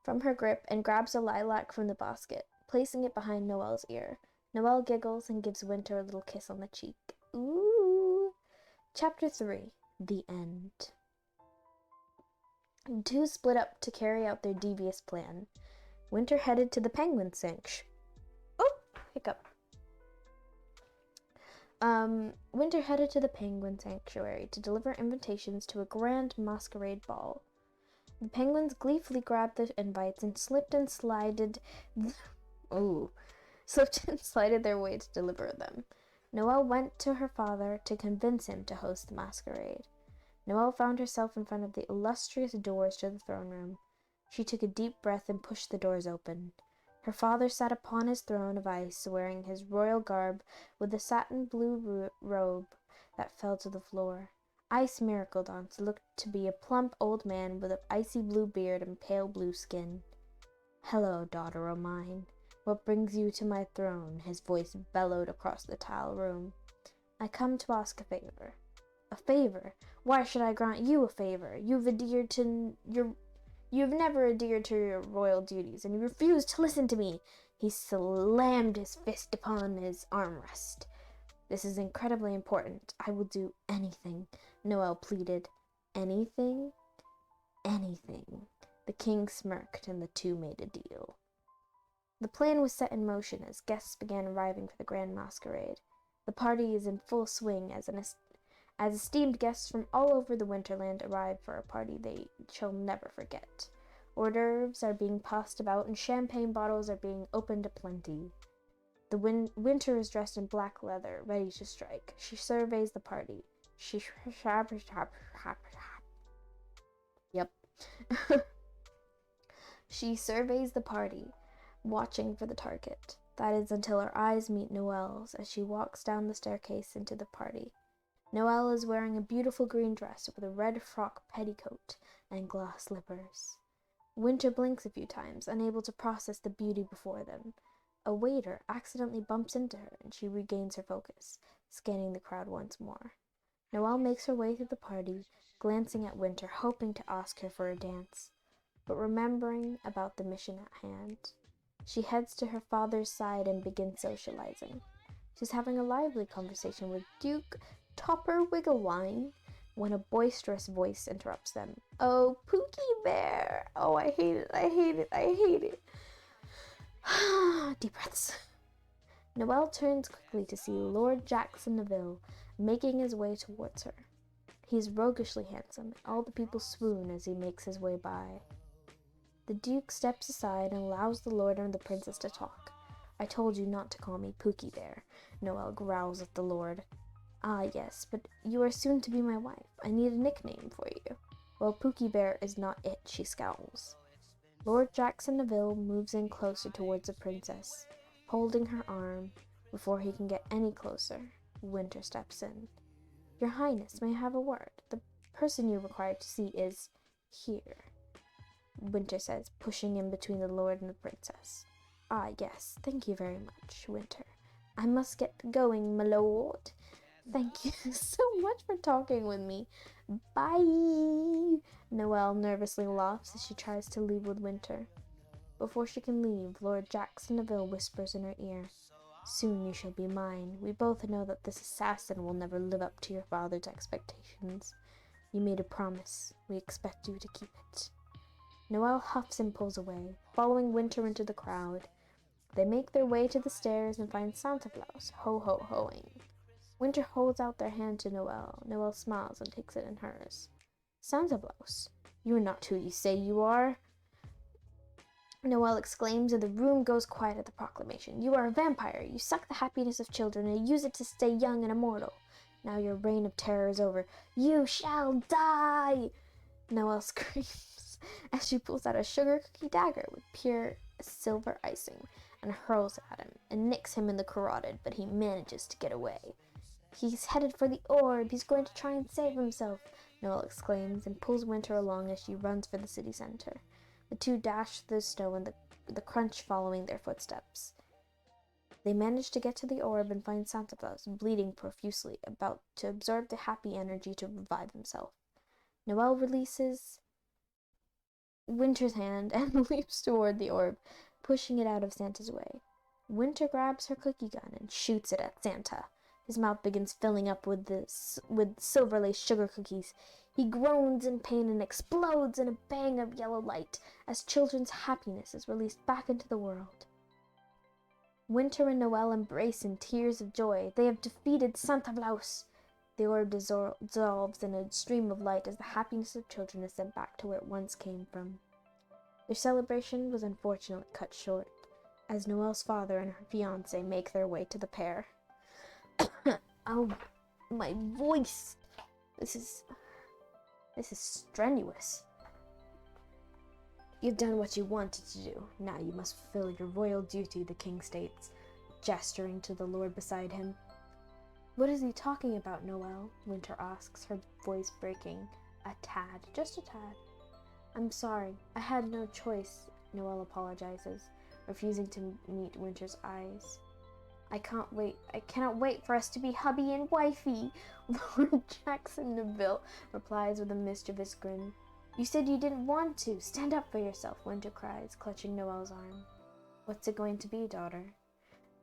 From her grip and grabs a lilac from the basket. placing it behind Noelle's ear. Noelle giggles and gives Winter a little kiss on the cheek. Ooh! Chapter 3. The End. The two split up to carry out their devious plan. Winter headed to the penguin sanctuary. Oh! Hiccup. Winter headed to the penguin sanctuary to deliver invitations to a grand masquerade ball. The penguins gleefully grabbed the invites and slipped and slided their way to deliver them. Noelle went to her father to convince him to host the masquerade. Noelle found herself in front of the illustrious doors to the throne room. She took a deep breath and pushed the doors open. Her father sat upon his throne of ice, wearing his royal garb with a satin blue robe that fell to the floor. Ice Miracledance looked to be a plump old man with an icy blue beard and pale blue skin. "Hello, daughter o' mine. What brings you to my throne?" His voice bellowed across the tile room. "I come to ask a favor." "A favor? Why should I grant you a favor? You've never adhered to your royal duties, and you refuse to listen to me." He slammed his fist upon his armrest. "This is incredibly important. I will do anything," Noelle pleaded. "Anything?" "Anything." The king smirked, and the two made a deal. The plan was set in motion as guests began arriving for the grand masquerade. The party is in full swing as esteemed guests from all over the Winterland arrive for a party they shall never forget. Hors d'oeuvres are being passed about and champagne bottles are being opened aplenty. The Winter is dressed in black leather, ready to strike. She surveys the party. Yep. She surveys the party, watching for the target. That is until her eyes meet Noelle's as she walks down the staircase into the party. Noelle is wearing a beautiful green dress with a red frock petticoat and glass slippers. Winter blinks a few times, unable to process the beauty before them. A waiter accidentally bumps into her and she regains her focus, scanning the crowd once more. Noelle makes her way through the party, glancing at Winter, hoping to ask her for a dance, but remembering about the mission at hand. She heads to her father's side and begins socializing. She's having a lively conversation with Duke Topper Wigglewine when a boisterous voice interrupts them. "Oh, Pookie Bear! Oh, I hate it, I hate it, I hate it." Deep breaths. Noelle turns quickly to see Lord Jackson Neville making his way towards her. He is roguishly handsome, and all the people swoon as he makes his way by. The Duke steps aside and allows the Lord and the Princess to talk. "I told you not to call me Pookie Bear," Noelle growls at the Lord. "Ah, yes, but you are soon to be my wife. I need a nickname for you." "Well, Pookie Bear is not it," she scowls. Lord Jackson Neville moves in closer towards the princess, holding her arm. Before he can get any closer, Winter steps in. "Your Highness, may I have a word? The person you require to see is here," Winter says, pushing in between the Lord and the Princess. "Ah, yes, thank you very much, Winter. I must get going, my lord. Thank you so much for talking with me. Bye." Noelle nervously laughs as she tries to leave with Winter. Before she can leave, Lord Jackson Neville whispers in her ear, "Soon you shall be mine. We both know that this assassin will never live up to your father's expectations. You made a promise. We expect you to keep it." Noelle huffs and pulls away, following Winter into the crowd. They make their way to the stairs and find Santa Claus ho-ho-hoing. Winter holds out their hand to Noelle. Noelle smiles and takes it in hers. "Santa Claus, you are not who you say you are," Noelle exclaims, and the room goes quiet at the proclamation. "You are a vampire. You suck the happiness of children and use it to stay young and immortal. Now your reign of terror is over. You shall die!" Noelle screams as she pulls out a sugar cookie dagger with pure silver icing and hurls it at him and nicks him in the carotid, but he manages to get away. "He's headed for the orb. He's going to try and save himself," Noelle exclaims and pulls Winter along as she runs for the city center. The two dash through the snow and the crunch following their footsteps. They manage to get to the orb and find Santa Claus bleeding profusely, about to absorb the happy energy to revive himself. Noelle releases Winter's hand and leaps toward the orb. pushing it out of Santa's way. Winter grabs her cookie gun and shoots it at Santa. His mouth begins filling up with silver-laced sugar cookies. He groans in pain and explodes in a bang of yellow light as children's happiness is released back into the world. Winter and Noel embrace in tears of joy. They have defeated Santa Claus. The orb dissolves in a stream of light as the happiness of children is sent back to where it once came from. Their celebration was unfortunately cut short, as Noel's father and her fiancé make their way to the pair. Oh, my voice! This is strenuous. You've done what you wanted to do. Now you must fulfill your royal duty, the king states, gesturing to the lord beside him. What is he talking about, Noel? Winter asks, her voice breaking a tad, just a tad. I'm sorry, I had no choice, Noel apologizes, refusing to meet Winter's eyes. I cannot wait for us to be hubby and wifey, Lord Jackson Neville replies with a mischievous grin. You said you didn't want to. Stand up for yourself, Winter cries, clutching Noel's arm. What's it going to be, daughter?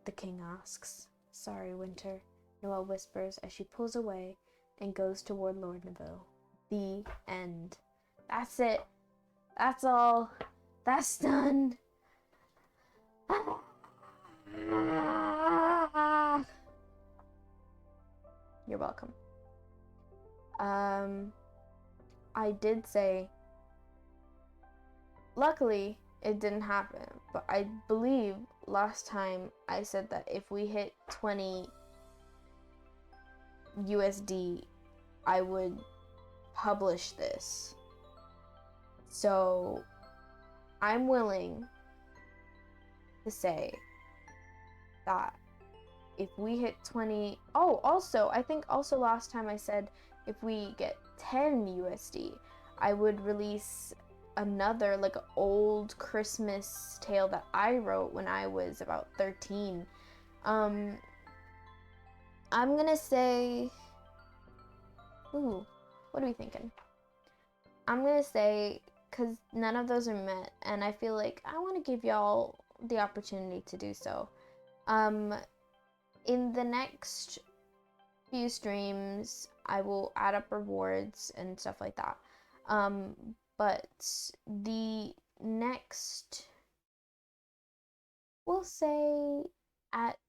The king asks. Sorry, Winter, Noel whispers as she pulls away and goes toward Lord Neville. The end. That's it. That's all. That's done. You're welcome. I did say, luckily it didn't happen, but I believe last time I said that if we hit 20 USD, I would publish this. So I'm willing to say that if we hit 20, also, I think also last time I said if we get 10 USD, I would release another like old Christmas tale that I wrote when I was about 13. I'm gonna say, ooh, what are we thinking? I'm gonna say, because none of those are met, and I feel like I want to give y'all the opportunity to do so. In the next few streams, I will add up rewards and stuff like that. But the next, we'll say at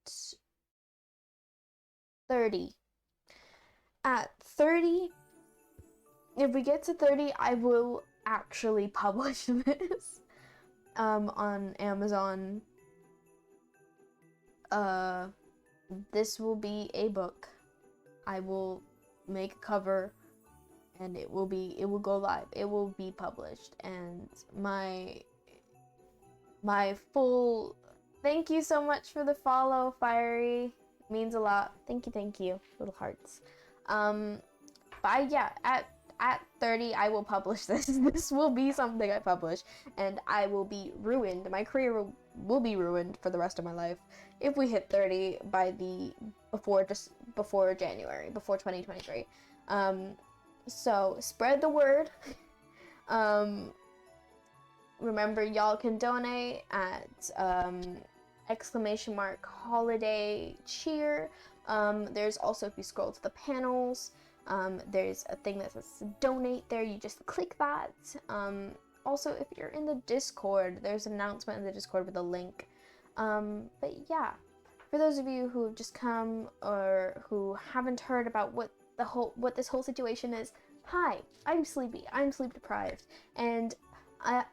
30. At 30, if we get to 30, I will actually publish this on Amazon. This will be a book. I will make a cover and it will go live. It will be published, and my full thank you so much for the follow, Fiery. Means a lot. Thank you. Little hearts. But yeah, at 30 I will publish this. This will be something I publish, and I will be ruined. My career will be ruined for the rest of my life if we hit 30 before January, before 2023. So spread the word. Remember, y'all can donate at !HolidayCheer. There's also, if you scroll to the panels, there's a thing that says donate there. You just click that. Also, if you're in the Discord, there's an announcement in the Discord with a link. But yeah, for those of you who have just come or who haven't heard about what this whole situation is, hi, I'm sleepy. I'm sleep deprived, and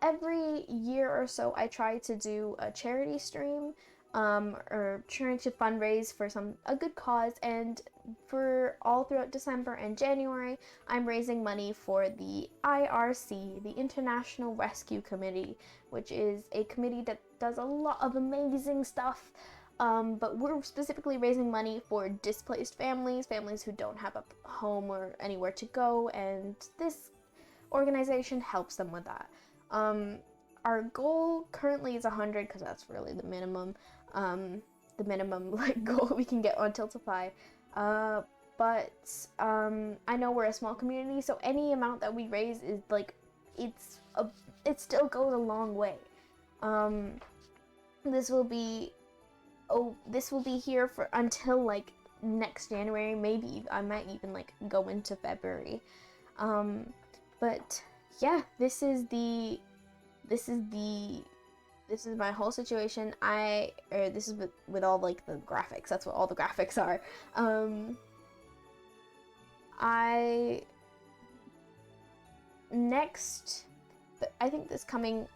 every year or so I try to do a charity stream, or trying to fundraise for a good cause, and for all throughout December and January, I'm raising money for the IRC, the International Rescue Committee, which is a committee that does a lot of amazing stuff. But we're specifically raising money for displaced families who don't have a home or anywhere to go, and this organization helps them with that. Our goal currently is 100, because that's really the minimum like goal we can get on Tiltify. But I know we're a small community, so any amount that we raise is like, it still goes a long way. this will be here for until like next January. Maybe I might even like go into February. But yeah, this is my whole situation. This is with all like the graphics. That's what all the graphics are. I think this coming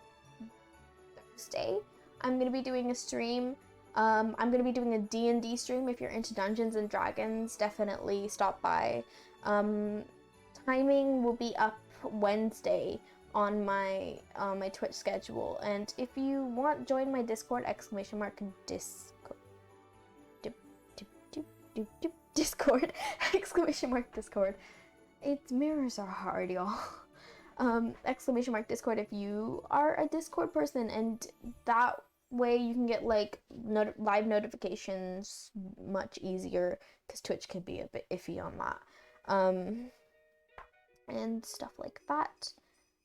Thursday, I'm gonna be doing a stream. I'm gonna be doing a D&D stream. If you're into Dungeons and Dragons, definitely stop by. Timing will be up Wednesday on my Twitch schedule, and if you want, join my Discord, Discord, Discord. Its mirrors are hard, y'all. Discord if you are a Discord person, and that way you can get like live notifications much easier, because Twitch can be a bit iffy on that. And stuff like that.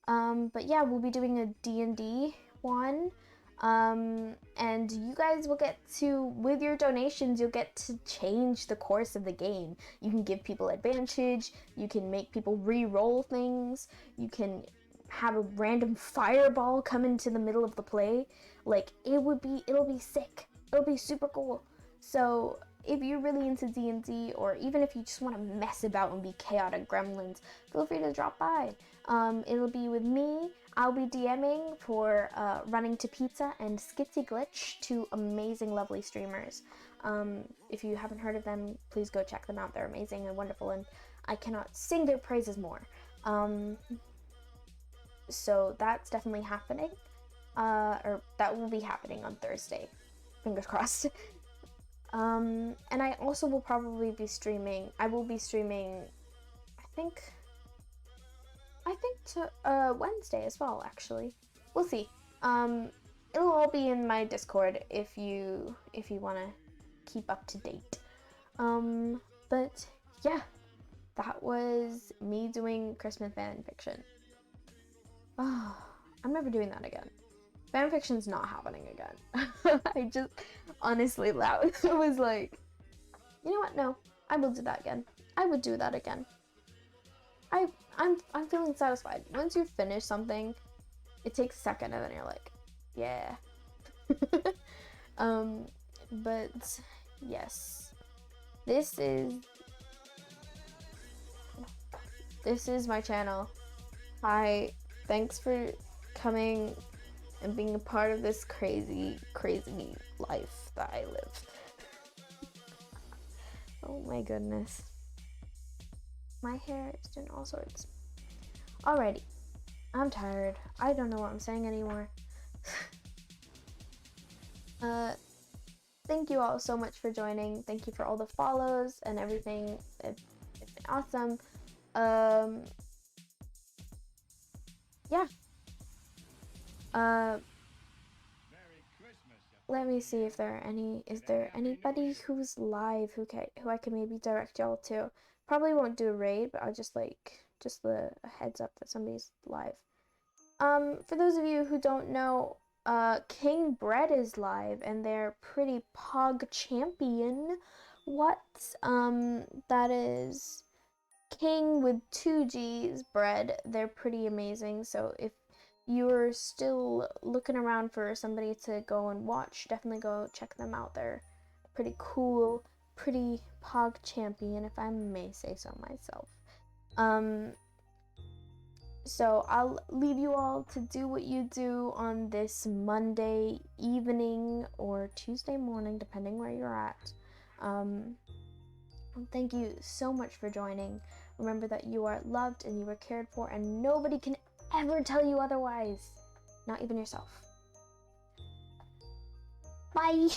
But yeah, we'll be doing a D&D one. And you guys will get to, with your donations, you'll get to change the course of the game. You can give people advantage, you can make people re-roll things, you can have a random fireball come into the middle of the play. Like, it'll be sick. It'll be super cool. So if you're really into D&D, or even if you just want to mess about and be chaotic gremlins, feel free to drop by. It'll be with me. I'll be DMing for Running to Pizza and Skitsy Glitch, two amazing, lovely streamers. If you haven't heard of them, please go check them out. They're amazing and wonderful, and I cannot sing their praises more. So that's definitely happening. Or that will be happening on Thursday. Fingers crossed. And I also will probably be streaming. I will be streaming, I think to Wednesday as well, actually. We'll see. It'll all be in my Discord if you want to keep up to date. But yeah, that was me doing Christmas fan fiction. Oh, I'm never doing that again. Fanfiction's not happening again. I just honestly was like, you know what? No, I will do that again. I would do that again. I'm feeling satisfied. Once you finish something, it takes a second and then you're like, yeah. But yes, this is my channel. Hi, thanks for coming and being a part of this crazy life that I live. Oh my goodness. My hair is doing all sorts. Alrighty. I'm tired. I don't know what I'm saying anymore. Thank you all so much for joining. Thank you for all the follows and everything. It's been awesome. Yeah. Let me see if there are is there anybody who's live who I can maybe direct y'all to. Probably won't do a raid, but I'll just the heads up that somebody's live. For those of you who don't know, King Bread is live, and they're pretty pog champion. What? That is King with 2 G's Bread. They're pretty amazing, so if you're still looking around for somebody to go and watch, definitely go check them out. They're pretty cool, pretty pog champion, if I may say so myself. So I'll leave you all to do what you do on this Monday evening or Tuesday morning, depending where you're at. Thank you so much for joining. Remember that you are loved and you are cared for, and nobody can ever tell you otherwise. Not even yourself. Bye!